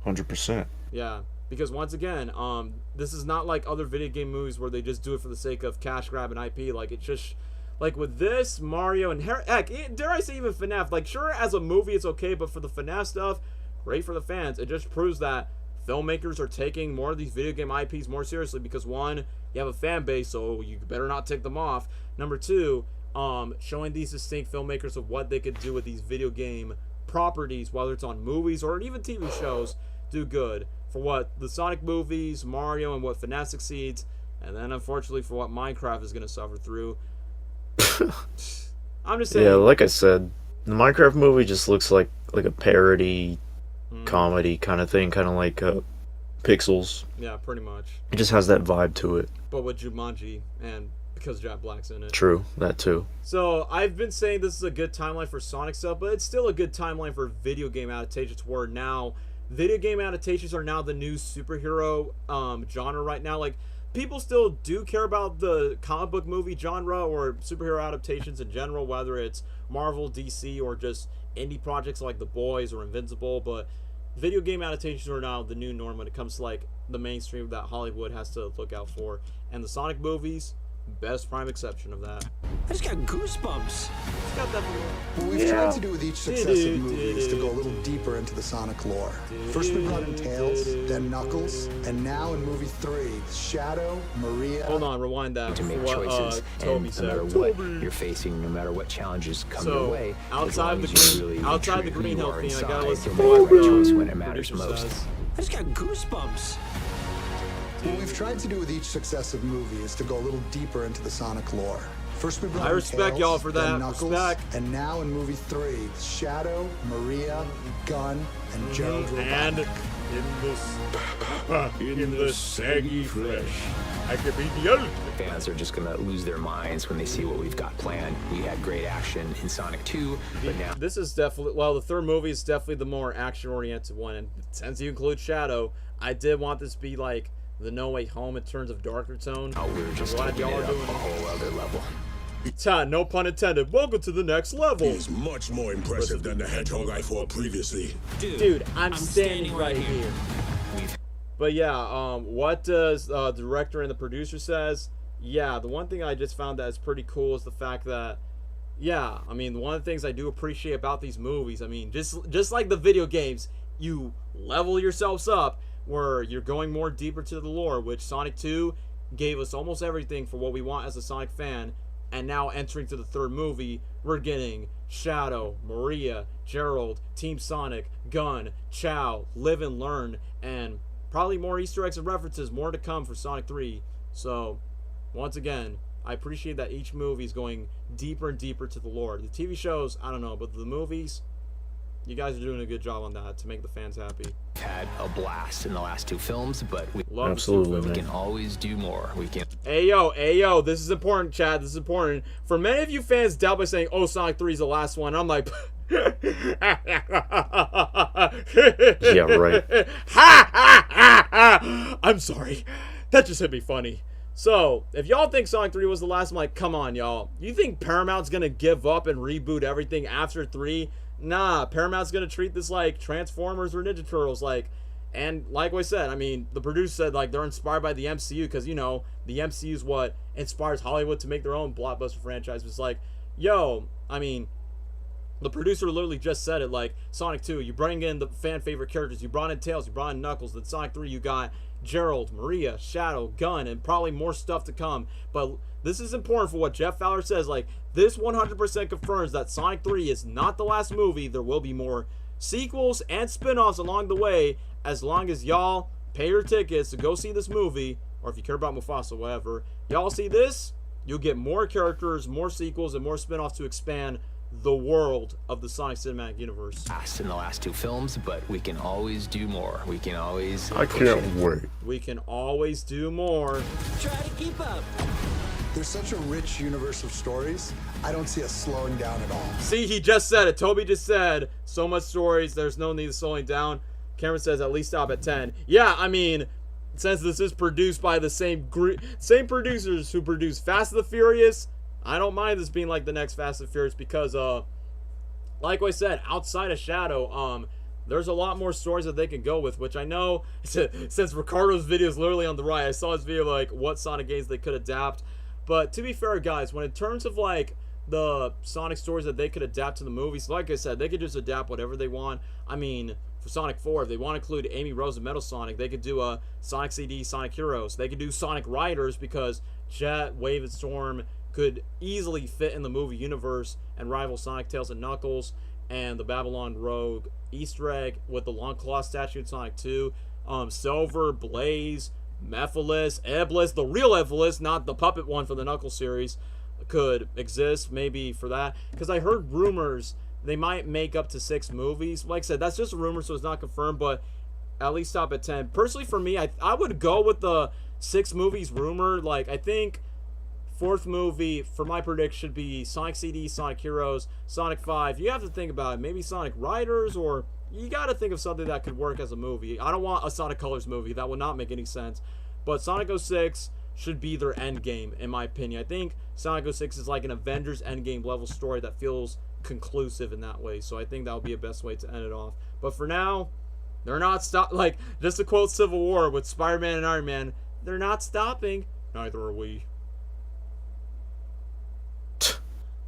100%. Yeah, because once again, this is not like other video game movies where they just do it for the sake of cash grab and IP. Like, it's just, like with this, Mario, and heck, dare I say even FNAF, like, sure, as a movie it's okay, but for the FNAF stuff, great for the fans. It just proves that filmmakers are taking more of these video game IPs more seriously, because 1, you have a fan base, so you better not tick them off. Number 2, showing these distinct filmmakers of what they could do with these video game properties, whether it's on movies or even TV shows, do good. For what the Sonic movies, Mario, and what FNAF succeeds, and then unfortunately for what Minecraft is going to suffer through. I'm just saying. Yeah, like I said, the Minecraft movie just looks like a parody comedy kind of thing, kind of like Pixels. Yeah, pretty much. It just has that vibe to it. But with Jumanji, and because Jack Black's in it. True, that too. So I've been saying this is a good timeline for Sonic stuff, but it's still a good timeline for video game adaptations, where now video game adaptations are now the new superhero genre right now. Like, people still do care about the comic book movie genre or superhero adaptations in general, whether it's Marvel, DC, or just indie projects like The Boys or Invincible, but video game adaptations are now the new norm when it comes to like the mainstream that Hollywood has to look out for. And the Sonic movies, best prime exception of that. I just got goosebumps. What we've tried to do with each successive movie is to go a little deeper into the Sonic lore. First we brought in Tails, then Knuckles, and now in movie 3, Shadow, Maria... Hold on, rewind that. To make choices, Toby and said. no matter what you're facing, no matter what challenges come your way, outside the Green Hill theme, I gotta listen to what what choice when it matters most. I just got goosebumps. What we've tried to do with each successive movie is to go a little deeper into the Sonic lore. First we brought I respect Tails, y'all for that. then Knuckles, Respect. and now in movie 3, Shadow, Maria, Gun, and Gerald And in the saggy flesh, I could be the ultimate. Fans are just gonna lose their minds when they see what we've got planned. We had great action in Sonic 2, but now this is definitely, well, the third movie is definitely the more action-oriented one, and since you include Shadow, I did want this to be like the No Way Home in terms of darker tone. Oh, we're just glad taking y'all it are up doing a whole other level. No pun intended. Welcome to the next level. He's much more impressive than the hedgehog I fought previously. Dude, I'm standing right here. But yeah, what does the director and the producer says? Yeah, the one thing I just found that is pretty cool is the fact that, yeah, I mean, one of the things I do appreciate about these movies, I mean, just like the video games, you level yourselves up where you're going more deeper to the lore, which Sonic 2 gave us almost everything for what we want as a Sonic fan, and now entering to the third movie, we're getting Shadow, Maria, Gerald, Team Sonic, Gun, Chow, Live and Learn, and probably more Easter eggs and references, more to come for Sonic 3. So, once again, I appreciate that each movie is going deeper and deeper to the lore. The TV shows, I don't know, but the movies, you guys are doing a good job on that to make the fans happy. Had a blast in the last 2 films, but we can always do more. We can. Hey yo, this is important, Chad. This is important. For many of you fans doubt by saying, "Oh, Sonic 3 is the last one." I'm like, yeah, right. I'm sorry. That just hit me funny. So, if y'all think Sonic 3 was the last one, like, come on, y'all. You think Paramount's gonna give up and reboot everything after 3? Nah, Paramount's gonna treat this like Transformers or Ninja Turtles, and like I said, I mean, the producer said, like, they're inspired by the MCU, because, you know, the MCU is what inspires Hollywood to make their own blockbuster franchise. It's like, yo, I mean, the producer literally just said it, like, Sonic 2, you bring in the fan favorite characters, you brought in Tails, you brought in Knuckles, then Sonic 3, you got Gerald, Maria, Shadow, Gun, and probably more stuff to come. But this is important for what Jeff Fowler says, like, this 100% confirms that Sonic 3 is not the last movie. There will be more sequels and spin-offs along the way, as long as y'all pay your tickets to go see this movie, or if you care about Mephiles or whatever, y'all see this, you'll get more characters, more sequels, and more spin-offs to expand the world of the Sonic Cinematic Universe. In the last 2 films, but we can always do more. We can always. I can't wait. We can always do more. Try to keep up. There's such a rich universe of stories, I don't see us slowing down at all. See, he just said it. Toby just said, so much stories, there's no need of slowing down. Cameron says, at least stop at 10. Yeah, I mean, since this is produced by the same producers who produced Fast and the Furious, I don't mind this being like the next Fast and Furious, because, like I said, outside of Shadow, there's a lot more stories that they can go with, which I know, since Ricardo's video is literally on the right, I saw his video, like, what Sonic games they could adapt. But to be fair, guys, when in terms of, like, the Sonic stories that they could adapt to the movies, like I said, they could just adapt whatever they want. I mean, for Sonic 4, if they want to include Amy Rose and Metal Sonic, they could do a Sonic CD, Sonic Heroes. They could do Sonic Riders, because Jet, Wave, and Storm could easily fit in the movie universe and rival Sonic, Tails, and Knuckles, and the Babylon Rogue Easter egg with the Long Claw statue in Sonic 2, Silver, Blaze, Mephiles, Iblis, the real Iblis, not the puppet one for the Knuckles series, could exist maybe for that, because I heard rumors they might make up to 6 movies. Like I said, that's just a rumor, so it's not confirmed, but at least stop at 10. Personally, for me, I would go with the 6 movies rumor. Like, I think 4th movie, for my prediction, should be Sonic CD, Sonic Heroes, Sonic 5. You have to think about it. Maybe Sonic Riders, or you got to think of something that could work as a movie. I don't want a Sonic Colors movie. That would not make any sense. But Sonic 06 should be their end game, in my opinion. I think Sonic 06 is like an Avengers Endgame level story that feels conclusive in that way. So I think that would be a best way to end it off. But for now, they're not like, just to quote Civil War with Spider-Man and Iron Man, they're not stopping. Neither are we.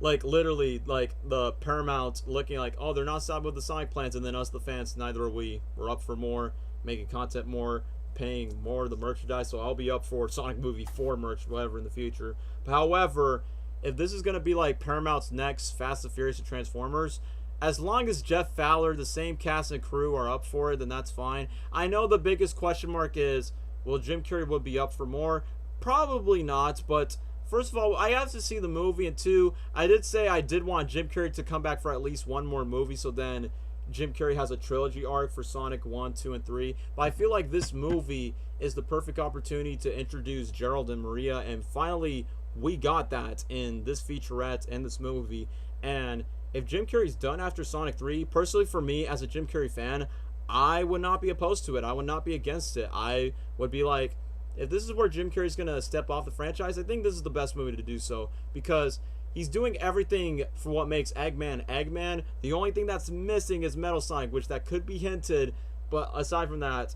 Like, literally, like, the Paramount looking like, oh, they're not stopping with the Sonic plans, and then us, the fans, neither are we. We're up for more, making content more, paying more of the merchandise, so I'll be up for Sonic Movie 4 merch, whatever, in the future. But however, if this is going to be like Paramount's next Fast and Furious and Transformers, as long as Jeff Fowler, the same cast and crew, are up for it, then that's fine. I know the biggest question mark is, will Jim Carrey would be up for more? Probably not, but first of all, I have to see the movie, and 2, I did say I did want Jim Carrey to come back for at least one more movie, so then Jim Carrey has a trilogy arc for Sonic 1, 2, and 3. But I feel like this movie is the perfect opportunity to introduce Gerald and Maria, and finally, we got that in this featurette and this movie. And if Jim Carrey's done after Sonic 3, personally for me, as a Jim Carrey fan, I would not be opposed to it. I would not be against it. I would be like, if this is where Jim Carrey's going to step off the franchise, I think this is the best movie to do so, because he's doing everything for what makes Eggman Eggman. The only thing that's missing is Metal Sonic, which that could be hinted, but aside from that,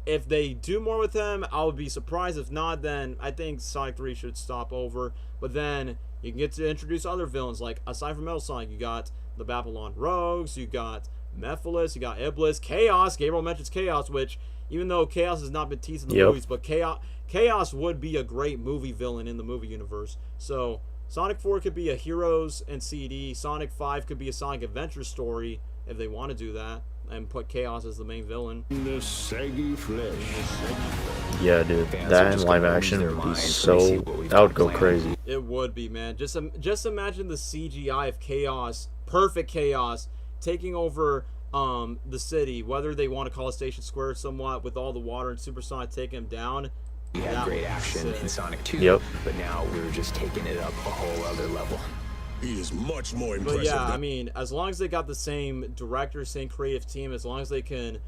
if they do more with him, I would be surprised. If not, then I think Sonic 3 should stop over. But then you can get to introduce other villains, like, aside from Metal Sonic, you got the Babylon Rogues, you got Mephiles, you got Iblis, Chaos. Gabriel mentions Chaos, which, even though Chaos has not been teased in the movies, but Chaos would be a great movie villain in the movie universe. So Sonic 4 could be a Heroes and CD. Sonic 5 could be a Sonic Adventure story if they want to do that and put Chaos as the main villain. The saggy flesh. Yeah, dude, that in live action would be so, that would go crazy. It would be, man. Just imagine the CGI of Chaos, perfect Chaos, taking over the city, whether they want to call it Station Square somewhat, with all the water and Supersonic taking him down. We had great action in Sonic 2, but now we're just taking it up a whole other level. He is much more impressive. But yeah, I mean, as long as they got the same director, same creative team, as long as they can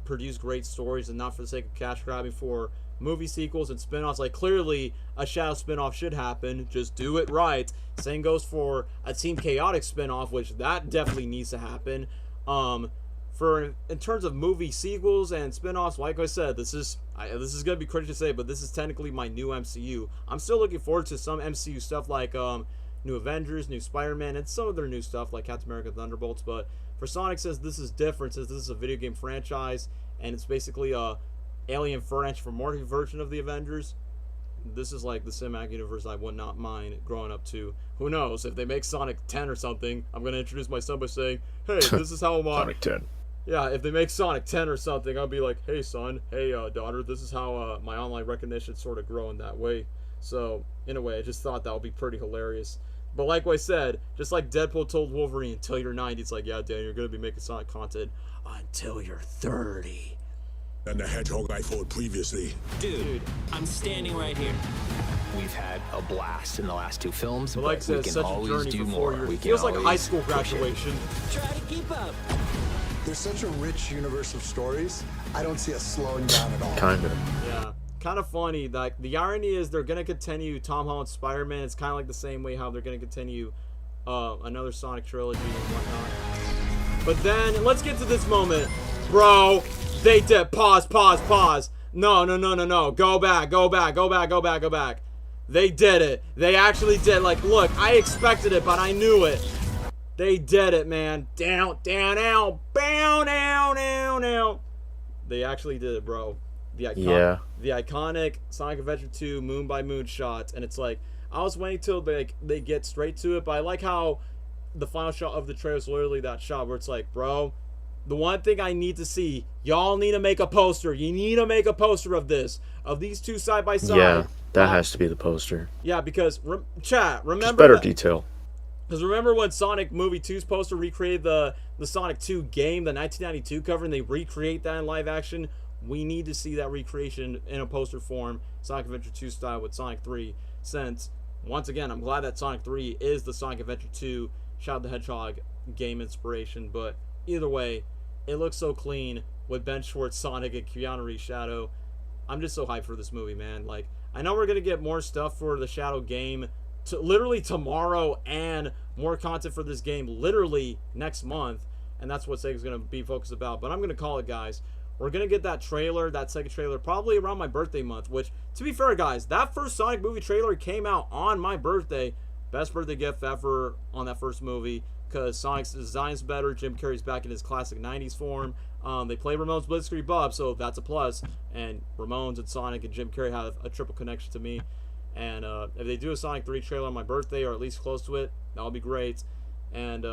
produce great stories and not for the sake of cash grabbing for movie sequels and spin-offs, like clearly a Shadow spin-off should happen, just do it right. Same goes for a Team Chaotic spin-off, which that definitely needs to happen. In terms of movie sequels and spin-offs, like I said, this is gonna be crazy to say, but this is technically my new MCU. I'm still looking forward to some MCU stuff like New Avengers, New Spider-Man, and some of their new stuff like Captain America, Thunderbolts. But for Sonic, says this is different, says this is a video game franchise, and it's basically a Alien French for Morty version of the Avengers. This is like the cinematic universe I would not mind growing up to. Who knows, if they make Sonic 10 or something, I'm gonna introduce my son by saying, hey, this is how Sonic 10. Yeah, if they make Sonic 10 or something, I'll be like, hey son, hey daughter, this is how my online recognition sort of grow in that way. So, in a way, I just thought that would be pretty hilarious. But like I said, just like Deadpool told Wolverine, until you're 90, it's like, yeah, Dan, you're going to be making Sonic content until you're 30. And the Hedgehog I fought previously. Dude, I'm standing right here. We've had a blast in the last 2 films, but like we can always do more. We feels like high school graduation. Try to keep up. There's such a rich universe of stories. I don't see us slowing down at all. Kind of. Yeah. Kind of funny. Like, the irony is they're going to continue Tom Holland's Spider-Man. It's kind of like the same way how they're going to continue another Sonic trilogy and whatnot. But then, let's get to this moment. Bro, they did. Pause. No. Go back. They did it. They actually did. Like, look, I expected it, but I knew it. They did it, man. Down, out, bow, now. They actually did it, bro. The iconic Sonic Adventure 2 Moon by Moon shots, and it's like, I was waiting till they get straight to it, but I like how the final shot of the trailer is literally that shot where it's like, bro, the one thing I need to see, y'all need to make a poster. You need to make a poster of this, of these two side by side. Yeah, that has to be the poster. Yeah, because chat, remember just better detail. Because remember when Sonic Movie 2's poster recreated the Sonic 2 game, the 1992 cover, and they recreate that in live action? We need to see that recreation in a poster form, Sonic Adventure 2 style with Sonic 3, since, once again, I'm glad that Sonic 3 is the Sonic Adventure 2 Shadow the Hedgehog game inspiration, but either way, it looks so clean with Ben Schwartz, Sonic, and Keanu Reeves Shadow. I'm just so hyped for this movie, man. Like, I know we're going to get more stuff for the Shadow game literally tomorrow, and more content for this game literally next month, and that's what Sega's going to be focused about, but I'm going to call it, guys. We're going to get that trailer, that second trailer, probably around my birthday month, which, to be fair, guys, that first Sonic movie trailer came out on my birthday. Best birthday gift ever on that first movie, because Sonic's design's better. Jim Carrey's back in his classic 90s form. They play Ramones Blitzkrieg Bob, so that's a plus. And Ramones and Sonic and Jim Carrey have a triple connection to me. And if they do a Sonic 3 trailer on my birthday, or at least close to it, that'll be great. And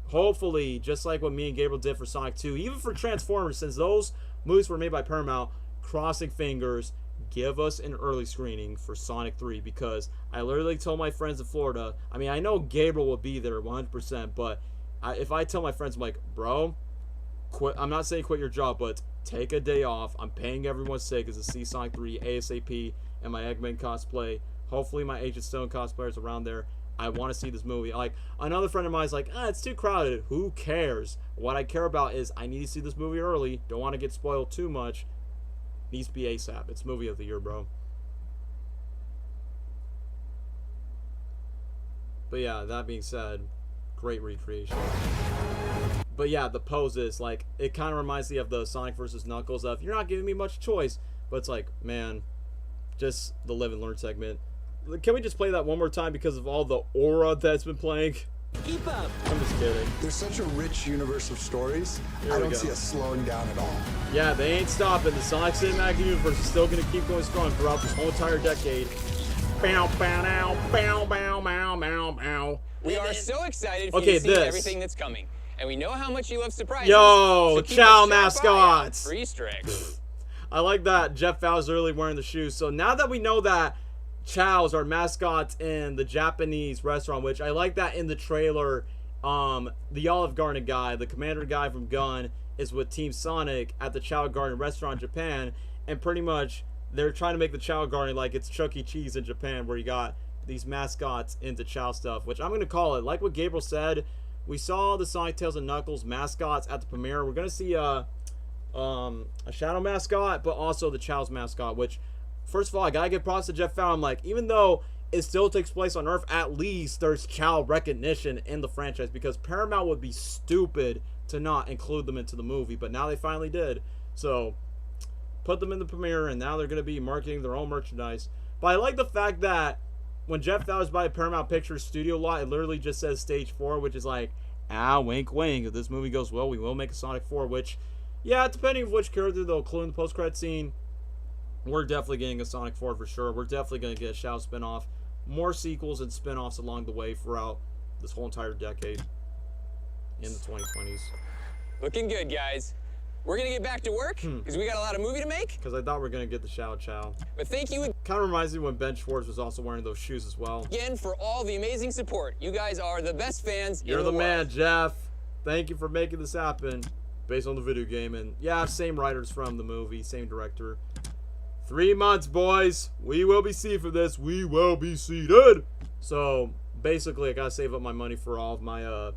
hopefully, just like what me and Gabriel did for Sonic 2, even for Transformers, since those movies were made by Paramount, crossing fingers, give us an early screening for Sonic 3, because I literally told my friends in Florida, I mean, I know Gabriel will be there 100%, but if I tell my friends, I'm like, bro, quit. I'm not saying quit your job, but take a day off. I'm paying everyone's tickets to see Sonic 3 ASAP and my Eggman cosplay. Hopefully my Agent Stone cosplayers around there. I want to see this movie. Like, another friend of mine is like, it's too crowded. Who cares? What I care about is I need to see this movie early. Don't want to get spoiled too much. Needs to be ASAP. It's movie of the year, bro. But yeah, that being said, great recreation. But yeah, the poses, like, it kind of reminds me of the Sonic vs. Knuckles of, you're not giving me much choice. But it's like, man, just the live and learn segment. Can we just play that one more time because of all the aura that's been playing? Keep up. I'm just kidding. There's such a rich universe of stories. Here I we don't go. see us slowing down at all. Yeah, they ain't stopping. The Sonic Cinematic Universe is still going to keep going strong throughout this whole entire decade. Bow, bow, now, bow, bow, bow, bow, bow. We are so excited for Okay, you to see this. everything that's coming. And we know how much you love surprises. Yo, so keep Chow a sharp eye out mascots. for Easter eggs. I like that Jeff Fowler's early wearing the shoes. So now that we know that Chows are mascots in the Japanese restaurant, which I like that in the trailer, the Olive Garden guy, the commander guy from Gun, is with Team Sonic at the Chow Garden restaurant in Japan, and pretty much they're trying to make the Chow Garden like it's Chuck E. Cheese in Japan, where you got these mascots into Chow stuff, which I'm going to call it. Like what Gabriel said, we saw the Sonic, Tails, and Knuckles mascots at the premiere. We're going to see a Shadow mascot, but also the Chow's mascot, which, first of all, I got to give props to Jeff Fowler. I'm like, even though it still takes place on Earth, at least there's Chow recognition in the franchise, because Paramount would be stupid to not include them into the movie, but now they finally did. So, put them in the premiere, and now they're going to be marketing their own merchandise. But I like the fact that when Jeff Fowler's by a Paramount Pictures studio lot, it literally just says Stage 4, which is like, wink, wink. If this movie goes well, we will make a Sonic 4, which, yeah, depending on which character they'll include in the post-credit scene, we're definitely getting a Sonic 4 for sure. We're definitely going to get a Shadow spinoff. More sequels and spinoffs along the way throughout this whole entire decade in the 2020s. Looking good, guys. We're going to get back to work because we got a lot of movie to make. Because I thought we were going to get the Chow Chow. But thank you Kind of reminds me when Ben Schwartz was also wearing those shoes as well. again for all the amazing support. You guys are the best fans You're in the the man, world. Jeff. Thank you for making this happen based on the video game. And yeah, same writers from the movie, same director. 3 months, boys. We will be seated for this. We will be seated. So basically, I gotta save up my money for all of my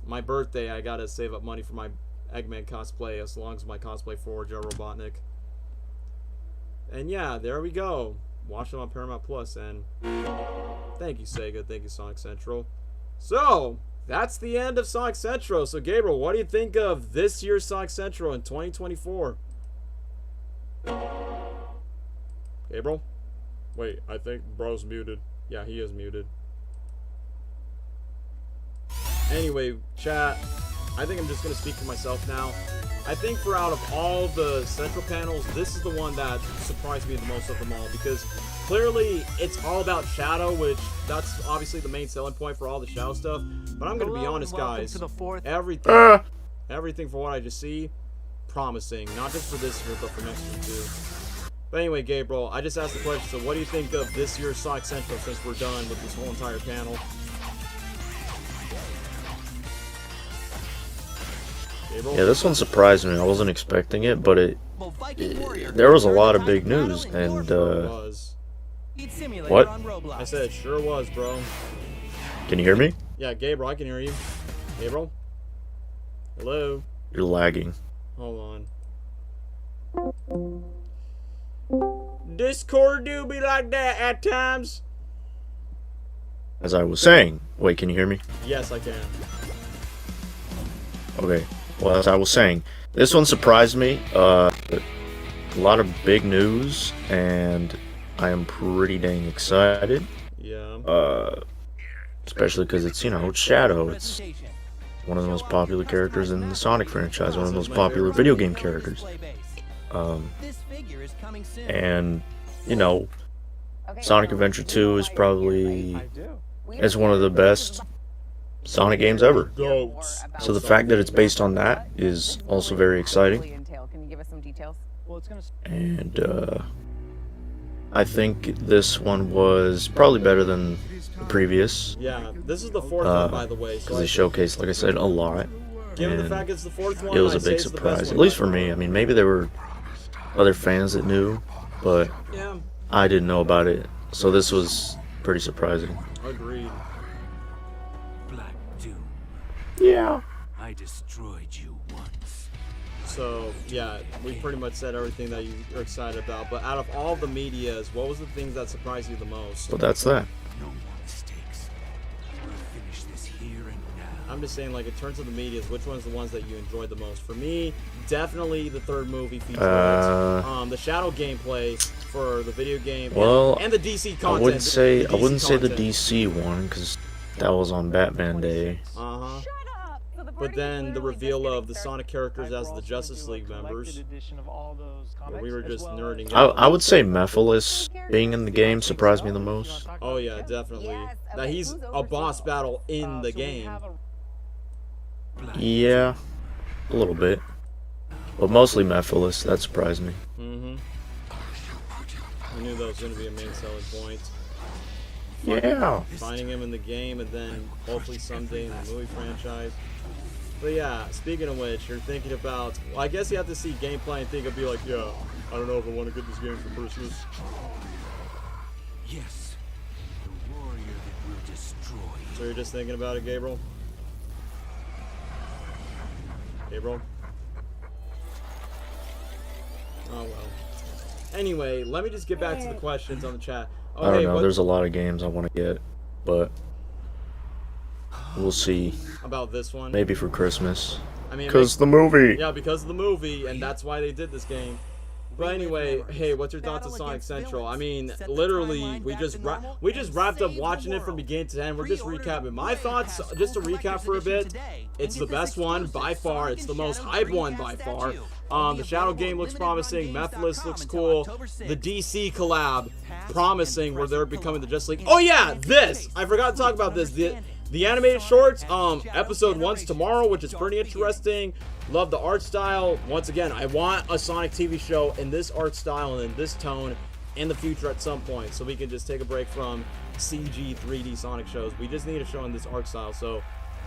my birthday. I gotta save up money for my Eggman cosplay, as long as my cosplay for Joe Robotnik. And yeah, there we go. Watch it on Paramount Plus. And thank you, Sega. Thank you, Sonic Central. So that's the end of Sonic Central. So Gabriel, what do you think of this year's Sonic Central in 2024? Gabriel? Wait, I think bro's muted. Yeah, he is muted. Anyway, chat, I think I'm just going to speak for myself now. I think for out of all the Central panels, this is the one that surprised me the most of them all, because clearly it's all about Shadow, which that's obviously the main selling point for all the Shadow stuff. But I'm going to be honest, guys. Everything for what I just see, promising. Not just for this year, but for next year too. But anyway, Gabriel, I just asked the question, so what do you think of this year's Sonic Central since we're done with this whole entire panel? Gabriel? Yeah, this one surprised me. I wasn't expecting it, but there was a lot of big news, and what? I said it sure was, bro. Can you hear me? Yeah, Gabriel, I can hear you. Gabriel? Hello? You're lagging. Hold on. Discord do be like that at times. As I was saying, wait, can you hear me? Yes, I can. Okay. Well, as I was saying, this one surprised me. A lot of big news, and I am pretty dang excited. Yeah. Especially because it's, it's Shadow. It's one of the most popular characters in the Sonic franchise, one of the most popular video game characters. And, Sonic Adventure 2 is probably one of the best Sonic games ever. So the fact that it's based on that is also very exciting. Can you give us some details? And I think this one was probably better than the previous. Yeah, this is the fourth one, by the way. Because they showcased, like I said, a lot. Given the fact it's the fourth one, it was a big surprise, at least for me. I mean, maybe there were other fans that knew, but yeah. I didn't know about it. So this was pretty surprising. Agreed. Black Doom. Yeah. I destroyed you once. So, yeah, we pretty much said everything that you're excited about. But out of all the medias, what was the things that surprised you the most? Well, that's that. No more mistakes. We'll finish this here and now. I'm just saying, like, in terms of the medias, which one's the ones that you enjoyed the most? For me, definitely the third movie featuring the Shadow gameplay for the video game, well, and the DC content. I wouldn't say the DC one, because That was on Batman Day. Uh-huh. But then the reveal of the Sonic characters as the Justice League members. We were just nerding out. I would say Mephiles being in the game surprised me the most. Oh yeah, definitely. That he's a boss battle in the game. Yeah, a little bit. But mostly Mephiles, that surprised me. Mm-hmm. I knew that was going to be a main selling point. Yeah. Finding him in the game and then hopefully someday in the movie franchise. But yeah, speaking of which, you're thinking about... Well, I guess you have to see gameplay and think it'll be like, yeah, I don't know if I want to get this game for Christmas. Yes. The warrior that will destroy you. So you're just thinking about it, Gabriel? Gabriel? Oh, well. Anyway, let me just get back to the questions on the chat. Okay, I don't know, there's a lot of games I want to get, but we'll see. About this one? Maybe for Christmas. I mean, because the movie. Yeah, because of the movie, and that's why they did this game. But anyway, hey, what's your thoughts on Sonic Central? I mean, literally, we just wrapped up watching it from beginning to end. We're just recapping. My thoughts, just to recap for a bit, it's the best one by far. It's the most hyped one by far. The Shadow game looks promising. Mephiles looks cool. The DC collab, promising, where they're becoming the Justice League. Oh yeah, this! I forgot to talk about this. The animated shorts, episode 1's tomorrow, which is pretty interesting. Love the art style. Once again, I want a Sonic TV show in this art style and in this tone in the future at some point, so we can just take a break from CG 3D Sonic shows. We just need a show in this art style, so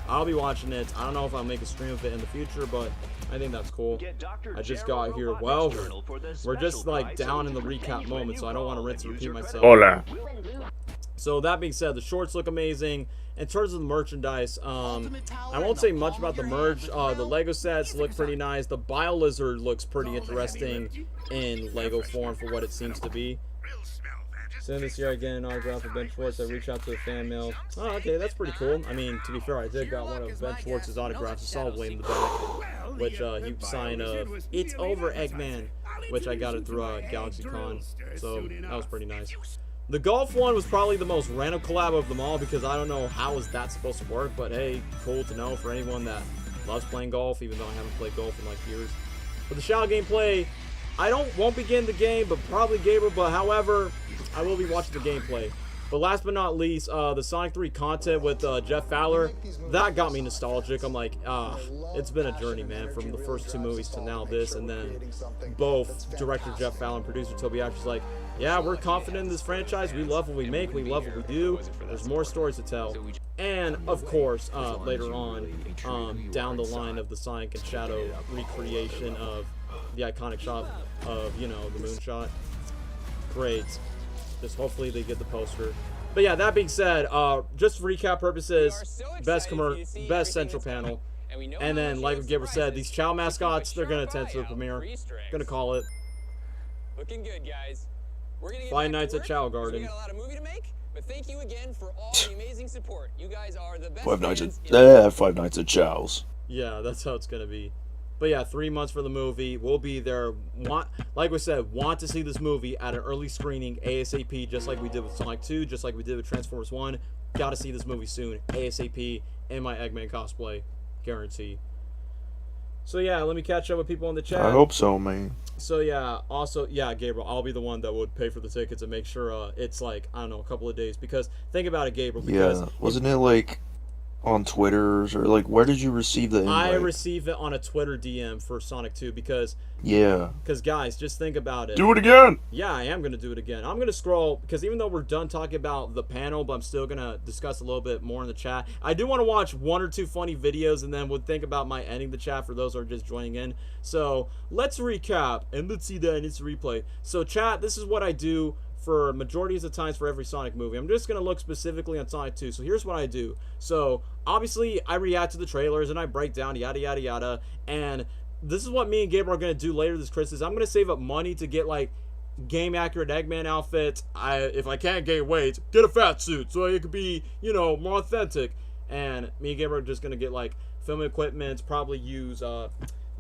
I'll be watching it. I don't know if I'll make a stream of it in the future, but I think that's cool. I just got here. Well, we're just like down in the recap moment, so I don't want to rinse and repeat myself. Hola. So that being said, the shorts look amazing. In terms of the merchandise, I won't say much about the merch. The Lego sets look pretty nice. The Bio-Lizard looks pretty interesting in Lego form for what it seems to be. So this year I get an autograph of Ben Schwartz. I reach out to a fan mail. Oh, okay, that's pretty cool. I mean, to be fair, I did got one of Ben Schwartz's autographs. It's all way in the back, which he signed of "It's Over, Eggman," which I got it through GalaxyCon. So that was pretty nice. The golf one was probably the most random collab of them all because I don't know how is that supposed to work, but hey, cool to know for anyone that loves playing golf, even though I haven't played golf in like years. But the Shadow gameplay, I won't begin the game, but probably Gabriel, but however, I will be watching the gameplay. But last but not least, the Sonic 3 content with Jeff Fowler, that got me nostalgic. I'm like, it's been a journey, man, from the first 2 movies to now this, and then both director Jeff Fowler and producer Toby Ascher's like, yeah, we're confident in this franchise. We love what we make. We love what we do. There's more stories to tell. And, of course, later on, down the line of the Sonic and Shadow recreation of the iconic shot of, you know, the moonshot. Great. Just hopefully they get the poster. But yeah, that being said, just for recap purposes, best central panel. And then, like Gabriel said, these Chow mascots, they're going to attend to the premiere. Going to call it. Looking good, guys. We're gonna get Five Nights at Chow Garden. We got a lot of movie to make, but thank you again for all the amazing support. You guys are the best. Five Nights at Chow's. Yeah, that's how it's going to be. But yeah, 3 months for the movie. We'll be there. Like we said, want to see this movie at an early screening ASAP, just like we did with Sonic 2, just like we did with Transformers 1. Got to see this movie soon, ASAP, in my Eggman cosplay. Guarantee. So yeah, let me catch up with people in the chat. I hope so, man. So yeah, also, yeah, Gabriel, I'll be the one that would pay for the tickets and make sure it's like, I don't know, a couple of days. Because, think about it, Gabriel. Because yeah, wasn't it like on Twitter or like where did you receive the invite? I received it on a Twitter DM for Sonic 2 because guys, just think about it. Do it again. Yeah, I am going to do it again. I'm going to scroll because even though we're done talking about the panel, but I'm still going to discuss a little bit more in the chat. I do want to watch 1 or 2 funny videos and then would think about my ending the chat for those who are just joining in. So let's recap and let's see the instant replay. So chat, this is what I do for majorities of times for every Sonic movie. I'm just going to look specifically on Sonic 2. So here's what I do. So obviously I react to the trailers and I break down yada yada yada, and this is what me and Gabriel are going to do later this Christmas. I'm going to save up money to get like game accurate Eggman outfits. If I can't gain weight, get a fat suit so it could be, you know, more authentic. And me and Gabriel are just going to get like film equipment, probably use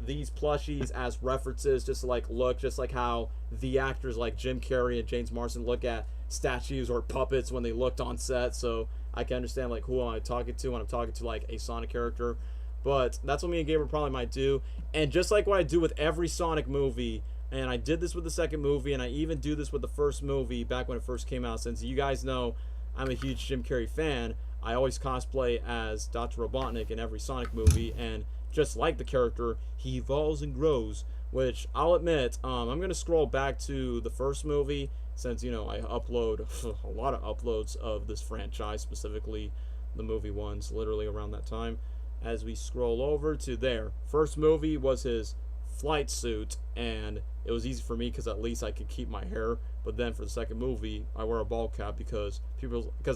these plushies as references, just to like look just like how the actors like Jim Carrey and James Marsden look at statues or puppets when they looked on set. So I can understand like who I'm talking to when I'm talking to like a Sonic character. But that's what me and Gabriel probably might do. And just like what I do with every Sonic movie, and I did this with the second movie, and I even do this with the first movie back when it first came out. Since you guys know I'm a huge Jim Carrey fan, I always cosplay as Dr. Robotnik in every Sonic movie, and just like the character, he evolves and grows. Which I'll admit, I'm gonna scroll back to the first movie since I upload a lot of uploads of this franchise, specifically the movie ones, literally around that time. As we scroll over to there, first movie was his flight suit, and it was easy for me because at least I could keep my hair. But then for the second movie, I wear a bald cap because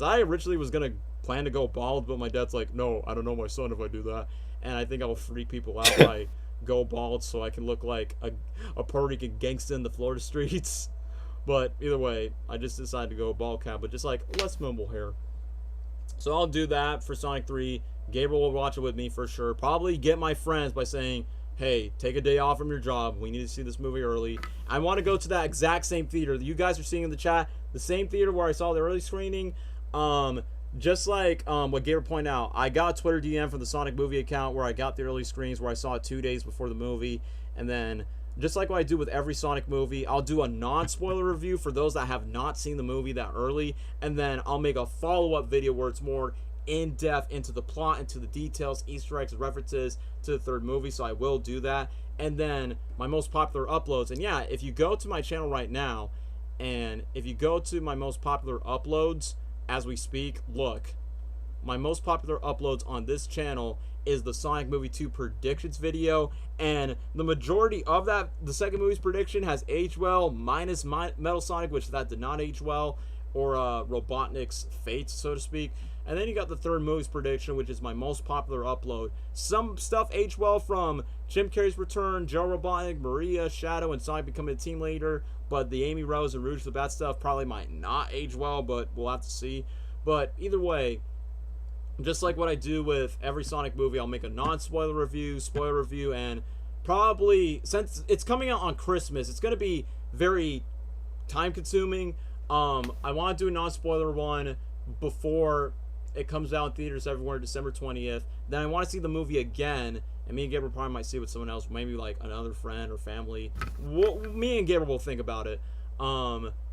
I originally was gonna plan to go bald, but my dad's like, no, I don't know my son if I do that, and I think I will freak people out if I go bald so I can look like a Puerto Rican gangsta in the Florida streets. But either way, I just decided to go bald cap, but just like less minimal hair. So I'll do that for Sonic 3. Gabriel will watch it with me for sure. Probably get my friends by saying, hey, take a day off from your job. We need to see this movie early. I want to go to that exact same theater that you guys are seeing in the chat. The same theater where I saw the early screening. Just like what Gabriel pointed out, I got a Twitter DM from the Sonic movie account where I got the early screens where I saw it 2 days before the movie. And then, just like what I do with every Sonic movie, I'll do a non-spoiler review for those that have not seen the movie that early. And then I'll make a follow-up video where it's more in-depth into the plot, into the details, Easter eggs, references to the third movie. So I will do that. And then my most popular uploads. And yeah, if you go to my channel right now, and if you go to my most popular uploads as we speak, look, my most popular uploads on this channel is the Sonic Movie 2 predictions video, and the majority of that, the second movie's prediction, has aged well, minus Metal Sonic, which that did not age well, or Robotnik's fate, so to speak. And then you got the third movie's prediction, which is my most popular upload. Some stuff aged well, from Jim Carrey's return, Joe Robotnik, Maria, Shadow, and Sonic becoming a team leader. But the Amy Rose and Rouge the Bat stuff probably might not age well, but we'll have to see. But either way, just like what I do with every Sonic movie, I'll make a non-spoiler review, spoiler review, and probably, since it's coming out on Christmas, it's going to be very time-consuming. I want to do a non-spoiler one before it comes out in theaters everywhere December 20th. Then I want to see the movie again, and me and Gabriel probably might see it with someone else, maybe like another friend or family. Me and Gabriel will think about it.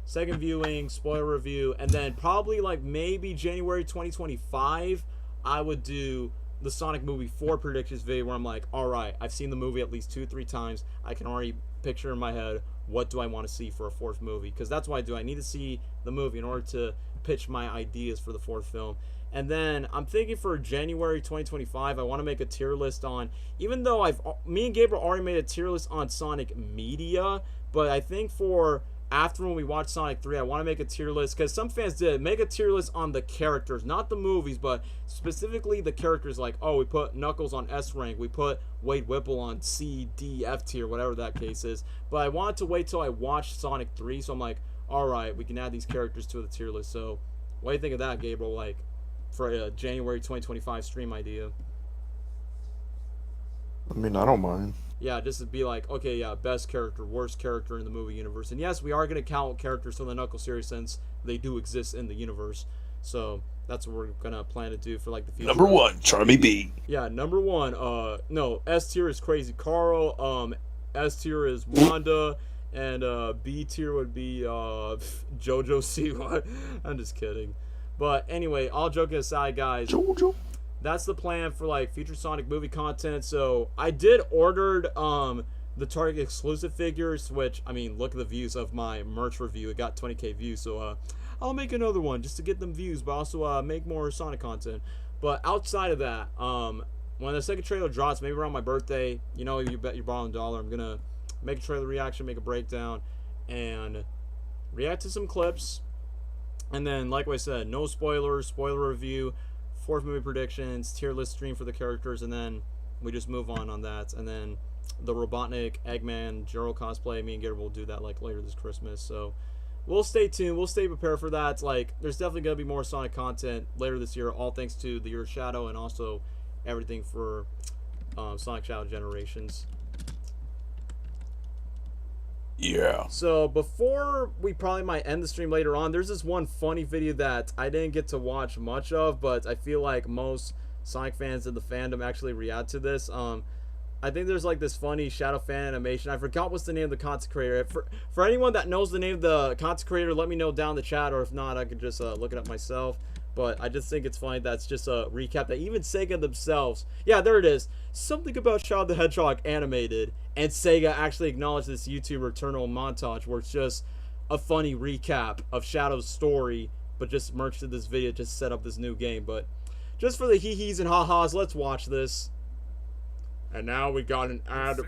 Second viewing, spoiler review, and then probably like maybe January 2025, I would do the Sonic Movie 4 predictions video where I'm like, alright, I've seen the movie at least 2-3 times. I can already picture in my head what do I want to see for a fourth movie, because that's what I do. I need to see the movie in order to pitch my ideas for the fourth film. And then I'm thinking for January 2025, I want to make a tier list on, even though me and Gabriel already made a tier list on Sonic media, but I think for after when we watch Sonic 3, I want to make a tier list, because some fans did make a tier list on the characters, not the movies, but specifically the characters. Like, oh, we put Knuckles on S rank, we put Wade Whipple on C, D, F tier, whatever that case is. But I wanted to wait till I watched Sonic 3, so I'm like, alright, we can add these characters to the tier list. So what do you think of that, Gabriel, like for a January 2025 stream idea? I mean, I don't mind. Yeah, just to be like, okay, yeah, best character, worst character in the movie universe. And yes, we are going to count characters from the Knuckles series since they do exist in the universe. So that's what we're going to plan to do for like the future. Number 1, Charmy B. Yeah, number 1, no, S tier is Crazy Carl, S tier is Wanda, and B tier would be JoJo Siwa. I'm just kidding. But anyway, all joking aside, guys. JoJo. That's the plan for like future Sonic movie content. So I did ordered the Target exclusive figures, which, I mean, look at the views of my merch review. It got 20k views, so I'll make another one just to get them views, but also make more Sonic content. But outside of that, when the second trailer drops, maybe around my birthday, you know, you bet you're borrowing $1, I'm gonna make a trailer reaction, make a breakdown, and react to some clips. And then, like I said, no spoilers, spoiler review, fourth movie predictions, tier list stream for the characters, and then we just move on that. And then the Robotnik, Eggman, Gerald cosplay, me and Gabriel will do that like later this Christmas. So we'll stay tuned. We'll stay prepared for that. Like, there's definitely going to be more Sonic content later this year, all thanks to the Year of Shadow and also everything for Sonic Shadow Generations. Yeah. So before we probably might end the stream later on, there's this one funny video that I didn't get to watch much of, but I feel like most Sonic fans in the fandom actually react to this. I think there's like this funny Shadow fan animation. I forgot what's the name of the content creator. For anyone that knows the name of the content creator, let me know down in the chat, or if not, I could just look it up myself. But I just think it's funny that's just a recap that even Sega themselves, yeah, there it is. Something about Shadow the Hedgehog animated, and Sega actually acknowledged this YouTube Eternal montage where it's just a funny recap of Shadow's story, but just merged to this video to set up this new game. But just for the hee-hees and ha-has, let's watch this. And now we got an ad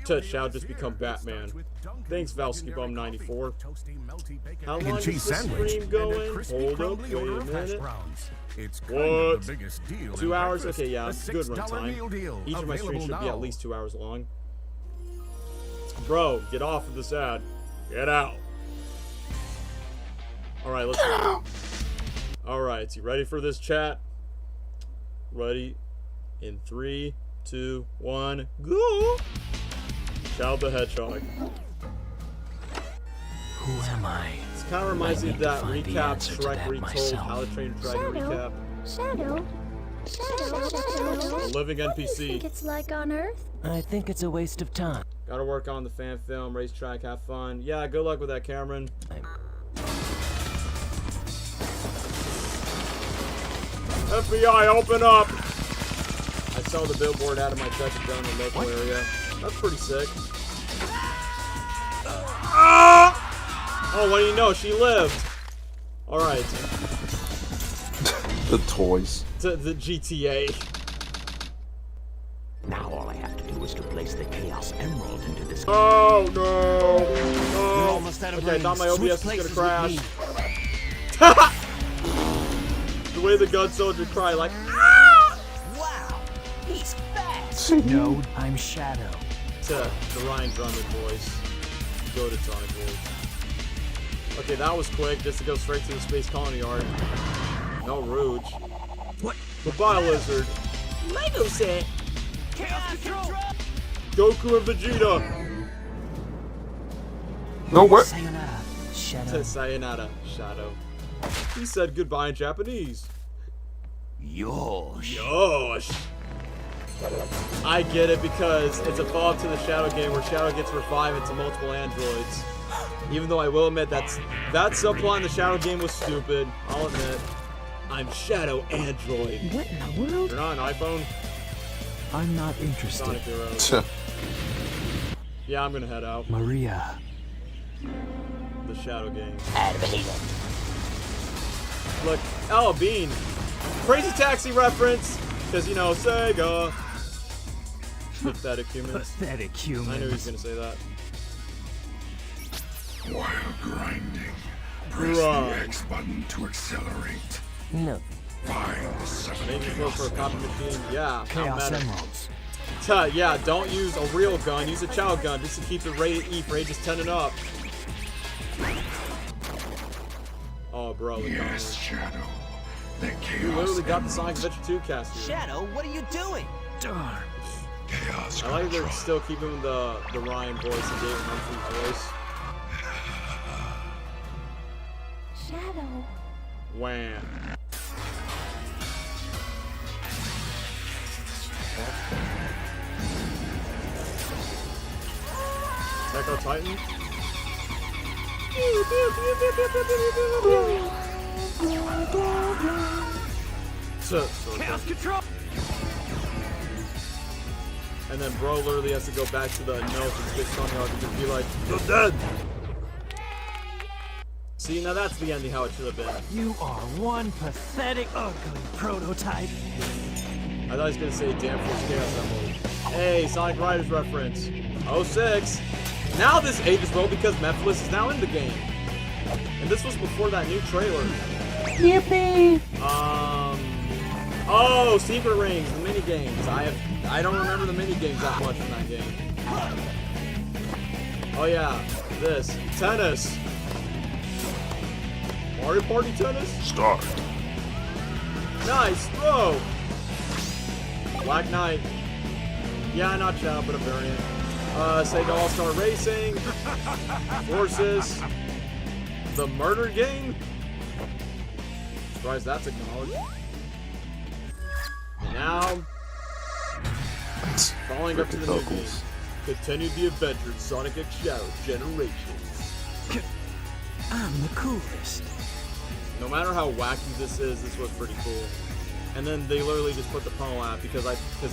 to Shadow just become Batman. Thanks, ValskyBum94. How long is this stream going? Hold up, wait a minute. What? 2 hours? Okay, yeah, good run time. Each of my streams should be at least 2 hours long. Bro, get off of this ad. Get out. Alright, let's go. Alright, you ready for this, chat? Ready? In 3, 2, 1, go! Shadow the Hedgehog. Who am I? This kind of reminds me of that recap Shrek retold, How to Train Your Dragon recap. Shadow? A living NPC. What do you think it's like on Earth? I think it's a waste of time. Gotta work on the fan film, racetrack, have fun. Yeah, good luck with that, Cameron. FBI, open up! I saw the billboard out of my Texas down in the local area. That's pretty sick. Oh, what do you know? She lived. Alright. The toys. The GTA. Now all I have to do is to place the Chaos Emerald into this. Oh no! Oh. Okay, I thought my OBS was gonna crash. The way the gun soldier cried, like, ah! Wow, he's fast. No, I'm Shadow. To the Ryan Drummond voice. Go to Sonic voice. Okay, that was quick, just to go straight to the Space Colony Yard. No Rouge. What? Goodbye, Lizard. Lego set. Goku and Vegeta. No what? Sayonara, Shadow. Sayonara, Shadow. He said goodbye in Japanese. Yosh. Yosh. I get it because it's a follow-up to the Shadow game where Shadow gets revived into multiple androids. Even though I will admit that subplot in the Shadow game was stupid. I'll admit. I'm Shadow Android. What in the world? You're not an iPhone? I'm not interested. Sonic Heroes. Yeah, I'm gonna head out. Maria. The Shadow game. Adventure. Look, oh, Bean. Crazy Taxi reference. Because, you know, Sega. Pathetic humans. Pathetic humans. I knew he was going to say that. While grinding, press the X button to accelerate. No. Find the 7 Maybe close for a copy machine. Yeah. Chaos Emeralds. Yeah, don't use a real gun. Use a child gun just to keep it rated E for ages 10 and up. Oh, bro. Yes, Shadow. The Chaos You literally got the Emeralds. Sonic Adventure 2 cast here. Shadow, what are you doing? Darn. Chaos I like they're Control. still keeping the Ryan voice and David Humphrey voice. Shadow. Wham. Echo Titan? Chaos Control. And then bro literally has to go back to the notes and Space Colony Yard and just be like, you're dead! See, now that's the ending how it should have been. You are one pathetic, ugly prototype. I thought he was gonna say Damn Force Chaos Emerald. Hey, Sonic Riders reference. 06. Now this ages well because Mephiles is now in the game. And this was before that new trailer. Yippee! Oh, Secret Rings, the mini games. I don't remember the mini games that much in that game. Oh yeah, this tennis. Mario Party tennis. Start. Nice throw. Black Knight. Yeah, not Shadow, but a variant. Sega All-Star Racing, Forces, The Murder Game. Surprised that's acknowledged. And now, falling up to the new game. Continue the adventure, Sonic X Shadow Generations. I'm the coolest. No matter how wacky this is, this was pretty cool. And then they literally just put the promo out because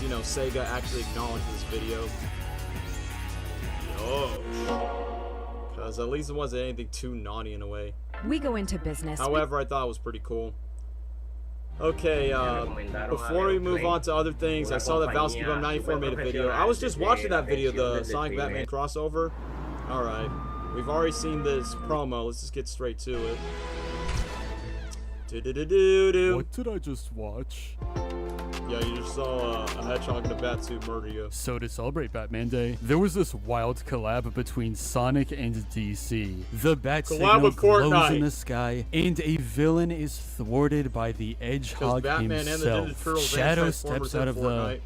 you know, Sega actually acknowledged this video. Because at least it wasn't anything too naughty in a way. We go into business. However, I thought it was pretty cool. Okay, before we move on to other things, I saw that Valskybum94 made a video. I was just watching that video, the Sonic Batman crossover. Alright, we've already seen this promo. Let's just get straight to it. What did I just watch? Yeah, you just saw a hedgehog in a bat suit murder you. So to celebrate Batman Day, there was this wild collab between Sonic and DC. The bat signal glows in the sky, and a villain is thwarted by the hedgehog himself. Shadow steps out of the,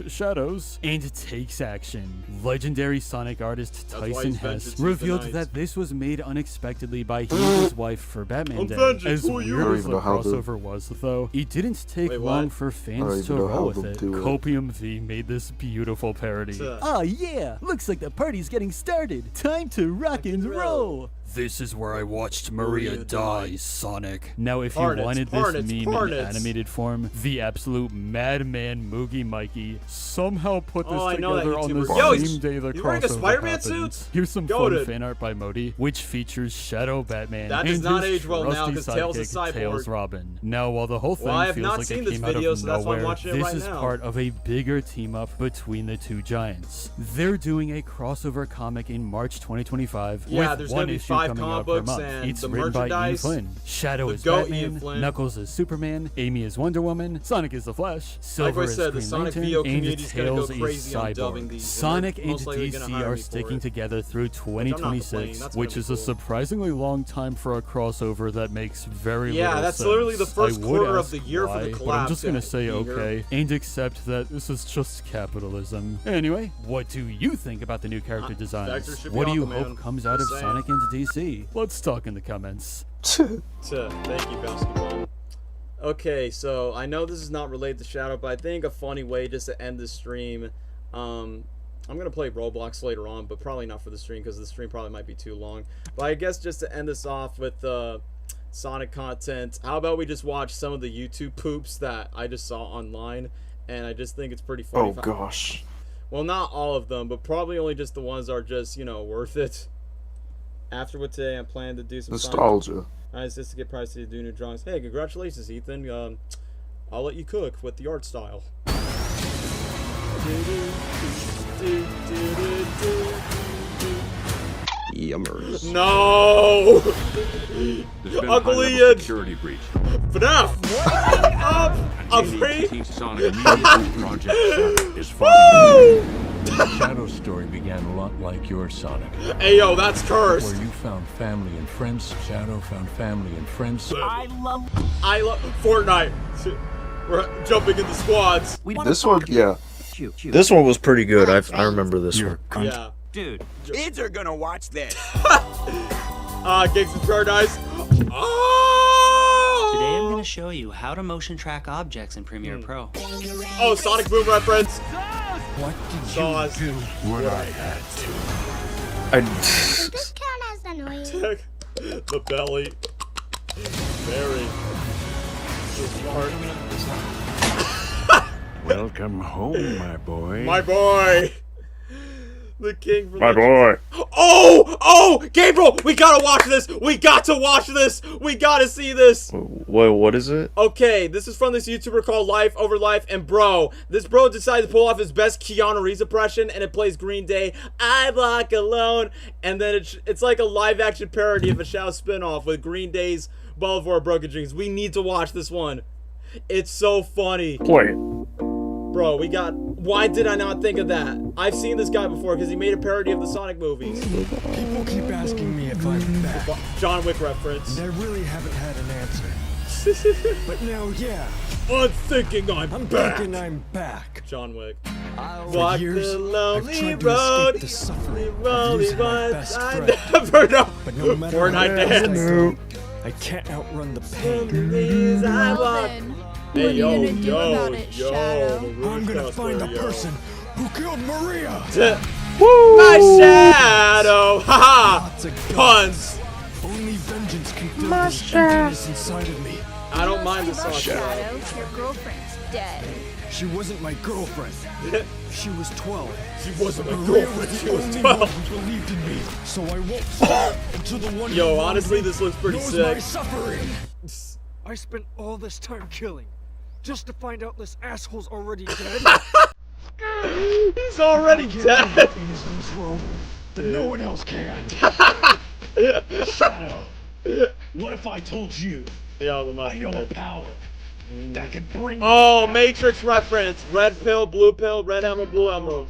shadows, and takes action. Legendary Sonic artist Tyson Hess revealed that this was made unexpectedly by he and his wife for Batman Day. As weird as the crossover was, though, it didn't take long for fans to roll with it. Copium V made this beautiful parody. Oh yeah, looks like the party's getting started. Time to rock and roll. This is where I watched Maria die, Sonic. Now, if you wanted this meme in animated form, the absolute madman Moogie Mikey somehow put this together on the same day the crossover happened. Here's some fun fan art by Modi, which features Shadow Batman and his trusty sidekick Tails Robin. Now, while the whole thing feels like it came out of nowhere, this is part of a bigger team-up between the two giants. They're doing a crossover comic in March 2025 with one issue coming out per month. It's written by Ian Flynn. Shadow is Batman, Knuckles is Superman, Amy is Wonder Woman, Sonic is the Flash, Silver is Green Lantern, and Tails is Cyborg. Sonic and DC are sticking together through 2026, which is a surprisingly long time for a crossover that makes very little sense. Yeah, that's literally the first quarter of the year for the collab. But I'm just gonna say okay, and accept that this is just capitalism. Anyway, what do you think about the new character designs? What do you hope comes out of Sonic and DC? Let's talk in the comments. Thank you, Basketball. Okay, so I know this is not related to Shadow, but I think a funny way just to end this stream. I'm gonna play Roblox later on, but probably not for the stream because the stream probably might be too long. But I guess just to end this off with Sonic content, how about we just watch some of the YouTube poops that I just saw online, and I just think it's pretty funny. Oh gosh. Well, not all of them, but probably only just the ones that are just, you know, worth it. Afterward today, I'm planning to do some nostalgia. Nice, just to get Price to do new drawings. Hey, congratulations, Ethan. I'll let you cook with the art style. Yummers. No! Uncle Ian! Security breach. FNAF! I'm free! Project is fine. The Shadow story began a lot like your Sonic. Hey yo, that's cursed. Where you found family and friends, Shadow found family and friends. I love Fortnite. We're jumping into squads. This one, yeah. This one was pretty good. I remember this one. Yeah. Dude, kids are gonna watch this. Gigs in Paradise. Today I'm going to show you how to motion track objects in Premiere Pro. Oh, Sonic Boom reference. What did you do what I had to? This count as annoying. The belly. Very smart. Welcome home, my boy. My boy. The king from my boy. Oh, Gabriel, we gotta watch this. We got to watch this. We gotta see this. What is it? Okay, this is from this YouTuber called Life Over Life, and this bro decided to pull off his best Keanu Reeves impression, and it plays Green Day, I Walk Alone, and then it's like a live-action parody of a Shadow spinoff with Green Day's Boulevard Broken Dreams. We need to watch this one. It's so funny. Play it. Bro, why did I not think of that? I've seen this guy before because he made a parody of the Sonic movies. People keep asking me if I'm back. John Wick reference. And I really haven't had an answer. But now, yeah, I'm thinking I'm back. Thinking I'm back. John Wick. For years, I've tried to escape the suffering of losing my best friend. Never know. But no matter Fortnite how dance. fast I can't outrun the pain. Hey, yo, I'm gonna find the person who killed Maria. My shadow! Haha! Puns! Only vengeance can fill this emptiness inside of me. I don't mind the song. Shadow, your girlfriend's dead. She wasn't my girlfriend. She was 12. She wasn't my Maria girlfriend. was She the was only 12. one who believed in me. So I won't stop until the one Yo, who honestly, loved me this looks pretty knows sick. my suffering. I spent all this time killing, just to find out this asshole's already dead. He's already dead. That no one else can. Shadow, what if I told you Yo, the I know a power that could bring Oh, Matrix reference. Red pill, blue pill, red emerald, blue emerald.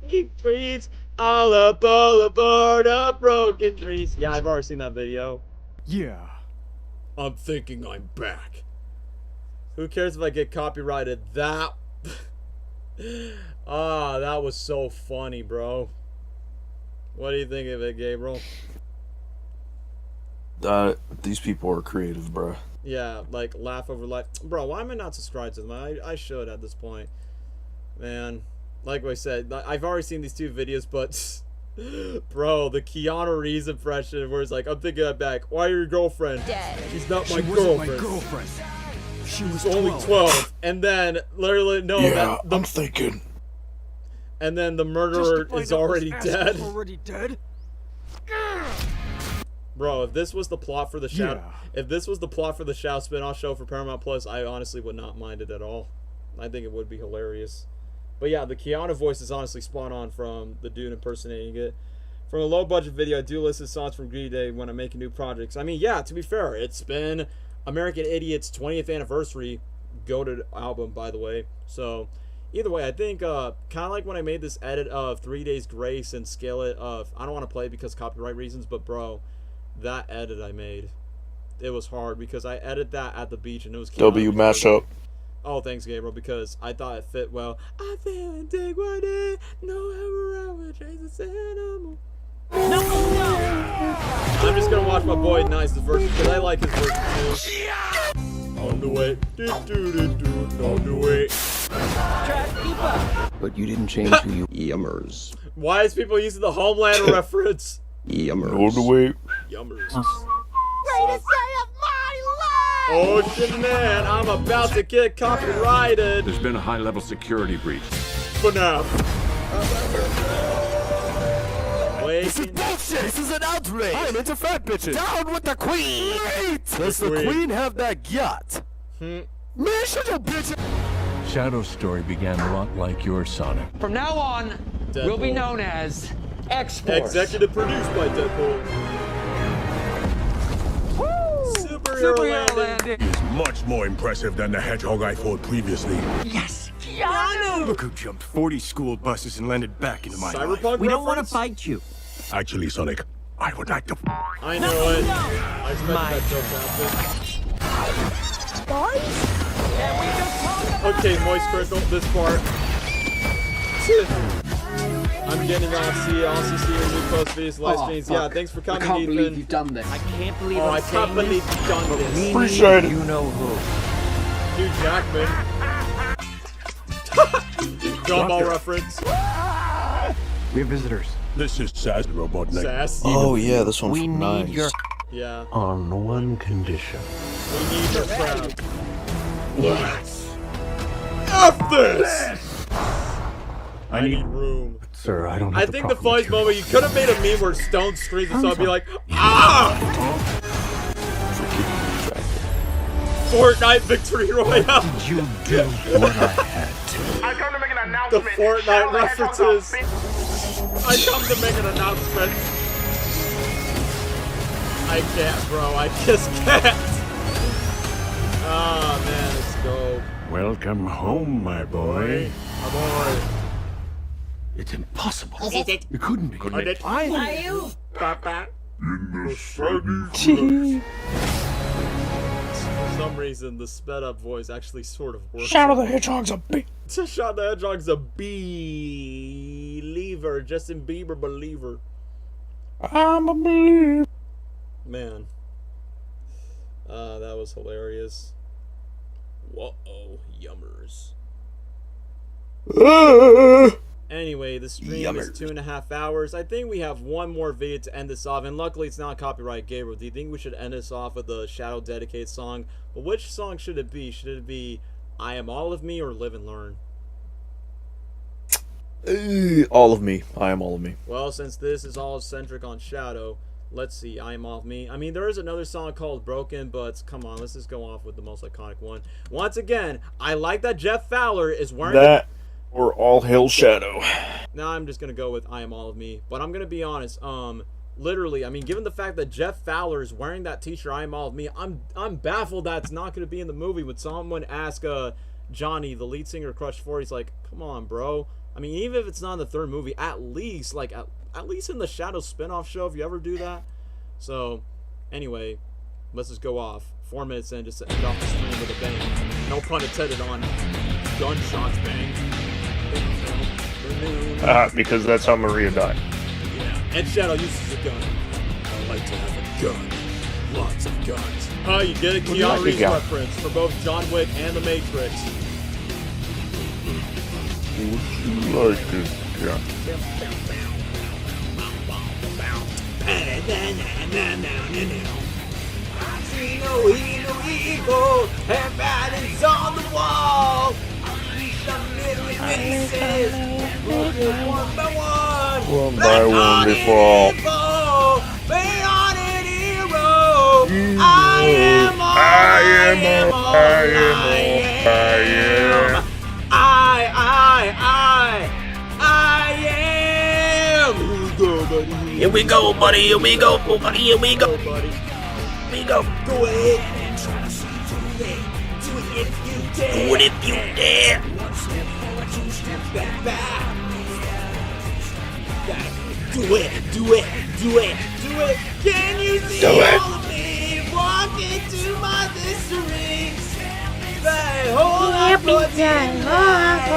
Keep trees all up boulevard of broken trees. Yeah, I've already seen that video. Yeah. I'm thinking I'm back. Who cares if I get copyrighted? That that was so funny, bro. What do you think of it, Gabriel? These people are creative, bro. Yeah, like laugh over life. Bro, why am I not subscribed to them? I should at this point. Man, like I said, I've already seen these 2 videos, but bro, the Keanu Reeves impression where it's like, I'm thinking I'm back. Why are your girlfriend? Dead. She's not my She girlfriend. wasn't my girlfriend. She was only 12. And then literally I'm thinking. And then the murderer is already dead. Already dead? Bro, if this was the plot for the Shadow, if this was the plot for the Shadow spin-off show for Paramount Plus, I honestly would not mind it at all. I think it would be hilarious. But yeah, the Keanu voice is honestly spot on from the dude impersonating it. From a low-budget video, I do listen to songs from Green Day when I'm making new projects. I mean, yeah, to be fair, it's been American Idiot's 20th anniversary, goated album, by the way. So, either way, I think kind of like when I made this edit of 3 Days Grace and Skillet of, I don't want to play it because copyright reasons, but bro, that edit I made, it was hard because I edited that at the beach and it was W mashup. Oh, thanks, Gabriel, because I thought it fit well. I feel and dig one day, no ever I will chase the animal. I'm just gonna watch my boy Nice the version because I like his version too. On the way, on the way. But you didn't change who you yummers. Why is people using the Homelander reference? Yummers. All the way. Yummers. Greatest day of my life! Ocean Man, I'm about to get copyrighted. There's been a high-level security breach. For now. This is bullshit! This is an outrage! I'm into fat bitches! Down with the queen! Great! Does the queen have that yacht? Man, shut your bitch! Shadow's story began a lot like your Sonic. From now on, we'll be known as X-Force. Executive produced by Deadpool. Superhero landing. is much more impressive than the hedgehog I fought previously. Yes, Keanu! Look who jumped 40 school buses and landed back into my life. Cyberpunk We don't wanna fight you. Actually, Sonic, I would like to. I know it. I expected that joke to happen. Okay, Moist Crystal, this part. I'm getting off. See you. Also see your new post videos, live streams. Yeah, thanks for coming, I can't Ethan. believe you've done this. I can't believe Oh, I can't believe you've done this. Appreciate it. You know who. Hugh Jackman. Gumball reference. We have visitors. This is Sass the Robot Neck. Sass. Oh yeah, this one's We need nice. your... Yeah. On one condition. We need your crowd. Yes. F this! I need room. Sir, I don't have I think the funniest moment, you could have made a meme where Stone screams and so I'd be like, ah! Fortnite Victory Royale. Did you do what I had to? I come to make an The announcement. Fortnite references. I come to make an announcement. I can't, bro. I just can't. Ah, man, let's go. Welcome home, my boy. My boy. It's impossible. Is it? It couldn't be. Couldn't it? Are you? Papa. In the sunny some reason, the sped up voice actually sort of works. Shadow the Hedgehog's a Shadow the Hedgehog's a believer. Justin Bieber believer. I'm a believer. Man. That was hilarious. Whoa, yummers. Anyway, the stream is 2.5 hours. I think we have one more video to end this off, and luckily it's not copyright. Gabriel, do you think we should end this off with a Shadow dedicated song? But which song should it be? Should it be I Am All of Me or Live and Learn? All of me. I am all of me. Well, since this is all centric on Shadow, let's see. I Am All of Me. I mean, there is another song called Broken, but come on, let's just go off with the most iconic one. Once again, I like that Jeff Fowler is wearing that. Or All Hail Shadow. Now I'm just gonna go with I Am All of Me. But I'm gonna be honest, literally, I mean, given the fact that Jeff Fowler is wearing that t-shirt, I Am All of Me, I'm baffled that's not gonna be in the movie. Would someone ask Johnny, the lead singer of Crush 4, he's like, come on, bro. I mean, even if it's not in the third movie, at least at least in the Shadow spin-off show, if you ever do that. So, anyway, let's just go off. 4 minutes in, just to end off the stream with a bang. No pun intended on gunshots bang. Because that's how Maria died. Yeah, and Shadow uses a gun. I like to have a gun. Lots of guns. Oh, you get a Keanu Reeves reference for both John Wick and The Matrix. Would you like this gun? I see no evil, and balance on the wall. One by one before. I am. Here we go, buddy. Here we go, buddy. Here we go. Buddy. We go. Do it. Do it if you dare. Do it. Can you see all of me? Walk into my mystery. Say, hold on for tonight.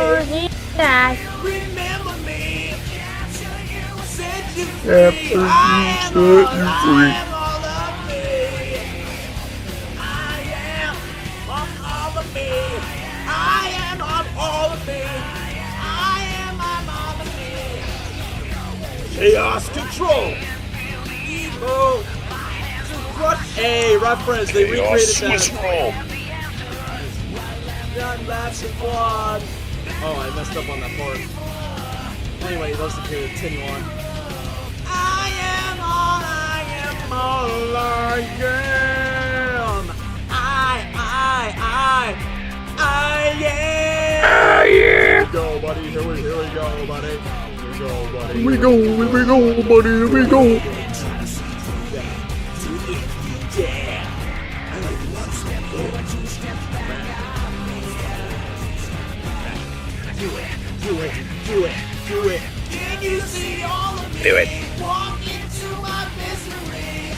Remember me. Set you free. I am all of me. I am all of me. I am all of me. I'm all of me. Chaos control. Evil. Hey, reference. They recreated that. Oh, I messed up on that part. Anyway, let's continue on. I am all I am. Here we go, buddy. Here we go, buddy. Here we go, buddy. Here we go. Do it. Can you see all of me? Do it. Walk into my misery.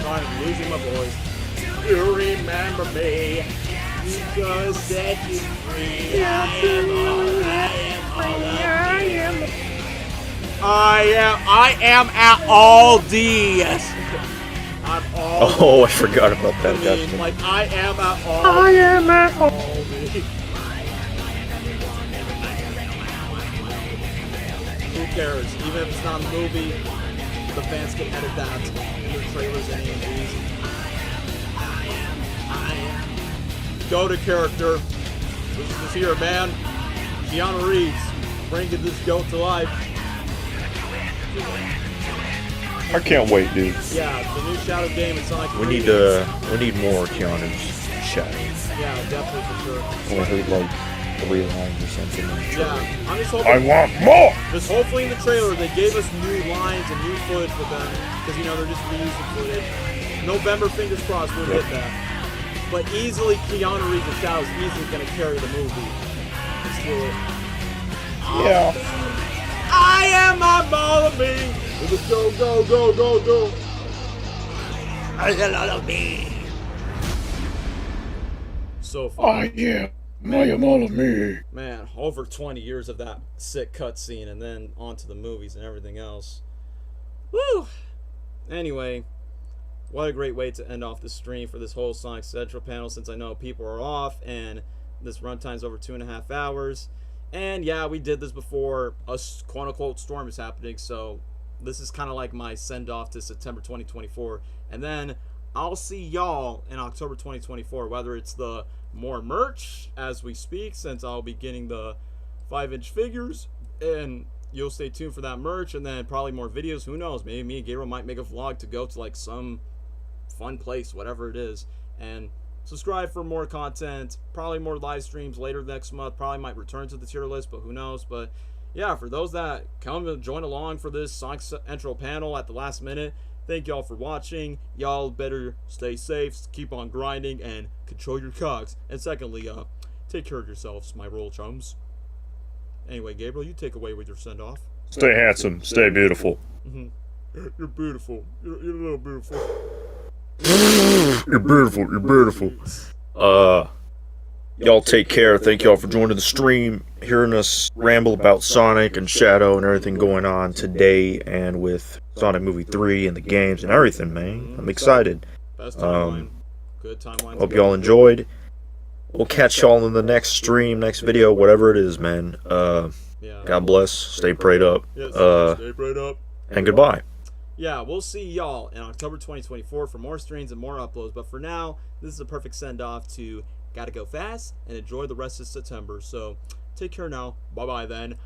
I'm losing my voice. You remember me. Because set you free. I am at all D's. I'm all. Oh, I forgot about that. I mean, like I am at all. I am at all. Who cares? Even if it's not a movie, the fans can edit that in their trailers and AMVs. I am. Go to character. This is here, man. Keanu Reeves bringing this goat to life. I can't wait, dude. Yeah, the new Shadow game in Sonic 3. We need more Keanu's Shadow. Yeah, definitely for sure. Or heard like 3 lines or something. Yeah, I'm just hoping. I want more. Just hopefully in the trailer they gave us new lines and new footage for them, because you know they're just reusing footage. November, fingers crossed, we'll get that. But easily, Keanu Reeves and Shadow is easily going to carry the movie. Let's do it. Yeah. I am my ball of me. Let's go. There's a lot of me. So far. I am all of me. Man, over 20 years of that sick cutscene, and then on to the movies and everything else. Woo! Anyway, what a great way to end off the stream for this whole Sonic Central panel, since I know people are off, and this runtime's over 2.5 hours. And yeah, we did this before a quote-unquote storm is happening, so this is kind of like my send-off to September 2024. And then I'll see y'all in October 2024, whether it's the more merch as we speak, since I'll be getting the 5-inch figures, and you'll stay tuned for that merch, and then probably more videos. Who knows? Maybe me and Gabriel might make a vlog to go to like some fun place, whatever it is. And subscribe for more content, probably more live streams later next month. Probably might return to the tier list, but who knows. But yeah, for those that come and join along for this Sonic Central panel at the last minute, thank y'all for watching. Y'all better stay safe, keep on grinding, and control your cogs. And secondly, take care of yourselves, my royal chums. Anyway, Gabriel, you take away with your send-off. Stay handsome, stay beautiful. You're beautiful. You're a little beautiful. You're beautiful, you're beautiful. Y'all take care. Thank y'all for joining the stream, hearing us ramble about Sonic and Shadow and everything going on today, and with Sonic Movie 3 and the games and everything, man. I'm excited. Best timeline. Good timeline. Hope y'all enjoyed. We'll catch y'all in the next stream, next video, whatever it is, man. God bless. Stay prayed up. Yes, stay prayed up. And goodbye. Yeah, we'll see y'all in October 2024 for more streams and more uploads. But for now, this is a perfect send-off to gotta go fast and enjoy the rest of September. So take care now. Bye-bye then.